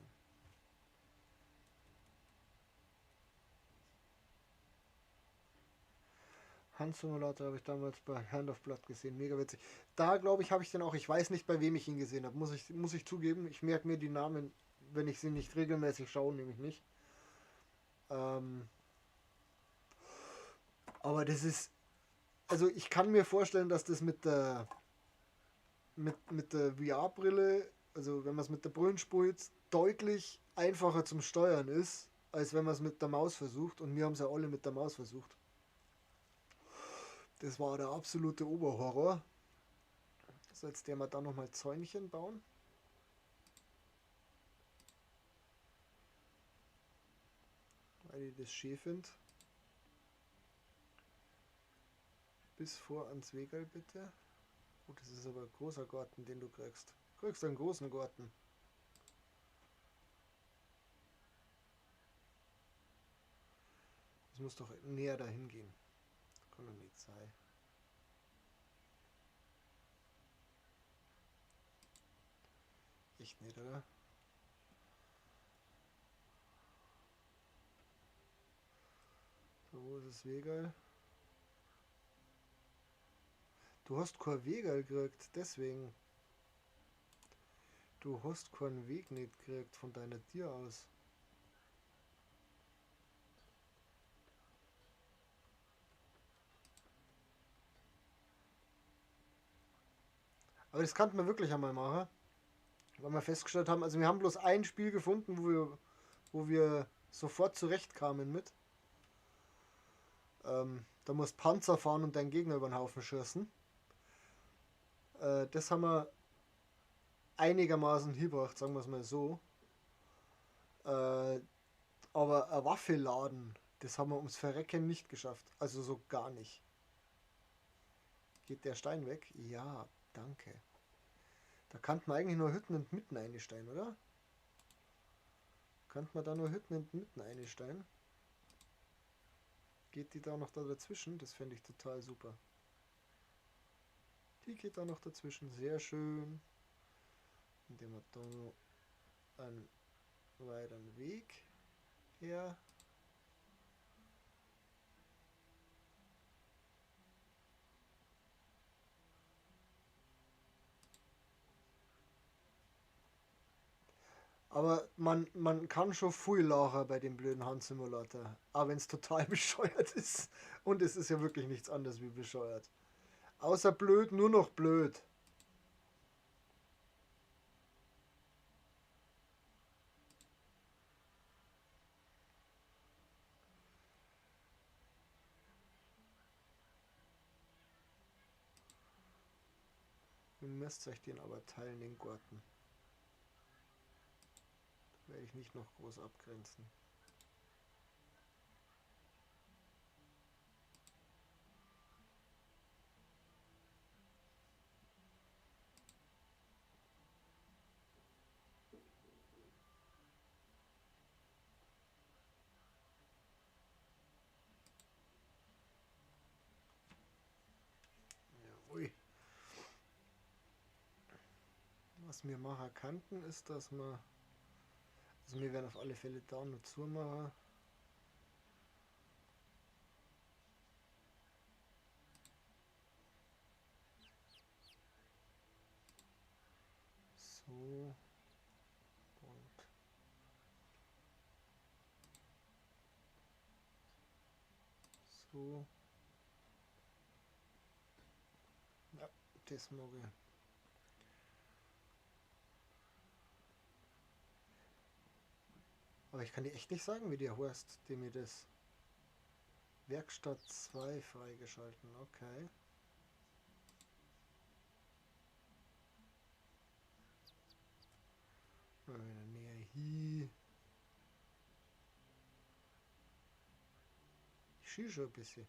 Hans Simulator habe ich damals bei Hand of Blood gesehen. Mega witzig. Da glaube ich, habe ich den auch. Ich weiß nicht, bei wem ich ihn gesehen habe. Muss ich zugeben. Ich merke mir die Namen, wenn ich sie nicht regelmäßig schaue, nämlich nicht. Aber das ist. Also ich kann mir vorstellen, dass das mit der VR-Brille, also wenn man es mit der Brillenspur jetzt deutlich einfacher zum Steuern ist, als wenn man es mit der Maus versucht. Und wir haben es ja alle mit der Maus versucht. Das war der absolute Oberhorror. So, jetzt der mal da nochmal Zäunchen bauen. Weil ich das schön finde. Bis vor ans Wegerl bitte. Oh, das ist aber ein großer Garten, den du kriegst. Du kriegst einen großen Garten. Das muss doch näher dahin gehen. Kann doch nicht sein. Echt nicht, oder? So, wo ist das Wegerl? Du hast kein Wegerl gekriegt, deswegen. Du hast keinen Weg nicht gekriegt von deiner Tier aus. Aber das kannten wir wirklich einmal machen. Weil wir festgestellt haben, also wir haben bloß ein Spiel gefunden, wo wir sofort zurechtkamen mit. Da musst Panzer fahren und deinen Gegner über den Haufen schießen. Das haben wir einigermaßen hingebracht, sagen wir es mal so. Aber eine Waffe laden, das haben wir ums Verrecken nicht geschafft. Also so gar nicht. Geht der Stein weg? Ja, danke. Da kann man eigentlich nur Hütten und Mitten einsteigen, oder? Kann man da nur Hütten und Mitten einsteigen? Geht die da noch da dazwischen? Das fände ich total super. Die geht da noch dazwischen. Sehr schön. Indem wir da noch einen weiteren Weg her. Aber man kann schon viel lachen bei dem blöden Hand-Simulator. Aber wenn es total bescheuert ist. Und es ist ja wirklich nichts anderes wie bescheuert. Außer blöd, nur noch blöd. Ihr müsst euch den aber teilen, den Garten. Werde ich nicht noch groß abgrenzen. Ja, ui. Was wir machen könnten, ist, dass wir... Also wir werden auf alle Fälle da nur zumachen. So. Und so. Ja, das mag ich. Aber ich kann dir echt nicht sagen, wie der heißt, dem mir das Werkstatt 2 freigeschalten. Okay. Mal wieder näher hier. Ich schieße schon ein bisschen.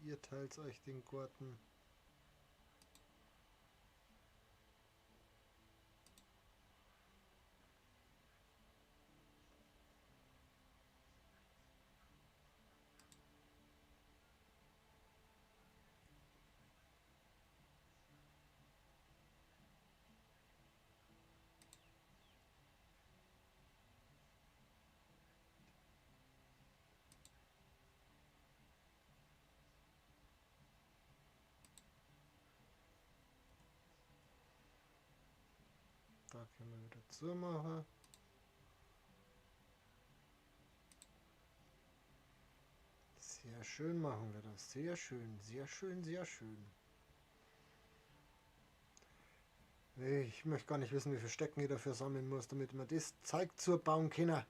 ihr teilt euch den Garten. Da können wir wieder zumachen. Sehr schön machen wir das. Sehr schön, sehr schön, sehr schön. Ich möchte gar nicht wissen, wie viel Stecken ich dafür sammeln muss, damit man das Zeug zubauen kann.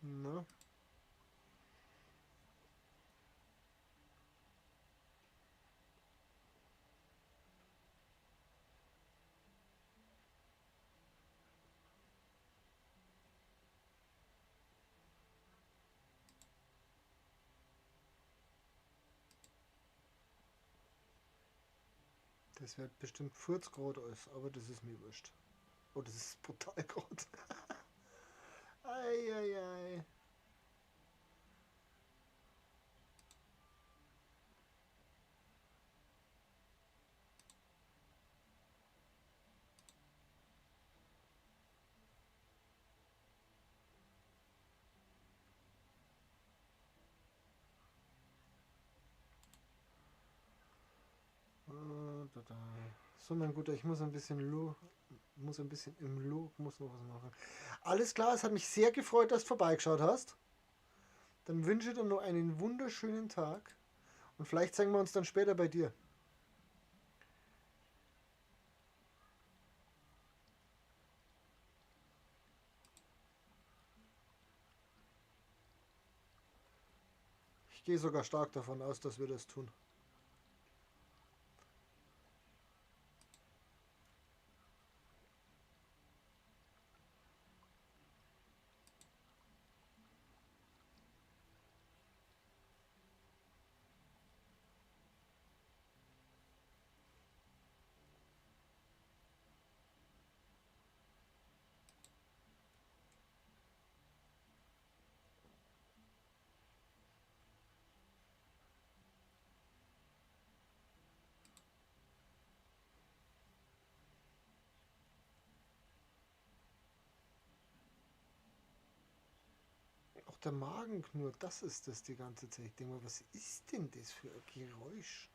Na? Das wird bestimmt furzgrad alles, aber das ist mir wurscht. Oh, das ist brutal grad. Eieiei. So, mein Guter, ich muss ein bisschen im Lob, muss noch was machen. Alles klar, es hat mich sehr gefreut, dass du vorbeigeschaut hast. Dann wünsche ich dir noch einen wunderschönen Tag und vielleicht sehen wir uns dann später bei dir. Ich gehe sogar stark davon aus, dass wir das tun. Auch der Magen knurrt, das ist das die ganze Zeit. Ich denke mal, was ist denn das für ein Geräusch?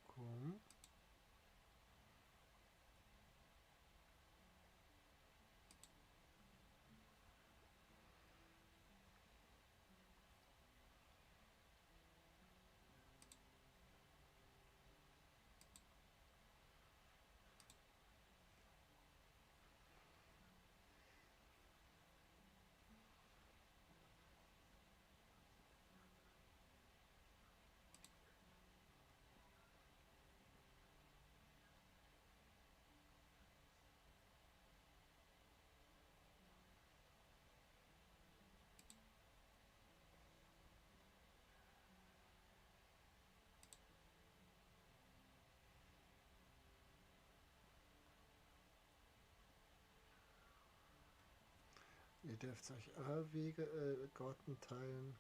komm. Ihr dürft euch Wege, Garten teilen.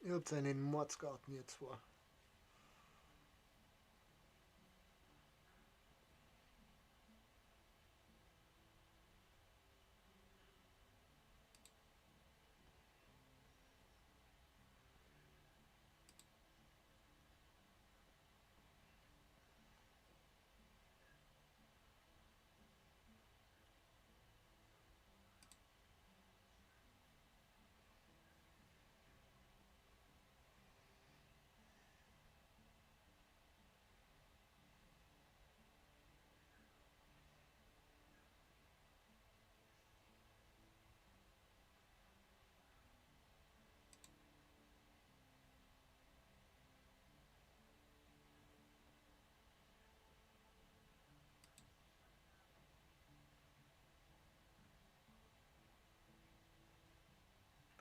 Ihr habt einen Mordsgarten hier zwar.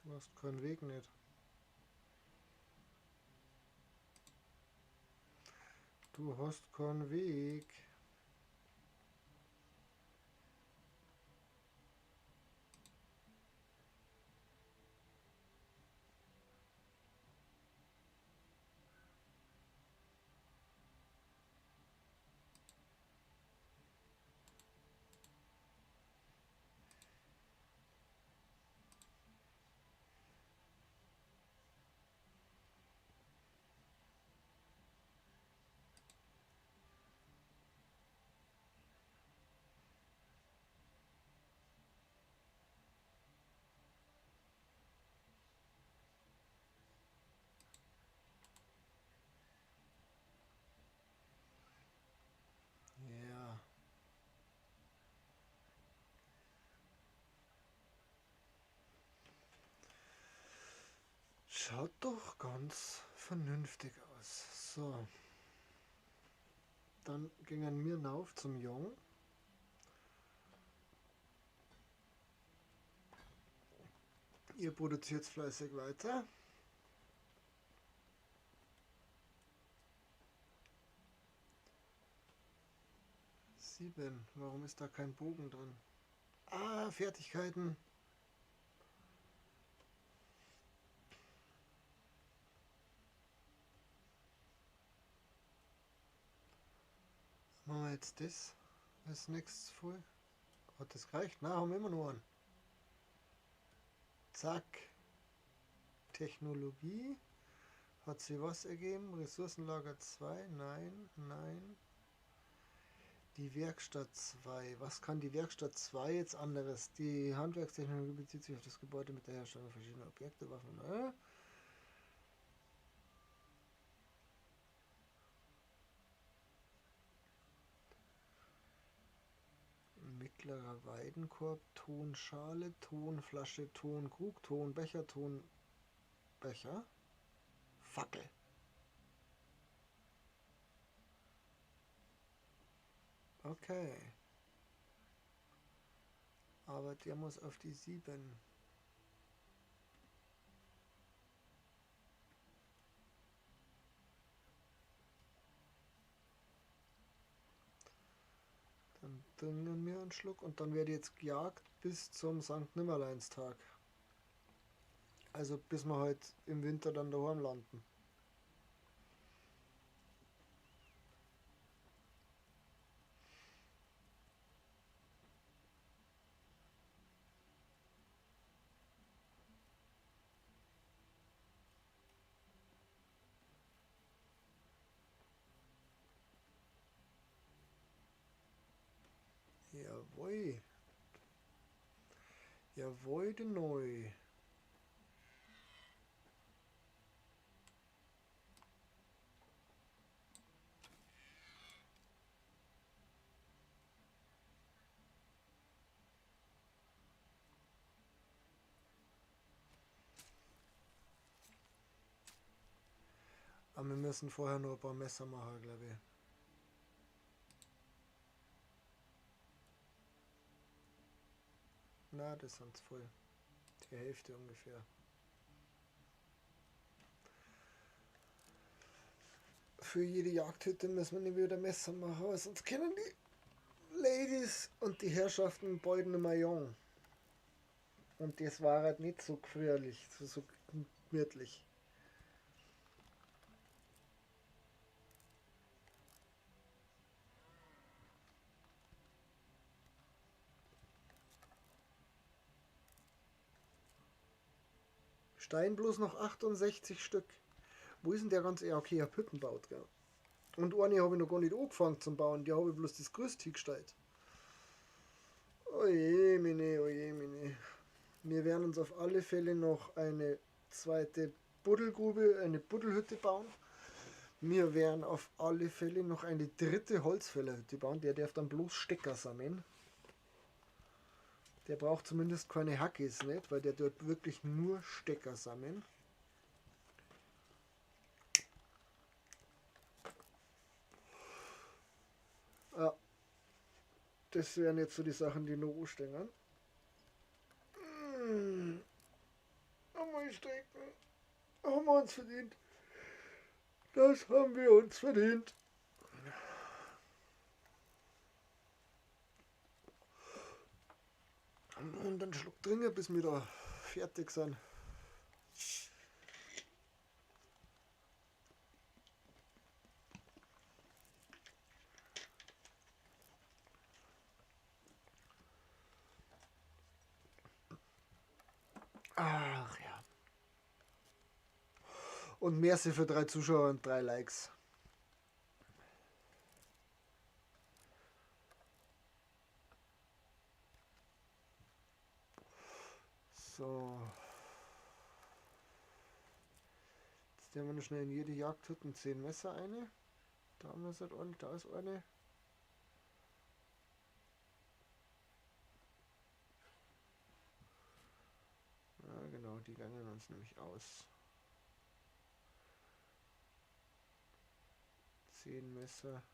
Du hast keinen Weg nicht. Du hast keinen Weg. Ja. Schaut doch ganz vernünftig aus. So. Dann gingen wir rauf zum Jung. Ihr produziert fleißig weiter. Sieben. Warum ist da kein Bogen drin? Ah, Fertigkeiten. Machen wir jetzt das als nächstes voll. Hat das gereicht? Na, haben wir immer noch einen. Zack. Technologie. Hat sie was ergeben? Ressourcenlager 2? Nein, nein. Die Werkstatt 2. Was kann die Werkstatt 2 jetzt anderes? Die Handwerkstechnologie bezieht sich auf das Gebäude mit der Herstellung verschiedener Objekte, Waffen. mittlerer Weidenkorb, Tonschale, Tonflasche, Tonkrug, Tonbecher, Tonbecher, Fackel. Okay. Aber der muss auf die 7. Dann trinken wir einen Schluck und dann werde jetzt gejagt bis zum St. Nimmerleinstag. Also bis wir heute im Winter dann daheim landen. Jawohl. Jawohl, de neu. Aber wir müssen vorher nur ein paar Messer machen, glaube ich. Na, das sind voll. Die Hälfte ungefähr. Für jede Jagdhütte müssen wir nicht wieder Messer machen, weil sonst können die Ladies und die Herrschaften bald nicht mehr jung. Und das war halt nicht so gefrierlich, so gemütlich. Stein bloß noch 68 Stück. Wo ist denn der ganze? Ja, okay, ich hab Hütten gebaut, gell. Und eine habe ich noch gar nicht angefangen zu bauen, die habe ich bloß das größte gestellt. Oje, mine, oje, mine. Wir werden uns auf alle Fälle noch eine zweite Buddelgrube, eine Buddelhütte bauen. Wir werden auf alle Fälle noch eine dritte Holzfällerhütte bauen. Der darf dann bloß Stecker sammeln. Der braucht zumindest keine Hackis nicht, weil der dort wirklich nur Stecker sammeln. Ja, das wären jetzt so die Sachen, die noch anstehen. Einmal stecken. Haben wir uns verdient. Das haben wir uns verdient. Und einen Schluck trinken, bis wir da fertig sind. Ach ja. Und merci für 3 Zuschauer und 3 Likes. So. Jetzt nehmen wir noch schnell in jede Jagdhütte 10 Messer eine. Da haben wir es halt ordentlich, da ist eine. Ja genau, die gingen uns nämlich aus. 10 Messer.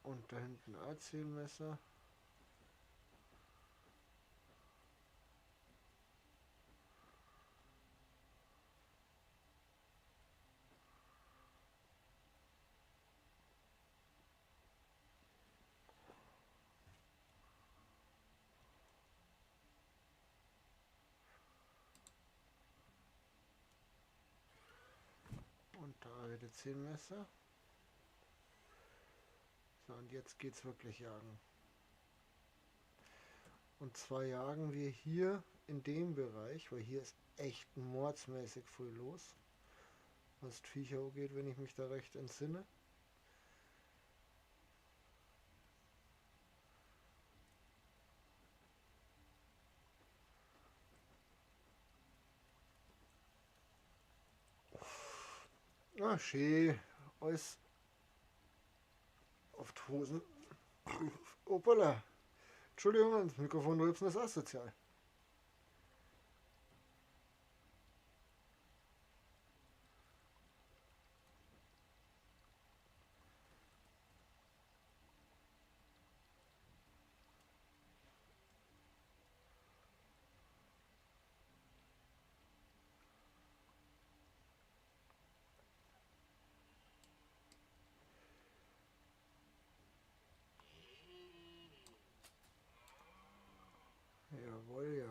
Und da hinten auch 10 Messer. Und da wieder 10 Messer. So, und jetzt geht's wirklich jagen. Und zwar jagen wir hier in dem Bereich, weil hier ist echt mordsmäßig viel los. Was die Viecher angeht, wenn ich mich da recht entsinne. Ah, schön. Alles auf die Hosen. Opala. Entschuldigung, das Mikrofon rülpsen ist asozial. Jawohl, ja.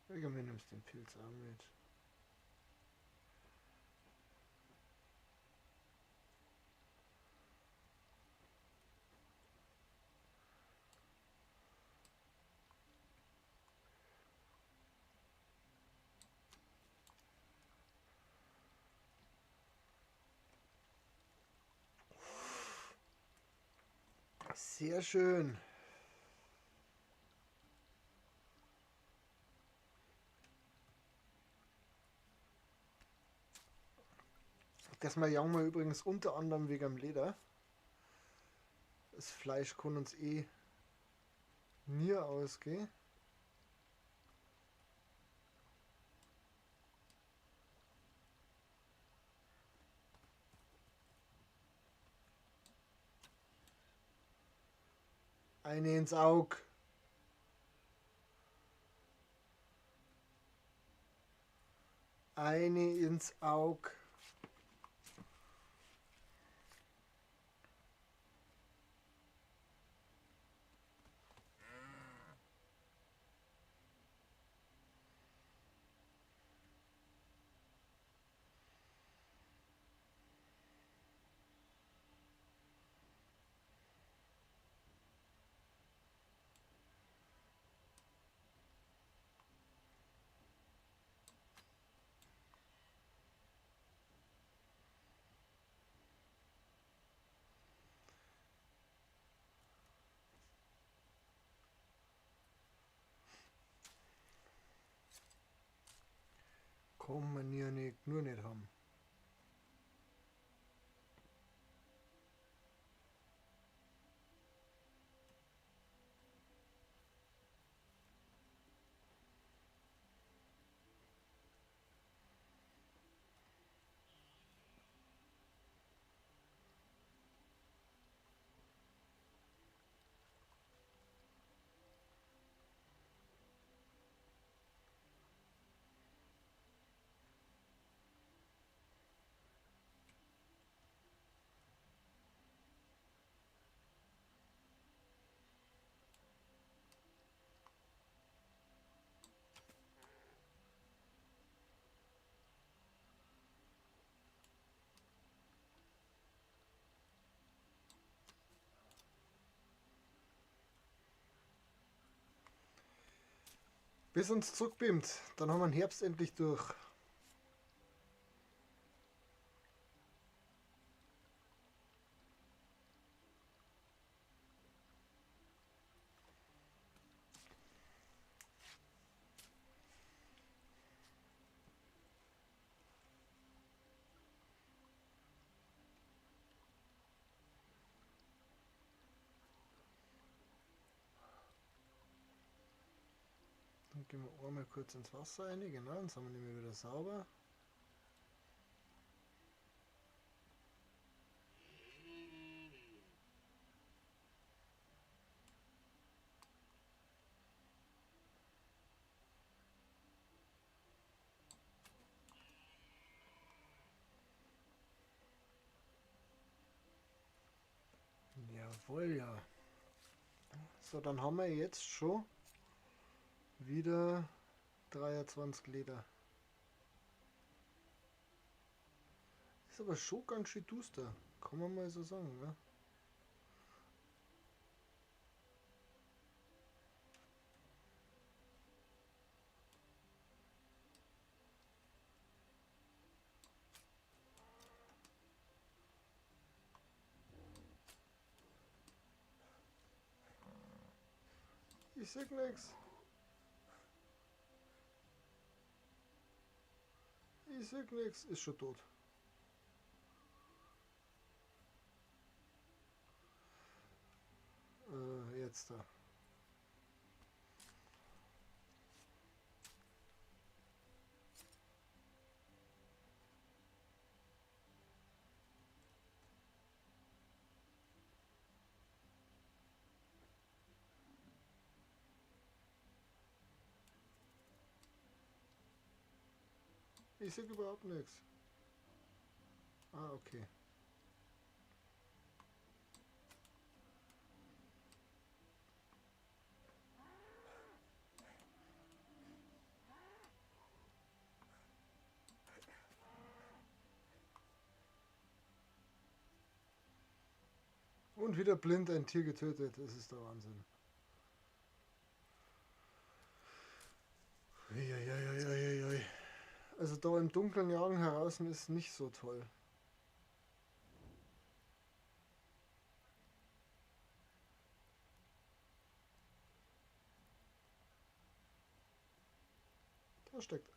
Digga, mir nimmst den Pilz auch mit. Sehr schön. Das mal jagen wir übrigens unter anderem wegen dem Leder. Das Fleisch kann uns eh nie ausgehen. Eine ins Auge. Eine ins Auge. Kann man ja nicht, nur nicht haben. Bis uns zurückbeamt. Dann haben wir den Herbst endlich durch. Dann gehen wir einmal kurz ins Wasser rein, genau, dann sind wir nämlich wieder sauber. Jawohl, ja. So, dann haben wir jetzt schon wieder 23 Liter. Ist aber schon ganz schön duster, kann man mal so sagen, ne? Ich sehe nix. Ich sehe nix. Ist schon tot. Jetzt da. Ich sehe überhaupt nichts. Ah, okay. Und wieder blind ein Tier getötet. Das ist der Wahnsinn. Uiuiuiui. Also da im Dunkeln jagen heraus ist nicht so toll. Da steckt.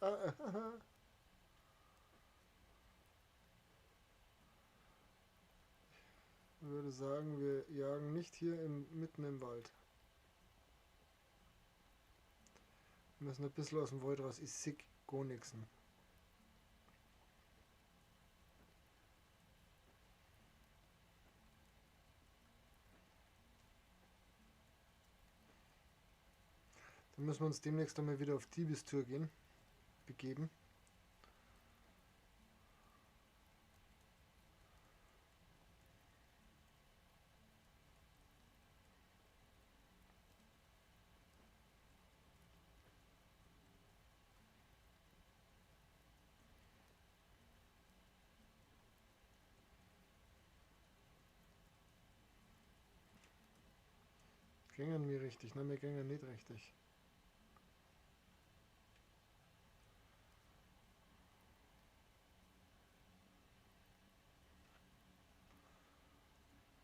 Ich würde sagen, wir jagen nicht hier mitten im Wald. Wir müssen ein bisschen aus dem Wald raus. Ich sehe gar nichts. Dann müssen wir uns demnächst einmal wieder auf Diebestür begeben. Gängen mir richtig, nein, wir gängen nicht richtig.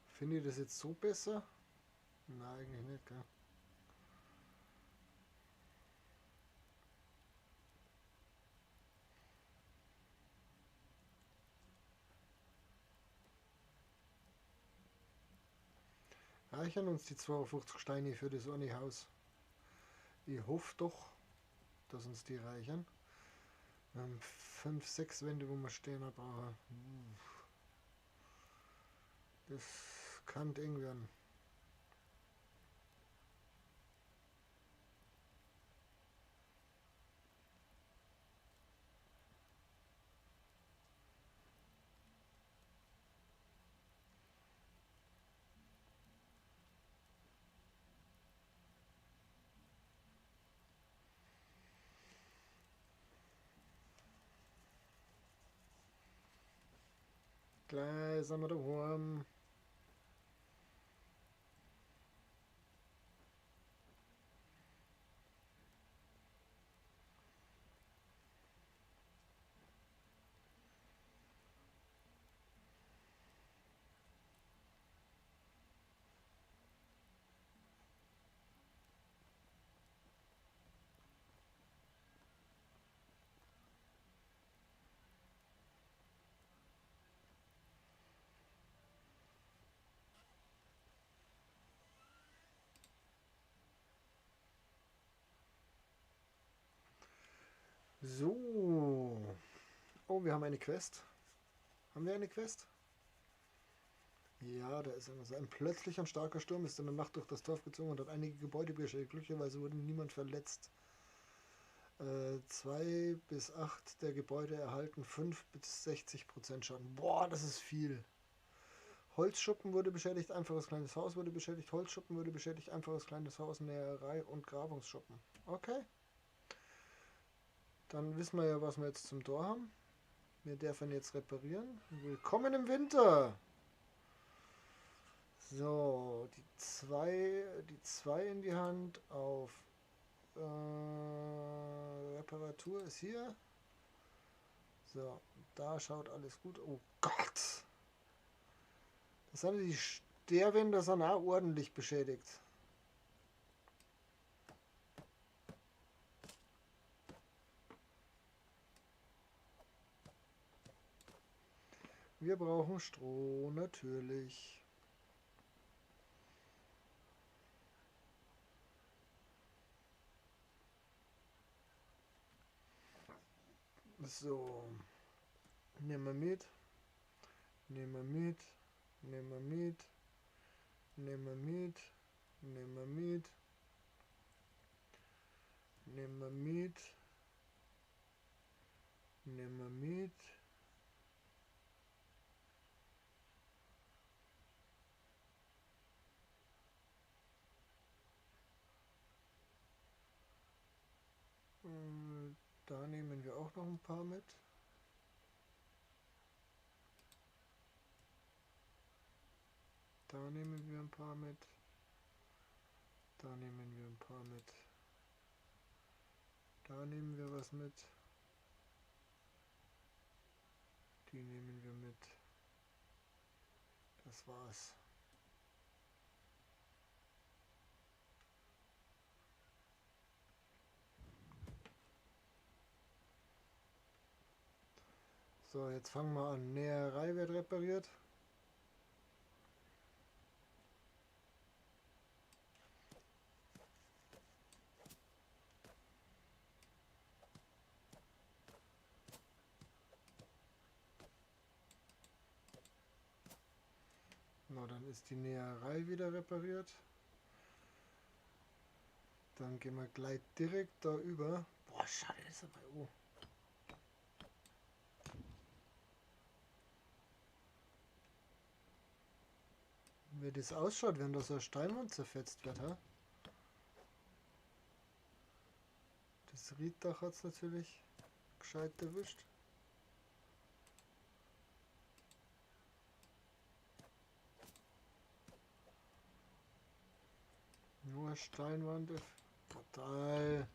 Finde ich das jetzt so besser? Nein, eigentlich nicht, gell? Reichen uns die 52 Steine für das eine Haus? Ich hoffe doch, dass uns die reichen. Wir haben 5, 6 Wände, wo wir stehen brauchen. Das kann eng werden. Gleich sind wir daheim. So. Oh, wir haben eine Quest. Haben wir eine Quest? Ja, da ist irgendwas. Ein plötzlicher starker Sturm ist in der Nacht durch das Dorf gezogen und hat einige Gebäude beschädigt. Glücklicherweise wurde niemand verletzt. 2 bis 8 der Gebäude erhalten 5 bis 60% Schaden. Boah, das ist viel. Holzschuppen wurde beschädigt, einfaches kleines Haus wurde beschädigt, Holzschuppen wurde beschädigt, einfaches kleines Haus, Näherei und Grabungsschuppen. Okay. Dann wissen wir ja, was wir jetzt zum Tor haben. Wir dürfen jetzt reparieren. Willkommen im Winter! So, die zwei in die Hand auf Reparatur ist hier. So, da schaut alles gut. Oh Gott! Das sind die Sterwände, sind auch ordentlich beschädigt. Wir brauchen Stroh, natürlich. So. Nehmen wir mit. Nehmen wir mit. Nehmen wir mit. Nehmen wir mit. Nehmen wir mit. Nehmen wir mit. Nehmen wir mit. Da nehmen wir auch noch ein paar mit. Da nehmen wir ein paar mit. Da nehmen wir ein paar mit. Da nehmen wir was mit. Die nehmen wir mit. Das war's. So, jetzt fangen wir an. Näherei wird repariert. Na, dann ist die Näherei wieder repariert. Dann gehen wir gleich direkt da über. Boah, schade, das ist aber... Oh. Wie das ausschaut, wenn da so eine Steinwand zerfetzt wird, ha? Das Rieddach hat es natürlich gescheit erwischt. Nur Steinwand. Total.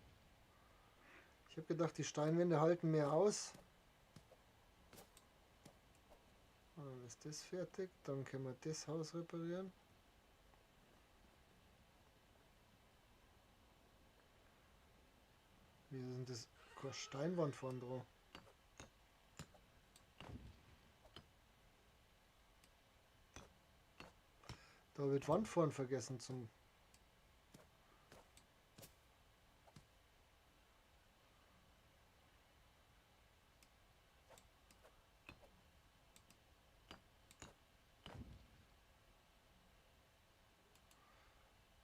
Ich habe gedacht, die Steinwände halten mehr aus. Und dann ist das fertig. Dann können wir das Haus reparieren. Wie sind das? Keine Steinwand vorn drauf. Da wird Wand vorn vergessen zum...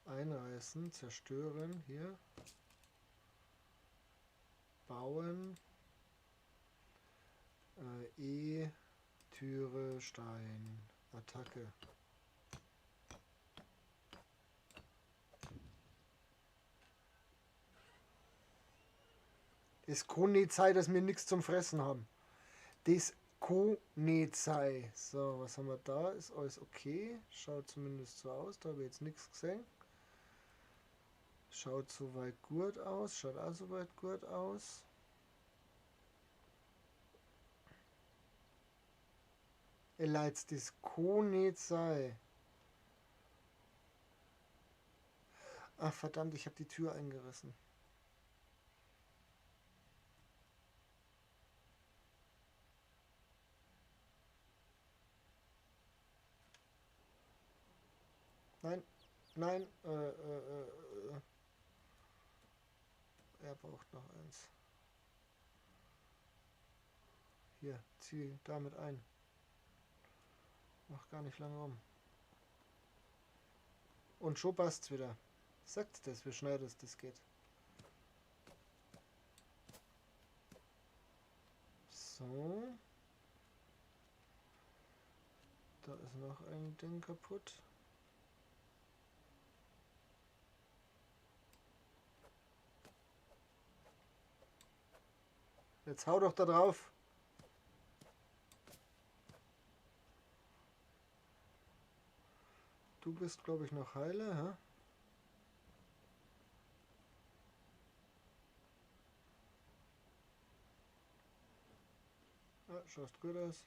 Einreißen, zerstören, hier. Bauen. Türe, Stein. Attacke. Es kann nicht sein, dass wir nichts zum Fressen haben. Das kann nicht sein. So, was haben wir da? Ist alles okay. Schaut zumindest so aus. Da habe ich jetzt nichts gesehen. Schaut soweit gut aus. Schaut auch soweit gut aus. Leute, das kann nicht sein. Ach verdammt, ich habe die Tür eingerissen. Nein, nein, er braucht noch eins. Hier, zieh damit ein. Mach gar nicht lange rum. Und schon passt's wieder. Sagt das, wie schnell das geht. So. Da ist noch ein Ding kaputt. Jetzt hau doch da drauf. Du bist, glaube ich, noch heile, hä? Ja, schaust gut aus.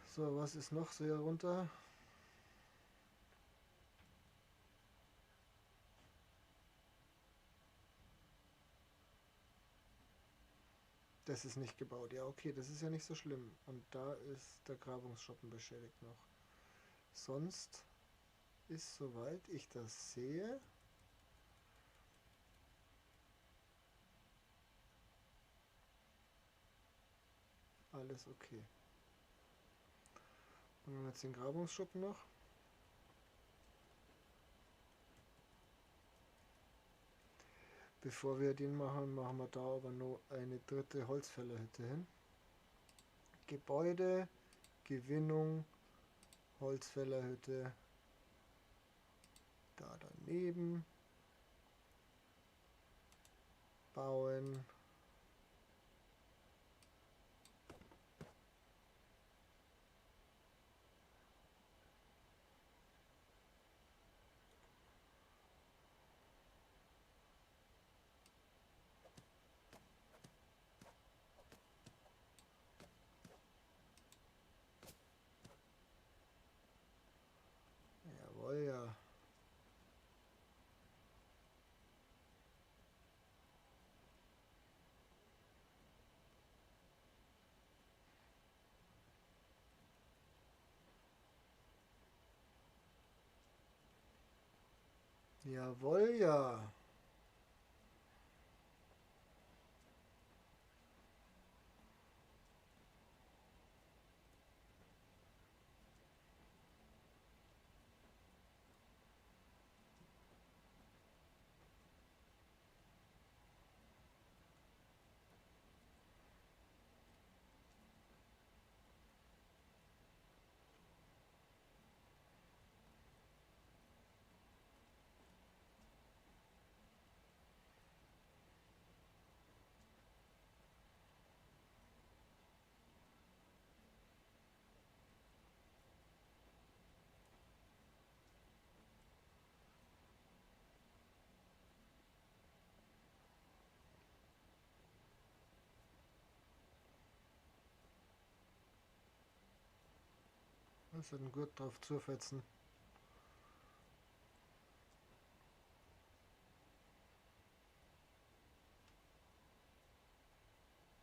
So, was ist noch sehr runter? das ist nicht gebaut. Ja, okay, das ist ja nicht so schlimm. Und da ist der Grabungsschuppen beschädigt noch. Sonst ist, soweit ich das sehe, alles okay. Und wir haben jetzt den Grabungsschuppen noch. Bevor wir den machen, machen wir da aber noch eine dritte Holzfällerhütte hin. Gebäude, Gewinnung, Holzfällerhütte. Da daneben. Bauen. Jawohl, ja. Jawohl, ja. Das hat gut drauf zufetzen.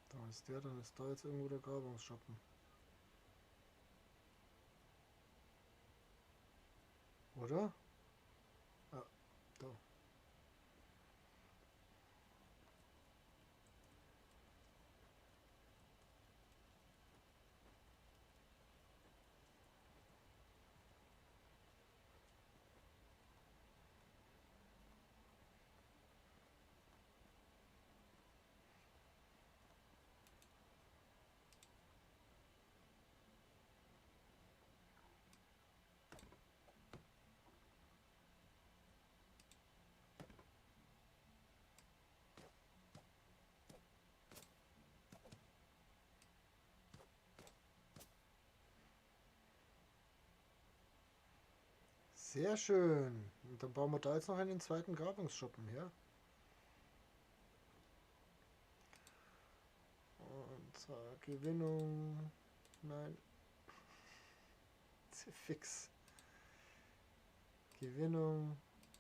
Da ist der, dann ist da jetzt irgendwo der Grabungsschuppen. Oder? Ja, da. Sehr schön. Und dann bauen wir da jetzt noch einen zweiten Grabungsschuppen her. Und zwar Gewinnung. Nein. Fix. Gewinnung.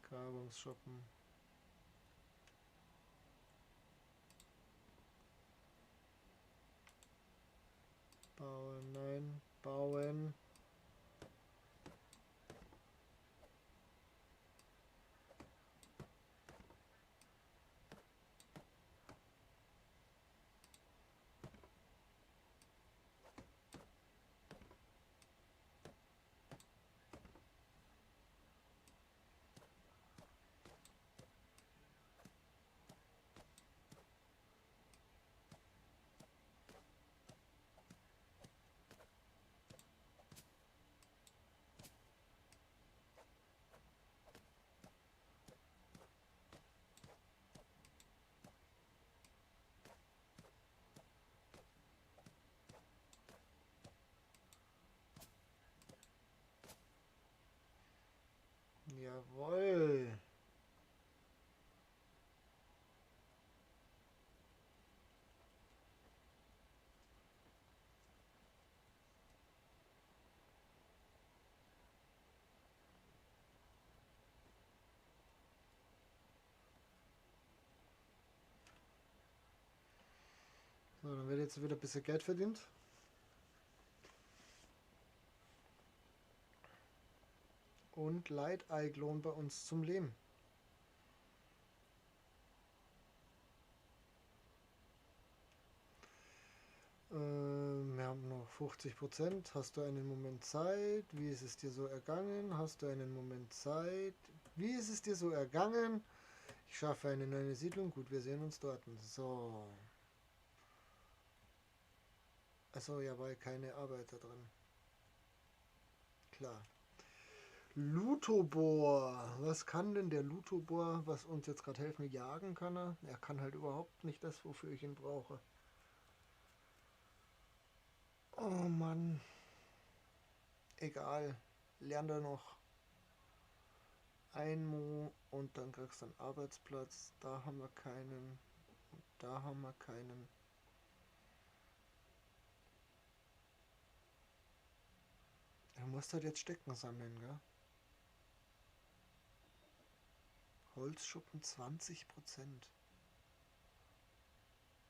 Grabungsschuppen. Bauen. Nein. Bauen. Jawohl. So, So, dann wird jetzt wieder ein bisschen Geld verdient. Und Leideig lohnt bei uns zum Leben. Wir haben noch 50%. Hast du einen Moment Zeit? Wie ist es dir so ergangen? Hast du einen Moment Zeit? Wie ist es dir so ergangen? Ich schaffe eine neue Siedlung. Gut, wir sehen uns dort. So. Achso, ja, weil keine Arbeiter drin. Klar. Lutobor. Was kann denn der Lutobor, was uns jetzt gerade helfen? Jagen kann er? Er kann halt überhaupt nicht das, wofür ich ihn brauche. Oh Mann. Egal. Lernt er noch. Ein Mo und dann kriegst du einen Arbeitsplatz. Da haben wir keinen. Und da haben wir keinen. Er muss halt jetzt Stecken sammeln, gell? Holzschuppen 20%.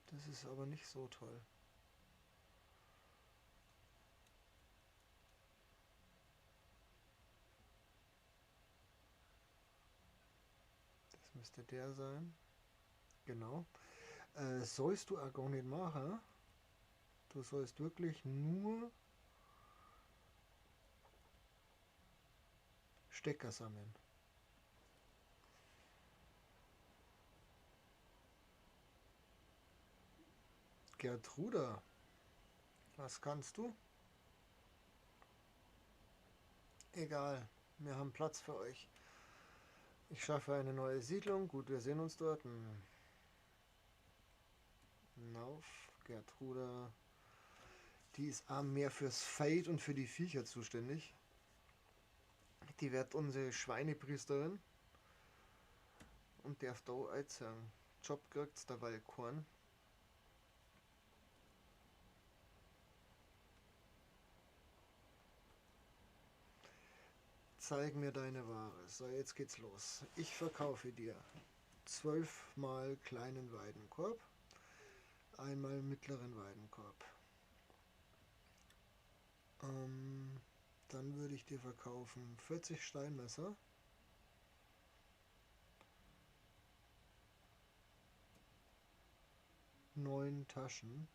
Das ist aber nicht so toll. Das müsste der sein. Genau. Sollst du auch gar nicht machen. Du sollst wirklich nur Stecker sammeln. Gertruda, was kannst du? Egal, wir haben Platz für euch. Ich schaffe eine neue Siedlung. Gut, wir sehen uns dort. Nauf, Gertruda. Die ist mehr fürs Feld und für die Viecher zuständig. Die wird unsere Schweinepriesterin. Und darf da auch sagen. Job kriegt's dabei Korn. Zeig mir deine Ware. So, jetzt geht's los. Ich verkaufe dir 12 mal kleinen Weidenkorb, einmal mittleren Weidenkorb. Dann würde ich dir verkaufen 40 Steinmesser, 9 Taschen,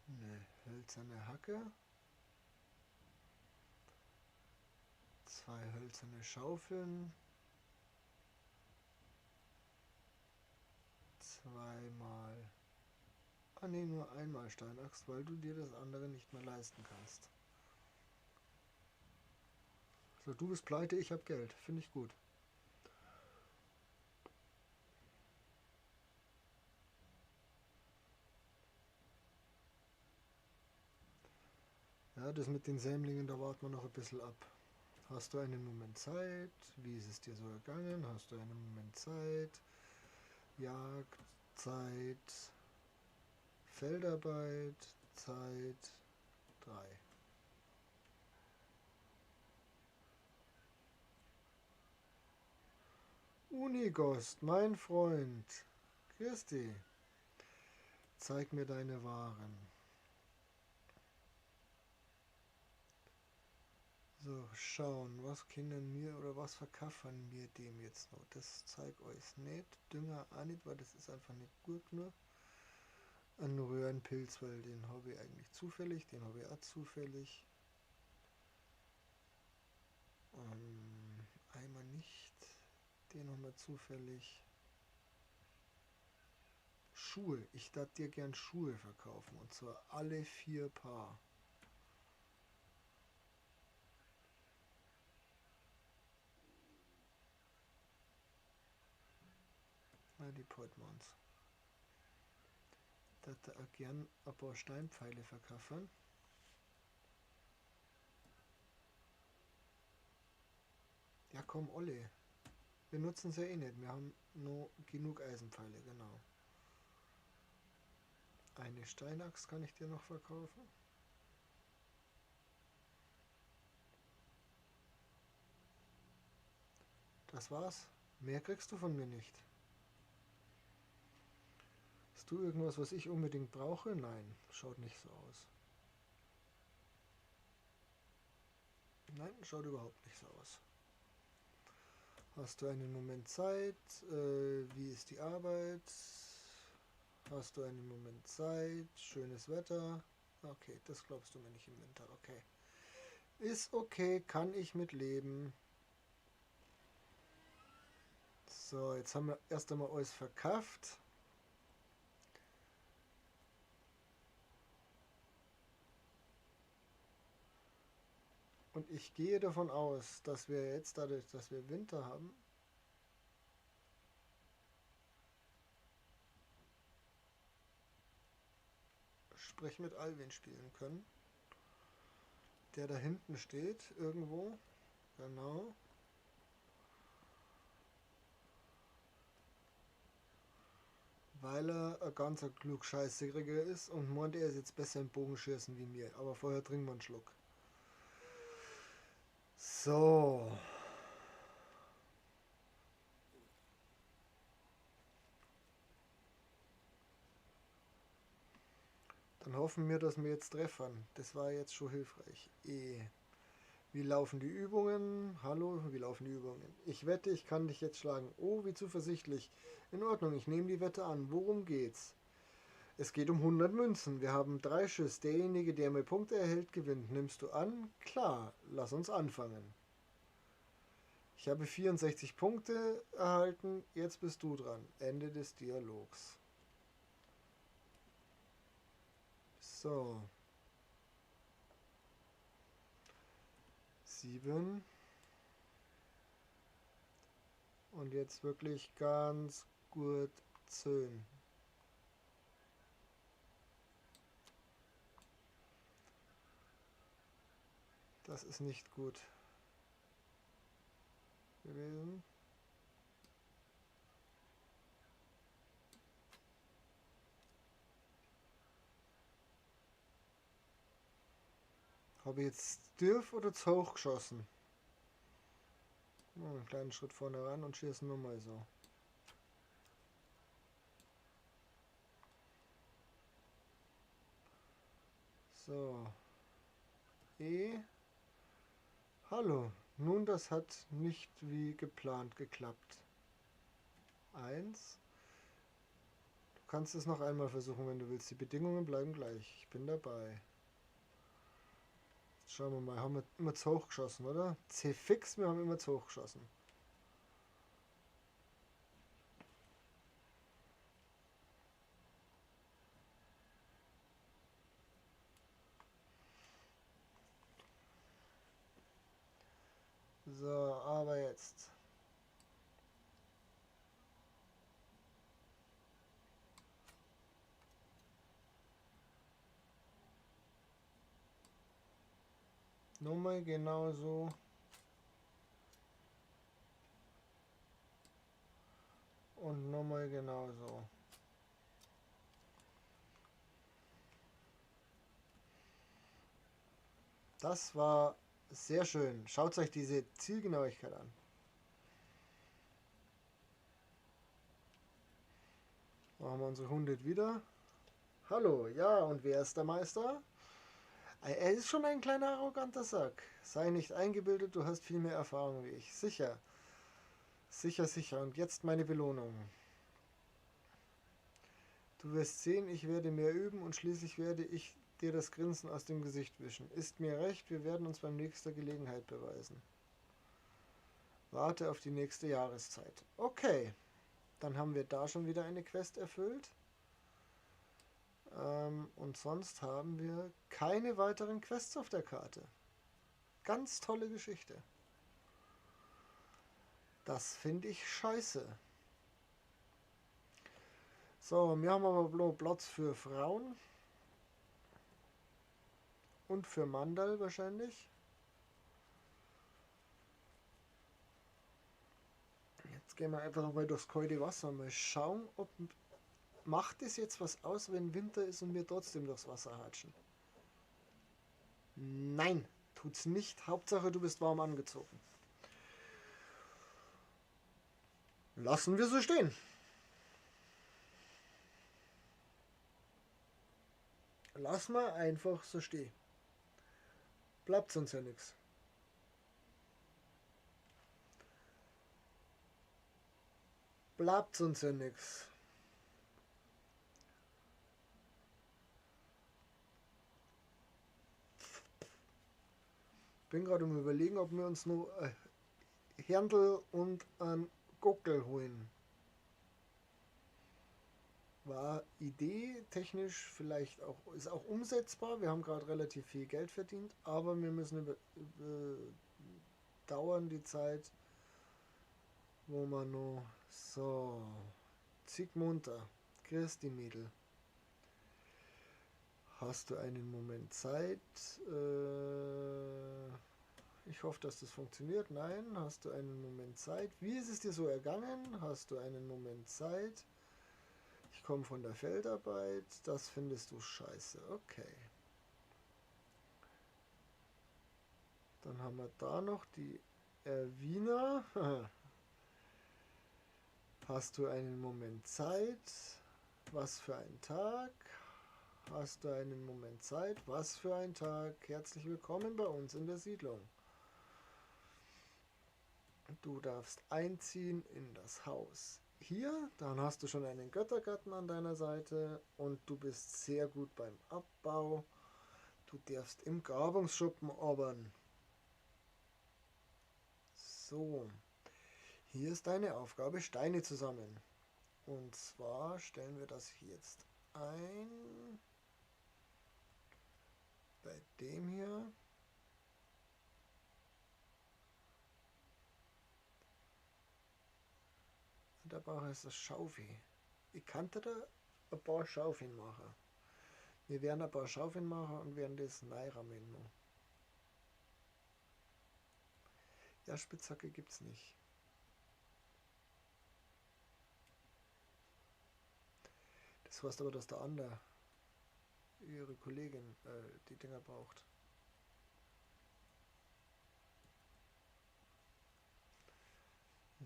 eine hölzerne Hacke, 2 hölzerne Schaufeln, 2 mal, nur einmal Steinaxt, weil du dir das andere nicht mehr leisten kannst. So, du bist pleite, ich habe Geld. Finde ich gut. Ja, das mit den Sämlingen, da warten wir noch ein bisschen ab. Hast du einen Moment Zeit? Wie ist es dir so ergangen? Hast du einen Moment Zeit? Jagdzeit, Feldarbeit, Zeit 3. Unigost, mein Freund. Christi, zeig mir deine Waren. So, schauen, was können wir oder was verkaufen wir dem jetzt noch? Das zeigt euch nicht. Dünger auch nicht, weil das ist einfach nicht gut nur. Ein Röhrenpilz, weil den habe ich eigentlich zufällig, den habe ich auch zufällig. Einmal nicht, den haben wir zufällig. Schuhe, ich darf dir gern Schuhe verkaufen und zwar alle 4 Paar. Na, die Portmans. Ich darf auch gern ein paar Steinpfeile verkaufen. Ja komm, Olle. Wir nutzen sie ja eh nicht. Wir haben nur genug Eisenpfeile, genau. Eine Steinaxt kann ich dir noch verkaufen. Das war's. Mehr kriegst du von mir nicht. Hast du irgendwas, was ich unbedingt brauche? Nein, schaut nicht so aus. Nein, schaut überhaupt nicht so aus. Hast du einen Moment Zeit? Wie ist die Arbeit? Hast du einen Moment Zeit? Schönes Wetter? Okay, das glaubst du mir nicht im Winter. Okay. Ist okay, kann ich mit leben. So, jetzt haben wir erst einmal alles verkauft. Und ich gehe davon aus, dass wir jetzt dadurch, dass wir Winter haben, Sprech mit Alwin spielen können. Der da hinten steht, irgendwo. Genau. Weil er ein ganzer Klugscheißeriger ist und meint, er ist jetzt besser im Bogenschießen wie mir. Aber vorher trinken wir einen Schluck. So. Dann hoffen wir, dass wir jetzt treffen. Das war jetzt schon hilfreich. Wie laufen die Übungen? Hallo, wie laufen die Übungen? Ich wette, ich kann dich jetzt schlagen. Oh, wie zuversichtlich. In Ordnung, ich nehme die Wette an. Worum geht's? Es geht um 100 Münzen. Wir haben 3 Schuss. Derjenige, der mehr Punkte erhält, gewinnt. Nimmst du an? Klar, lass uns anfangen. Ich habe 64 Punkte erhalten. Jetzt bist du dran. Ende des Dialogs. So. 7. Und jetzt wirklich ganz gut 10. Das ist nicht gut gewesen. Habe ich jetzt Dürf oder zu hoch geschossen? Einen kleinen Schritt vorne ran und schießen wir mal so. So. Hallo. Nun, das hat nicht wie geplant geklappt. 1. Du kannst es noch einmal versuchen, wenn du willst. Die Bedingungen bleiben gleich. Ich bin dabei. Jetzt schauen wir mal. Haben wir immer zu hoch geschossen, oder? C fix, wir haben immer zu hoch geschossen. So, aber jetzt. Nochmal genauso. Und nochmal genauso. Das war sehr schön. Schaut euch diese Zielgenauigkeit an. Machen wir unsere 100 wieder. Hallo, ja, und wer ist der Meister? Er ist schon ein kleiner arroganter Sack. Sei nicht eingebildet, du hast viel mehr Erfahrung wie ich. Sicher. Sicher, sicher. Und jetzt meine Belohnung. Du wirst sehen, ich werde mehr üben und schließlich werde ich dir das Grinsen aus dem Gesicht wischen. Ist mir recht, wir werden uns beim nächsten Gelegenheit beweisen. Warte auf die nächste Jahreszeit. Okay, dann haben wir da schon wieder eine Quest erfüllt. Und sonst haben wir keine weiteren Quests auf der Karte. Ganz tolle Geschichte. Das finde ich scheiße. So, wir haben aber Platz für Frauen. Und für Mandal wahrscheinlich. Jetzt gehen wir einfach mal durchs kalte Wasser. Mal schauen, ob... Macht es jetzt was aus, wenn Winter ist und wir trotzdem durchs Wasser hatschen? Nein, tut's nicht. Hauptsache, du bist warm angezogen. Lassen wir so stehen. Lass mal einfach so stehen. Bleibt sonst ja nichts. Bleibt sonst ja nichts. Bin gerade am Überlegen, ob wir uns noch ein Händel und ein Gockel holen. War Idee technisch vielleicht auch, ist auch umsetzbar. Wir haben gerade relativ viel Geld verdient, aber wir müssen dauern die Zeit, wo man noch so zieh munter. Christi Mädel. Hast du einen Moment Zeit? Ich hoffe, dass das funktioniert. Nein, hast du einen Moment Zeit? Wie ist es dir so ergangen? Hast du einen Moment Zeit? Ich komme von der Feldarbeit. Das findest du scheiße. Okay. Dann haben wir da noch die Erwiener. Hast du einen Moment Zeit? Was für ein Tag? Hast du einen Moment Zeit? Was für ein Tag? Herzlich willkommen bei uns in der Siedlung. Du darfst einziehen in das Haus. Hier, dann hast du schon einen Göttergatten an deiner Seite und du bist sehr gut beim Abbau. Du darfst im Grabungsschuppen obern. So, hier ist deine Aufgabe, Steine zu sammeln. Und zwar stellen wir das jetzt ein. Bei dem hier. Da brauche ich das Schaufel. Ich kannte da ein paar Schaufeln machen. Wir werden ein paar Schaufeln machen und werden das reinrammen noch. Ja, Spitzhacke gibt's nicht. Das heißt aber, dass der andere, ihre Kollegin, die Dinger braucht.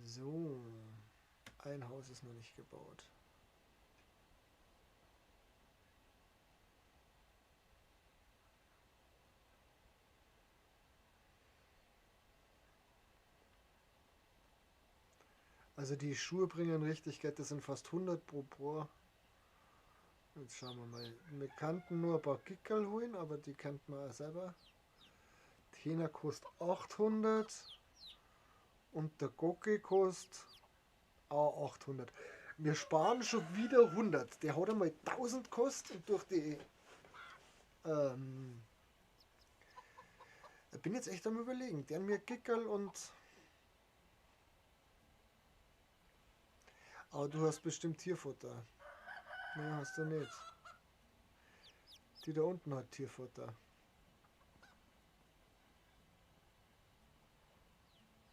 So, ein Haus ist noch nicht gebaut. Also die Schuhe bringen richtig Geld, das sind fast 100 pro Bohr. Jetzt schauen wir mal. Wir kannten nur ein paar Gickerl holen, aber die kennt man auch selber. Tena kostet 800 und der Gocke kostet auch 800. Wir sparen schon wieder 100. Der hat einmal 1000 gekostet und durch die... Ich bin jetzt echt am Überlegen. Der mir Gickerl und... Aber du hast bestimmt Tierfutter. Ne, hast du nicht. Die da unten hat Tierfutter.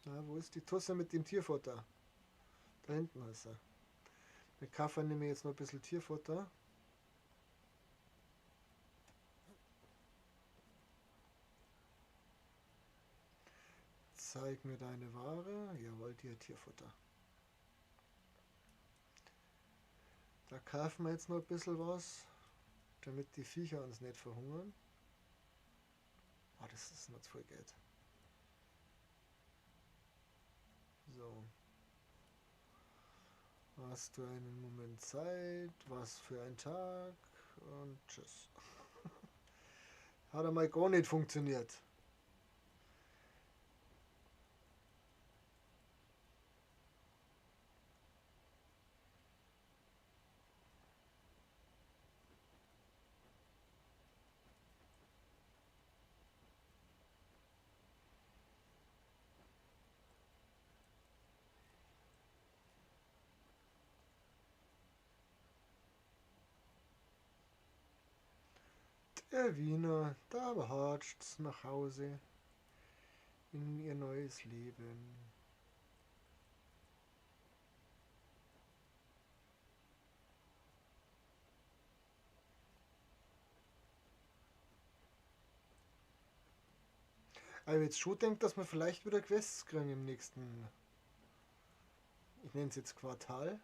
Na, wo ist die Tusse mit dem Tierfutter? Da hinten ist er. Wir kaufen nämlich jetzt noch ein bisschen Tierfutter. Zeig mir deine Ware. Jawohl, die hat Tierfutter. Da kaufen wir jetzt noch ein bisschen was, damit die Viecher uns nicht verhungern. Oh, das ist noch voll Geld. So. Hast du einen Moment Zeit? Was für ein Tag? Und tschüss. Hat einmal gar nicht funktioniert. Der Wiener, da hatscht's nach Hause in ihr neues Leben. Aber jetzt schon denkt, dass wir vielleicht wieder Quests kriegen im nächsten. nenne es jetzt Quartal.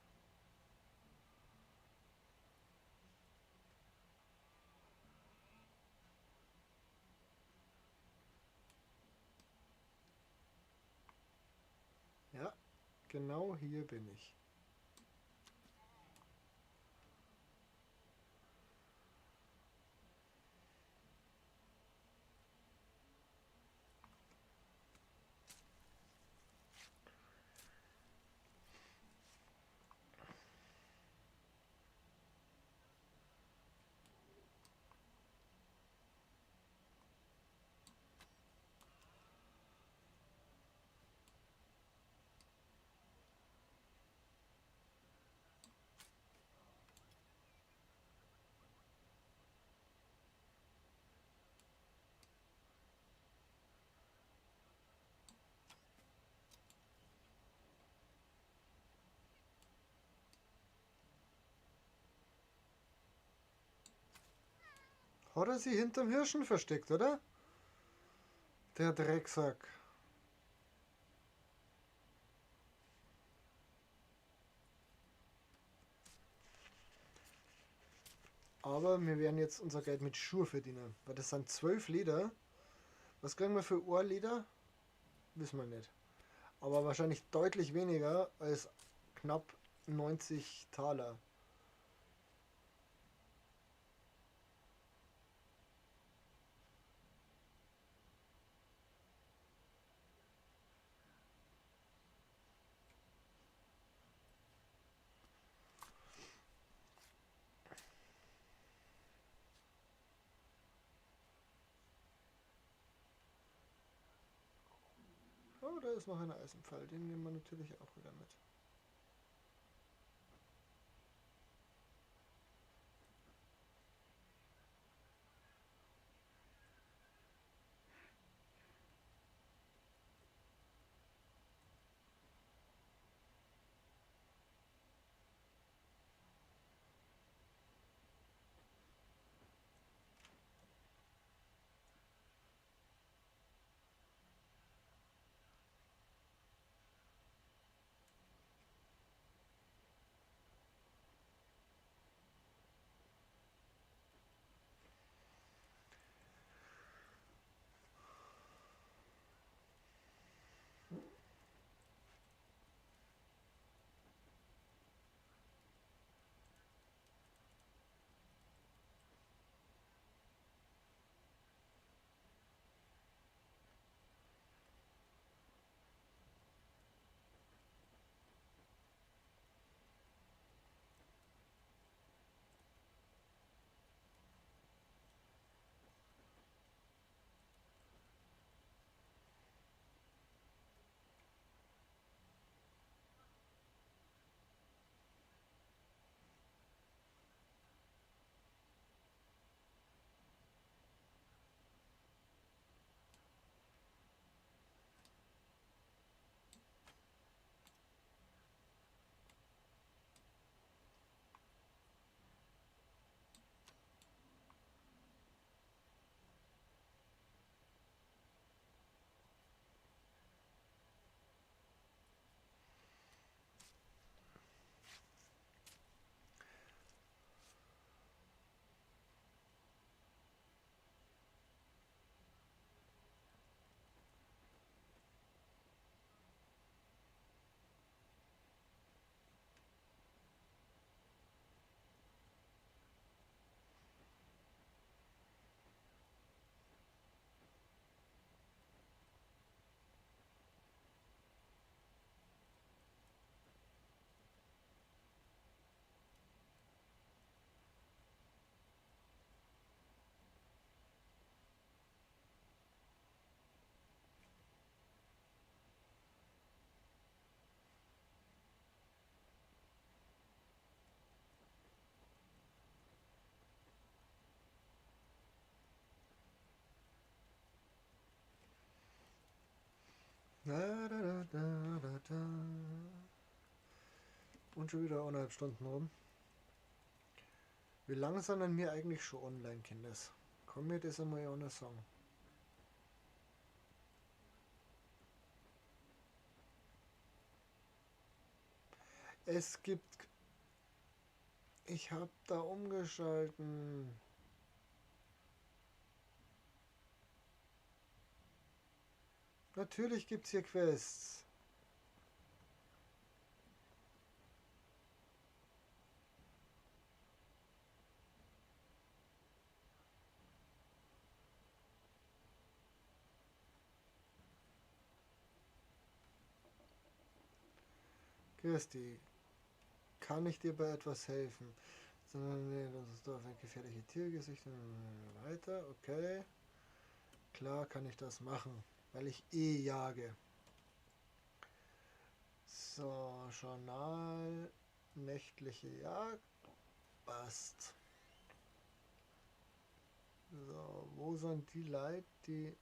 Ja, genau hier bin ich. Hat er sich hinterm Hirschen versteckt, oder? Der Drecksack. Aber wir werden jetzt unser Geld mit Schuhe verdienen. Weil das sind 12 Leder. Was kriegen wir für Ohrleder? Wissen wir nicht. Aber wahrscheinlich deutlich weniger als knapp 90 Taler. Oh, da ist noch ein Eisenpfeil. Den nehmen wir natürlich auch wieder mit. Da, da, da, da, da, da. Und schon wieder 1,5 Stunden rum. Wie lange sind denn wir eigentlich schon online, Kinders? Kann mir das einmal einer sagen? Es gibt... Ich hab da umgeschalten. Natürlich gibt's hier Quests. Kirsti, kann ich dir bei etwas helfen? Nee, das ist doch ein gefährliches Tiergesicht. Weiter, okay. Klar kann ich das machen, weil ich eh jage. So, Journal, nächtliche Jagd, passt. So, wo sind die Leute, die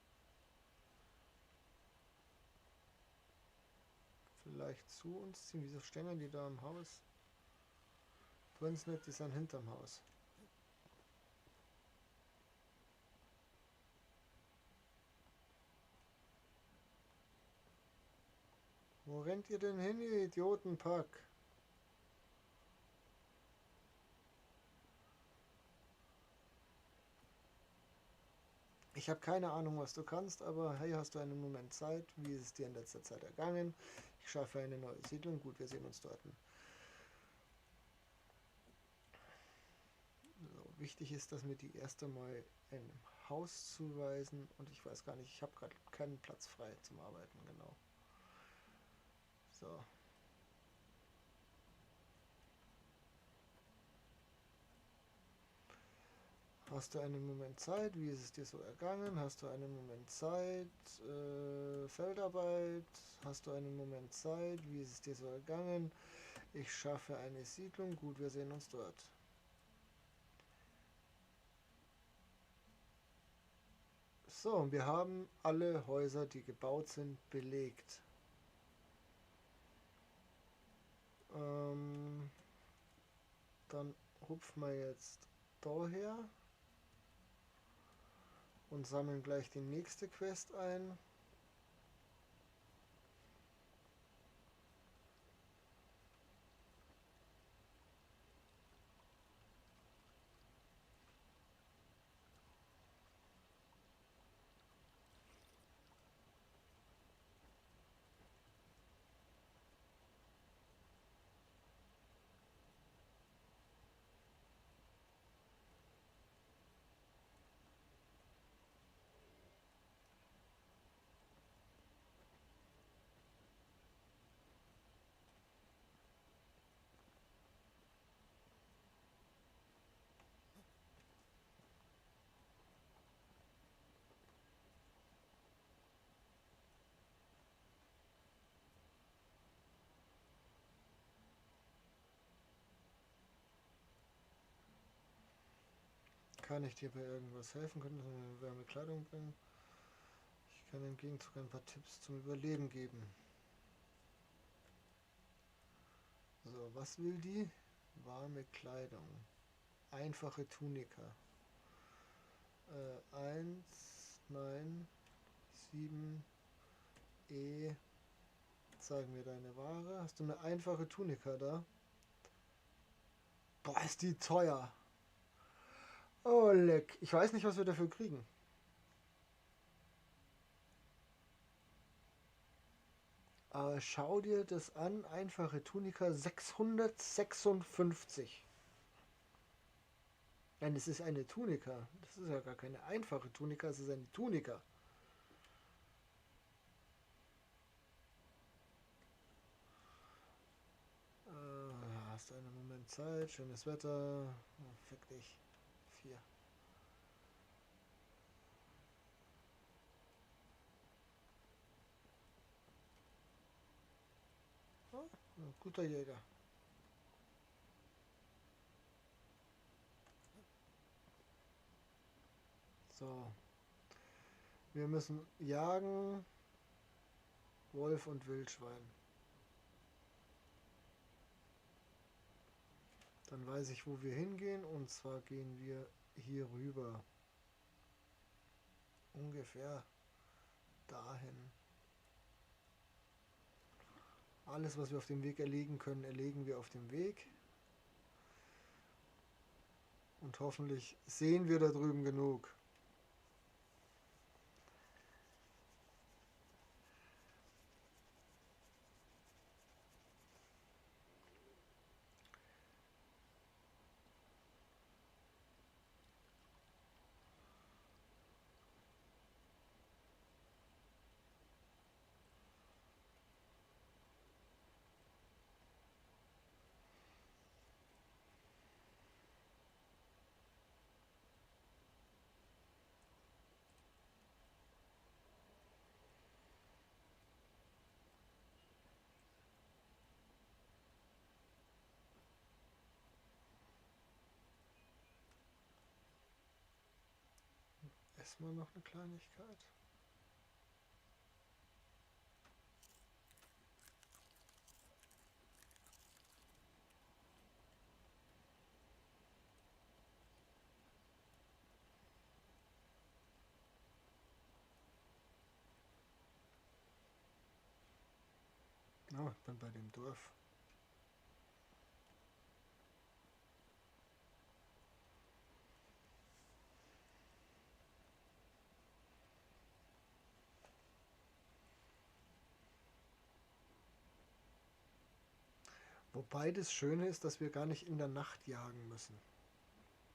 vielleicht zu uns ziehen? Wieso stehen die da im Haus? Tun's nicht, die sind hinterm Haus. Wo rennt ihr denn hin, ihr Idiotenpack? Ich habe keine Ahnung, was du kannst, aber hey, hast du einen Moment Zeit? Wie ist es dir in letzter Zeit ergangen? Ich schaffe eine neue Siedlung. Gut, wir sehen uns dort. So, wichtig ist, dass wir die erste mal ein Haus zuweisen und ich weiß gar nicht, ich habe gerade keinen Platz frei zum Arbeiten, genau. So. Hast du einen Moment Zeit? Wie ist es dir so ergangen? Hast du einen Moment Zeit? Feldarbeit? Hast du einen Moment Zeit? Wie ist es dir so ergangen? Ich schaffe eine Siedlung. Gut, wir sehen uns dort. So, und wir haben alle Häuser, die gebaut sind, belegt. Dann hupfen wir jetzt daher und sammeln gleich die nächste Quest ein. Kann ich dir bei irgendwas helfen? Können Sie mir warme Kleidung bringen? Ich kann im Gegenzug ein paar Tipps zum Überleben geben. So, was will die? Warme Kleidung. Einfache Tunika. 1, nein, 7, E. Zeig mir deine Ware. Hast du eine einfache Tunika da? Boah, ist die teuer. Oh, leck. Ich weiß nicht, was wir dafür kriegen. Aber schau dir das an. Einfache Tunika 656. Nein, das ist eine Tunika. Das ist ja gar keine einfache Tunika, es ist eine Tunika. Hast du einen Moment Zeit? Schönes Wetter. Oh, fick dich. 4. Oh, guter Jäger. So. Wir müssen jagen. Wolf und Wildschwein. Dann weiß ich, wo wir hingehen. Und zwar gehen wir hier rüber. Ungefähr dahin. Alles, was wir auf dem Weg erlegen können, erlegen wir auf dem Weg. Und hoffentlich sehen wir da drüben genug. Erstmal noch eine Kleinigkeit. Oh, ich bin bei dem Dorf. Wobei das Schöne ist, dass wir gar nicht in der Nacht jagen müssen.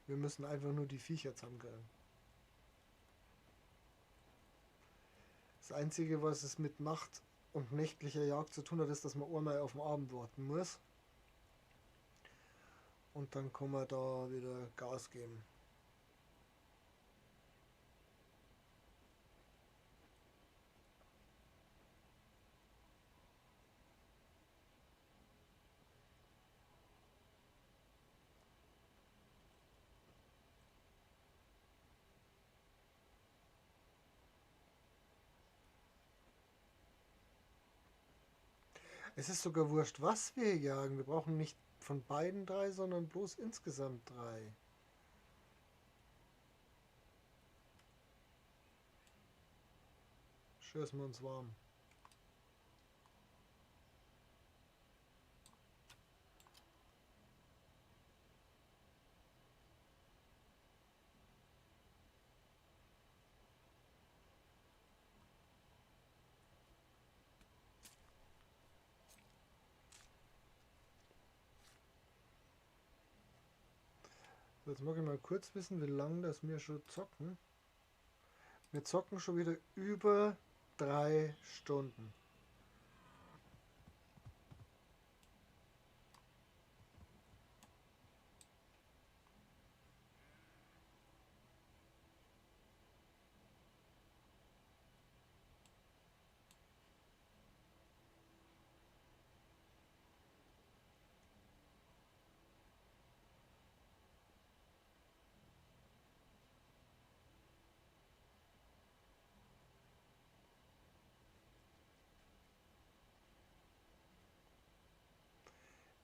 Wir müssen einfach nur die Viecher zusammengrillen. Das Einzige, was es mit Nacht und nächtlicher Jagd zu tun hat, ist, dass man einmal auf den Abend warten muss. Und dann kann man da wieder Gas geben. Es ist sogar wurscht, was wir jagen. Wir brauchen nicht von beiden 3, sondern bloß insgesamt 3. Schüssen wir uns warm. So, jetzt mag ich mal kurz wissen, wie lange das wir schon zocken. Wir zocken schon wieder über 3 Stunden.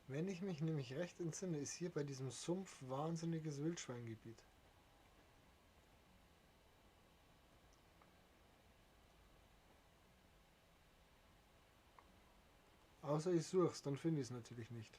Wenn ich mich nämlich recht entsinne, ist hier bei diesem Sumpf wahnsinniges Wildschweingebiet. Außer ich suche es, dann finde ich es natürlich nicht.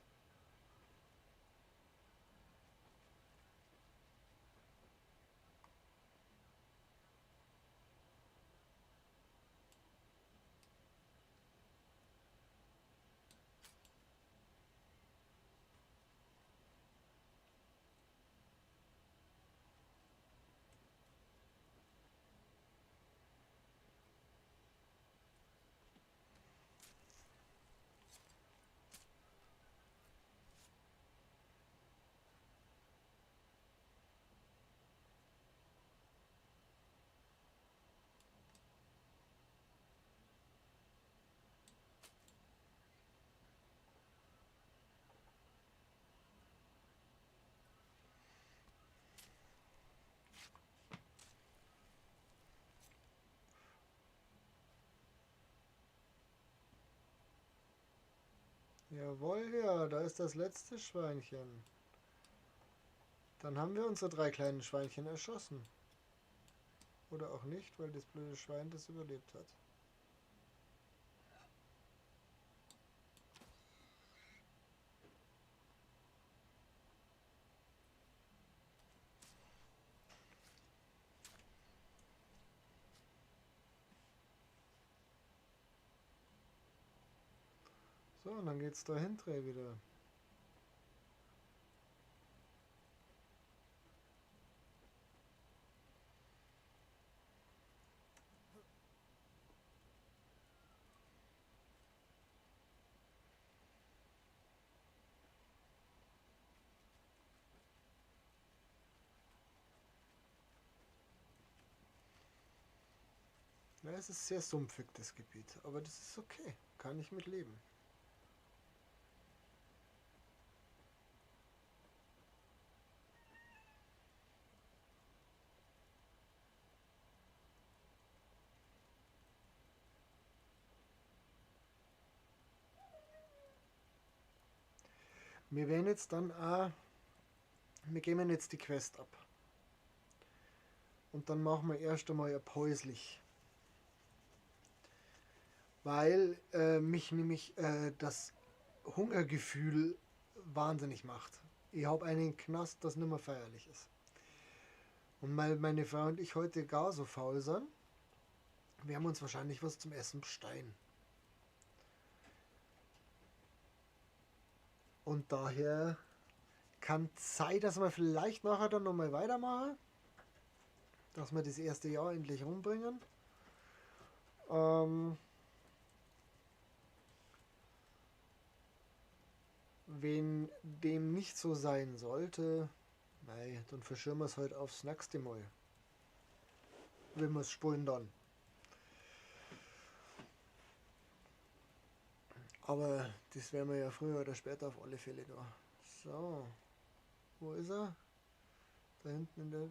Jawohl, ja, da ist das letzte Schweinchen. Dann haben wir unsere 3 kleinen Schweinchen erschossen. Oder auch nicht, weil das blöde Schwein das überlebt hat. So, und dann geht's da hinten wieder. Ja, es ist sehr sumpfig, das Gebiet, aber das ist okay. Kann ich mit leben. Wir werden jetzt dann auch, wir geben jetzt die Quest ab. Und dann machen wir erst einmal ein Päuslich. Weil mich nämlich das Hungergefühl wahnsinnig macht. Ich habe einen Knast, das nicht mehr feierlich ist. Und weil meine Frau und ich heute gar so faul sind, werden wir uns wahrscheinlich was zum Essen bestellen. Und daher kann es sein, dass wir vielleicht nachher dann nochmal weitermachen. Dass wir das erste Jahr endlich rumbringen. Ähm, wenn dem nicht so sein sollte, mei, dann verschieben wir es halt aufs nächste Mal. Wenn wir es spulen dann. Aber das werden wir ja früher oder später auf alle Fälle da. So, wo ist er? Da hinten in der...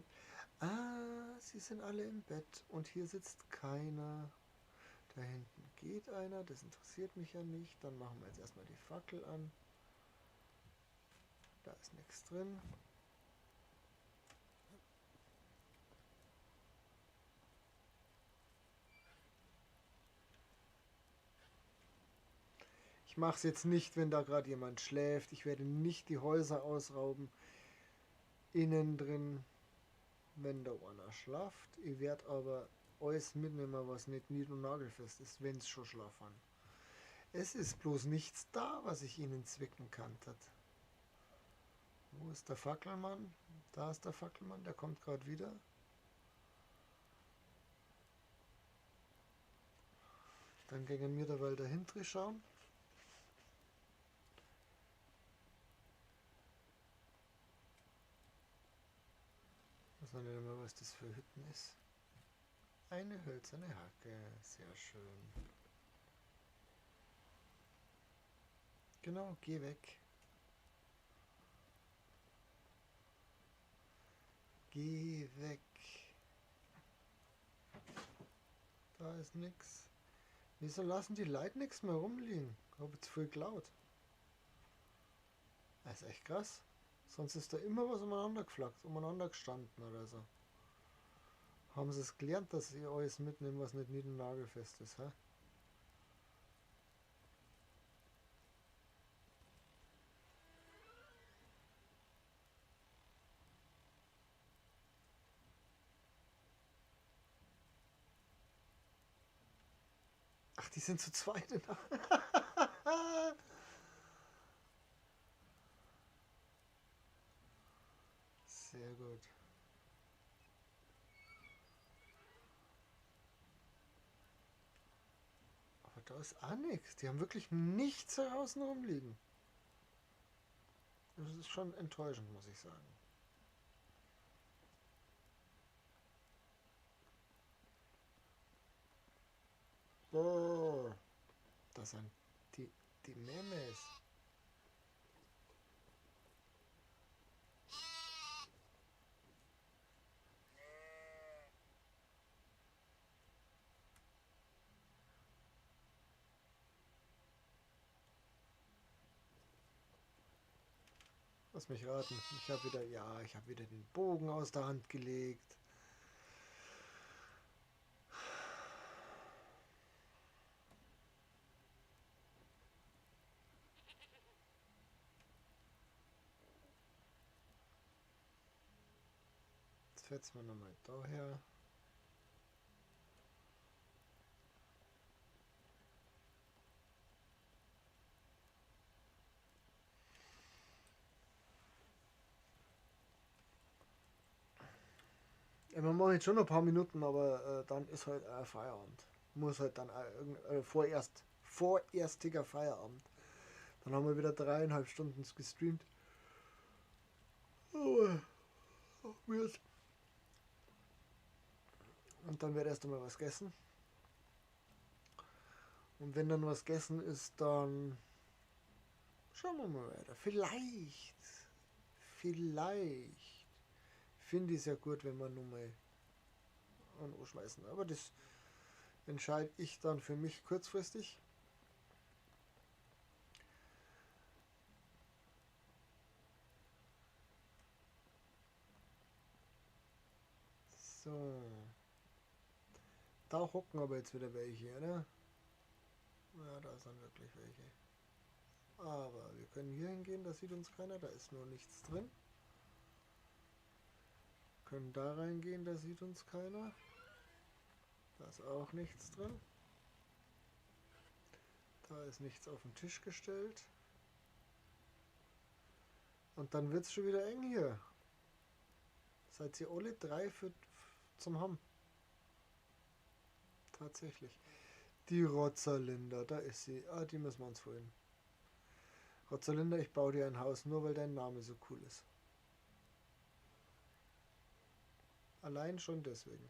Ah, sie sind alle im Bett und hier sitzt keiner. Da hinten geht einer, das interessiert mich ja nicht. Dann machen wir jetzt erstmal die Fackel an. Da ist nichts drin. Ich mache es jetzt nicht, wenn da gerade jemand schläft. Ich werde nicht die Häuser ausrauben. Innen drin, wenn da einer schlaft. Ich werde aber alles mitnehmen, was nicht nied- und nagelfest ist, wenn es schon schlafen. Es ist bloß nichts da, was ich ihnen zwicken kann. Wo ist der Fackelmann? Da ist der Fackelmann, der kommt gerade wieder. Dann gehen wir derweil dahinter schauen. Ich weiß nicht mehr, was das für Hütten ist. Eine hölzerne Hacke, sehr schön. Genau, geh weg. Geh weg. Da ist nix. Wieso lassen die Leute nichts mehr rumliegen? Ich hab jetzt voll geklaut. Das ist echt krass. Sonst ist da immer was umeinander geflaggt, umeinander gestanden oder so. Haben sie es gelernt, dass sie alles mitnehmen, was nicht nied- und nagelfest ist, hä? Ach, die sind zu zweit. Sehr gut. Aber da ist auch nichts. Die haben wirklich nichts da außen rumliegen. Das ist schon enttäuschend, muss ich sagen. Oh, das sind die, die Memes. Lass mich raten. Ich habe wieder den Bogen aus der Hand gelegt. Jetzt setzen wir nochmal daher. Ja, wir machen jetzt schon noch ein paar Minuten, aber dann ist halt Feierabend. Muss halt dann vorerstiger Feierabend. Dann haben wir wieder 3,5 Stunden gestreamt. Oh, weird. Und dann wird erst einmal was gegessen. Und wenn dann was gegessen ist, dann schauen wir mal weiter. Vielleicht finde ich es ja gut, wenn wir nur mal anschmeißen. Aber das entscheide ich dann für mich kurzfristig. So. Da hocken aber jetzt wieder welche, oder? Ja, da sind wirklich welche. Aber wir können hier hingehen, da sieht uns keiner, da ist nur nichts drin. Können da reingehen, da sieht uns keiner. Da ist auch nichts drin. Da ist nichts auf den Tisch gestellt. Und dann wird es schon wieder eng hier. Seid ihr alle drei zum Haben? Tatsächlich. Die Rotzerlinda, da ist sie. Ah, die müssen wir uns holen. Rotzerlinda, ich baue dir ein Haus, nur weil dein Name so cool ist. Allein schon deswegen.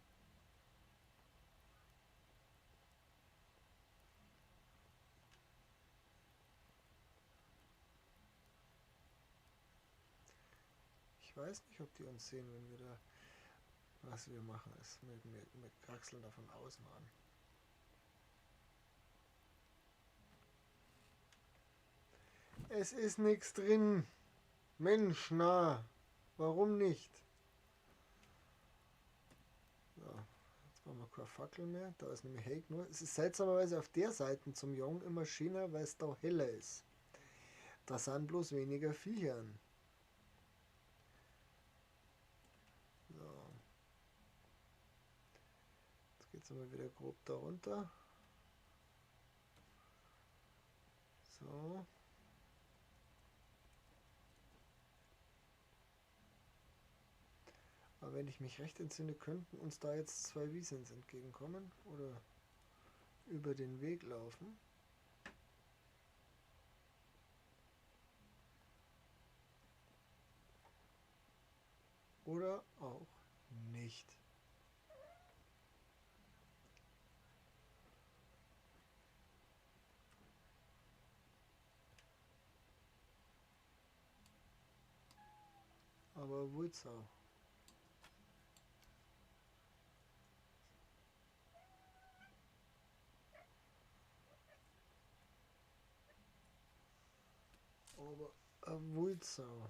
Ich weiß nicht, ob die uns sehen, wenn wir da... Was wir machen ist, wir kraxeln da von außen an. Es ist nichts drin. Mensch, na. Warum nicht? So, jetzt machen wir keine Fackel mehr. Da ist nämlich hell nur. Es ist seltsamerweise auf der Seite zum Jungen immer schöner, weil es da heller ist. Da sind bloß weniger Viecher. So. Jetzt geht es mal wieder grob da runter. So. Aber wenn ich mich recht entsinne, könnten uns da jetzt zwei Wiesens entgegenkommen oder über den Weg laufen. Oder auch nicht. Aber Wulzau. Aber Wulzau.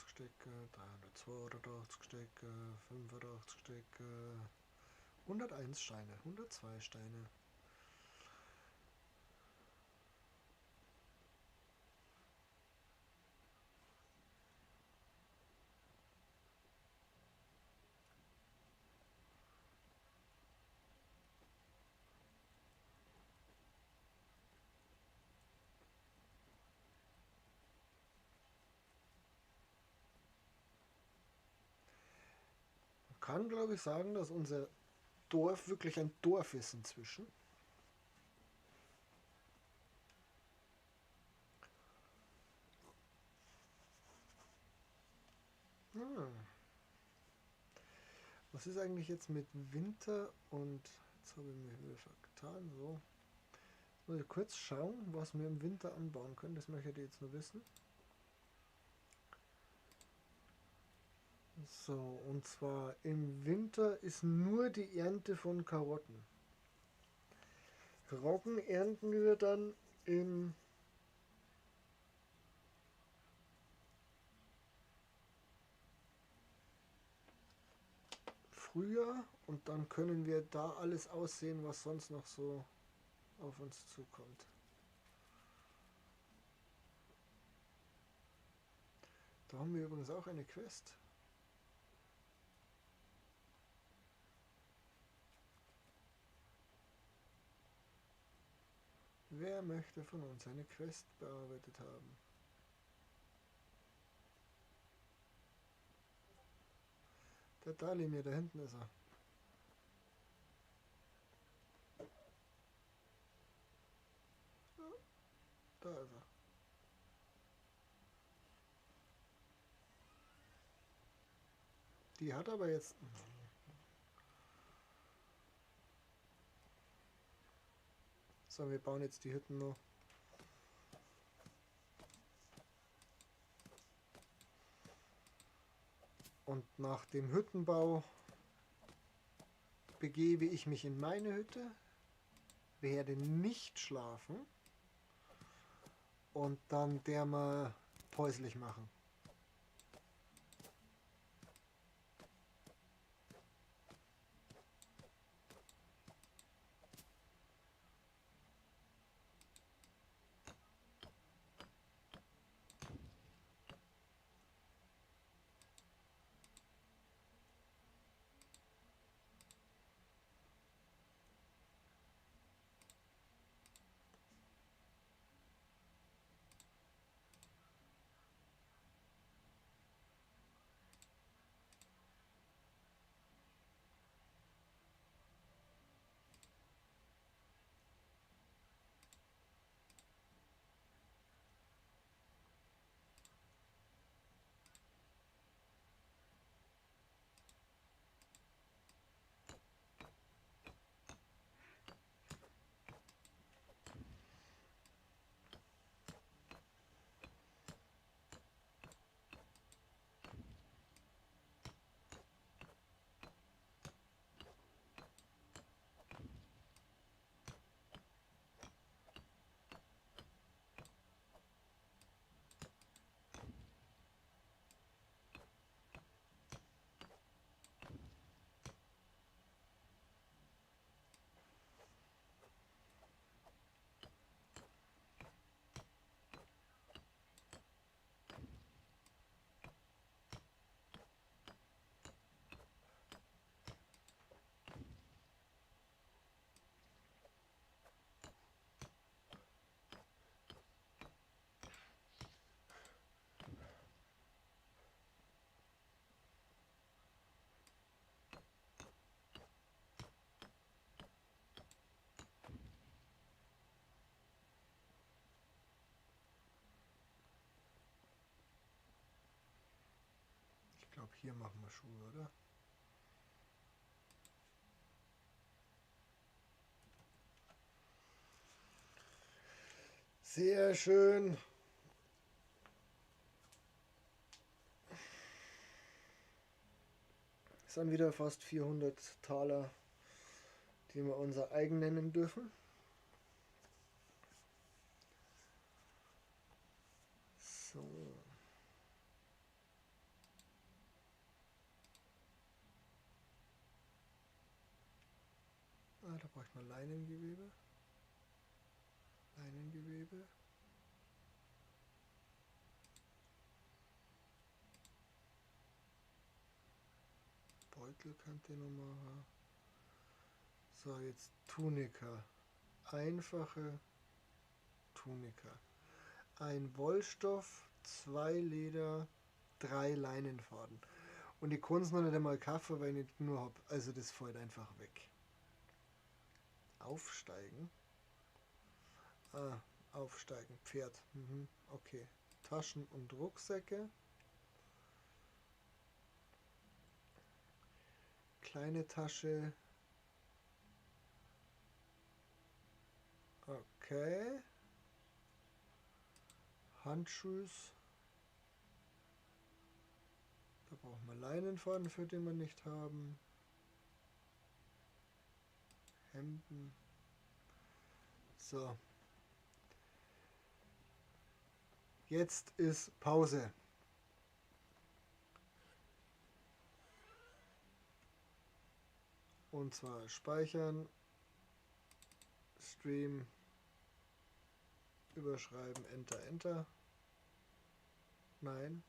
Stecke, 382 Stecke, 85 Stecke, 101 Steine, 102 Steine. Man kann, glaube ich, sagen, dass unser Dorf wirklich ein Dorf ist inzwischen. Hm. Was ist eigentlich jetzt mit Winter und... Jetzt habe ich mich wieder vertan. So. Jetzt muss ich kurz schauen, was wir im Winter anbauen können. Das möchte ich jetzt nur wissen. So, und zwar im Winter ist nur die Ernte von Karotten. Roggen ernten wir dann im Frühjahr und dann können wir da alles aussehen, was sonst noch so auf uns zukommt. Da haben wir übrigens auch eine Quest. Wer möchte von uns eine Quest bearbeitet haben? Der Dalimir, da hinten ist er. Da ist er. Die hat aber jetzt... So, wir bauen jetzt die Hütten noch. Und nach dem Hüttenbau begebe ich mich in meine Hütte, werde nicht schlafen und dann der mal päuslich machen. Ich glaube, hier machen wir Schuhe, oder? Sehr schön. Es sind wieder fast 400 Taler, die wir unser eigen nennen dürfen. So. Ah, da braucht man Leinengewebe. Leinengewebe. Beutel könnte ich noch machen. So, jetzt Tunika. Einfache Tunika. Ein Wollstoff, 2 Leder, 3 Leinenfaden. Und ich kann es noch nicht einmal kaufen, weil ich nicht nur habe. Also das fällt einfach weg. Aufsteigen. Ah, aufsteigen. Pferd. Mhm, okay. Taschen und Rucksäcke. Kleine Tasche. Okay. Handschuhe. Da brauchen wir Leinenfaden, für den wir nicht haben. Hemden. So. Jetzt ist Pause. Und zwar speichern, Stream, überschreiben, Enter, Enter. Nein.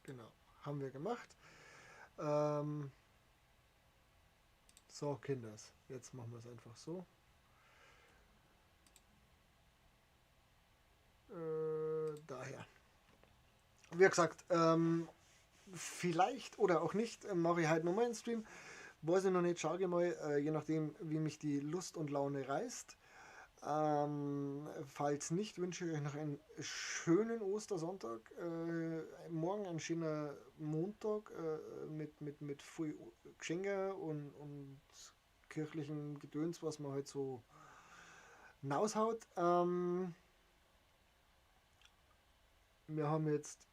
Genau, haben wir gemacht. So, So, Kinders, jetzt machen wir es einfach so. Daher. Wie gesagt, vielleicht oder auch nicht, mache ich halt nochmal einen Stream. Weiß ich noch nicht, schaue ich mal, je nachdem, wie mich die Lust und Laune reißt. Falls nicht, wünsche ich euch noch einen schönen Ostersonntag. Morgen ein schöner Montag mit viel Geschenke und kirchlichen Gedöns, was man halt so hinaushaut. Wir haben jetzt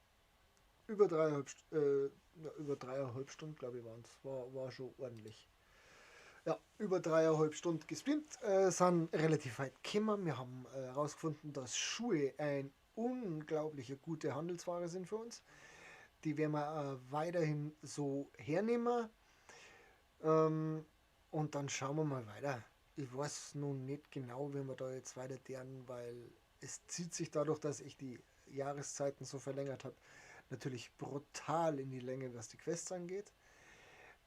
über über 3,5 Stunden, glaube ich, waren es. War schon ordentlich. Ja, über 3,5 Stunden gestreamt, sind relativ weit gekommen. Wir haben herausgefunden, dass Schuhe ein unglaubliche gute Handelsware sind für uns. Die werden wir weiterhin so hernehmen. Ähm, und dann schauen wir mal weiter. Ich weiß nun nicht genau, wie wir da jetzt weiter deren, weil es zieht sich dadurch, dass ich die Jahreszeiten so verlängert habe, natürlich brutal in die Länge, was die Quests angeht.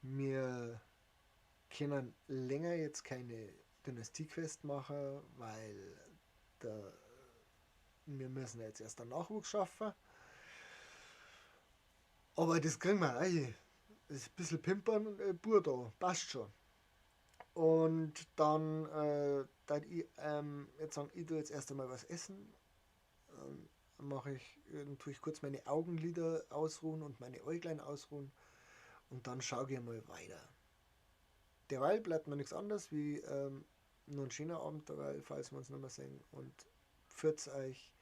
Wir können länger jetzt keine Dynastie-Quest machen, weil der, wir müssen jetzt erst den Nachwuchs schaffen. Aber das kriegen wir. Ey, das ist ein bisschen pimpern und Bur da, passt schon. Und dann, ich jetzt sagen, ich tue jetzt erst einmal was essen. Tue ich kurz meine Augenlider ausruhen und meine Äuglein ausruhen. Und dann schaue ich mal weiter. Derweil bleibt mir nichts anderes wie nur ein schöner Abend dabei, falls wir uns nicht mehr sehen. Und pfiat euch,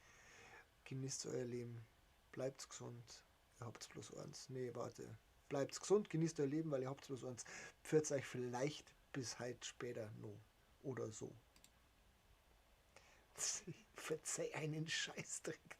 genießt euer Leben, bleibt gesund, ihr habt bloß eins. Nee, warte. Bleibt gesund, genießt euer Leben, weil ihr habt bloß eins. Pfiat euch vielleicht bis halt später noch. Oder so. Verzeih einen Scheißdreck.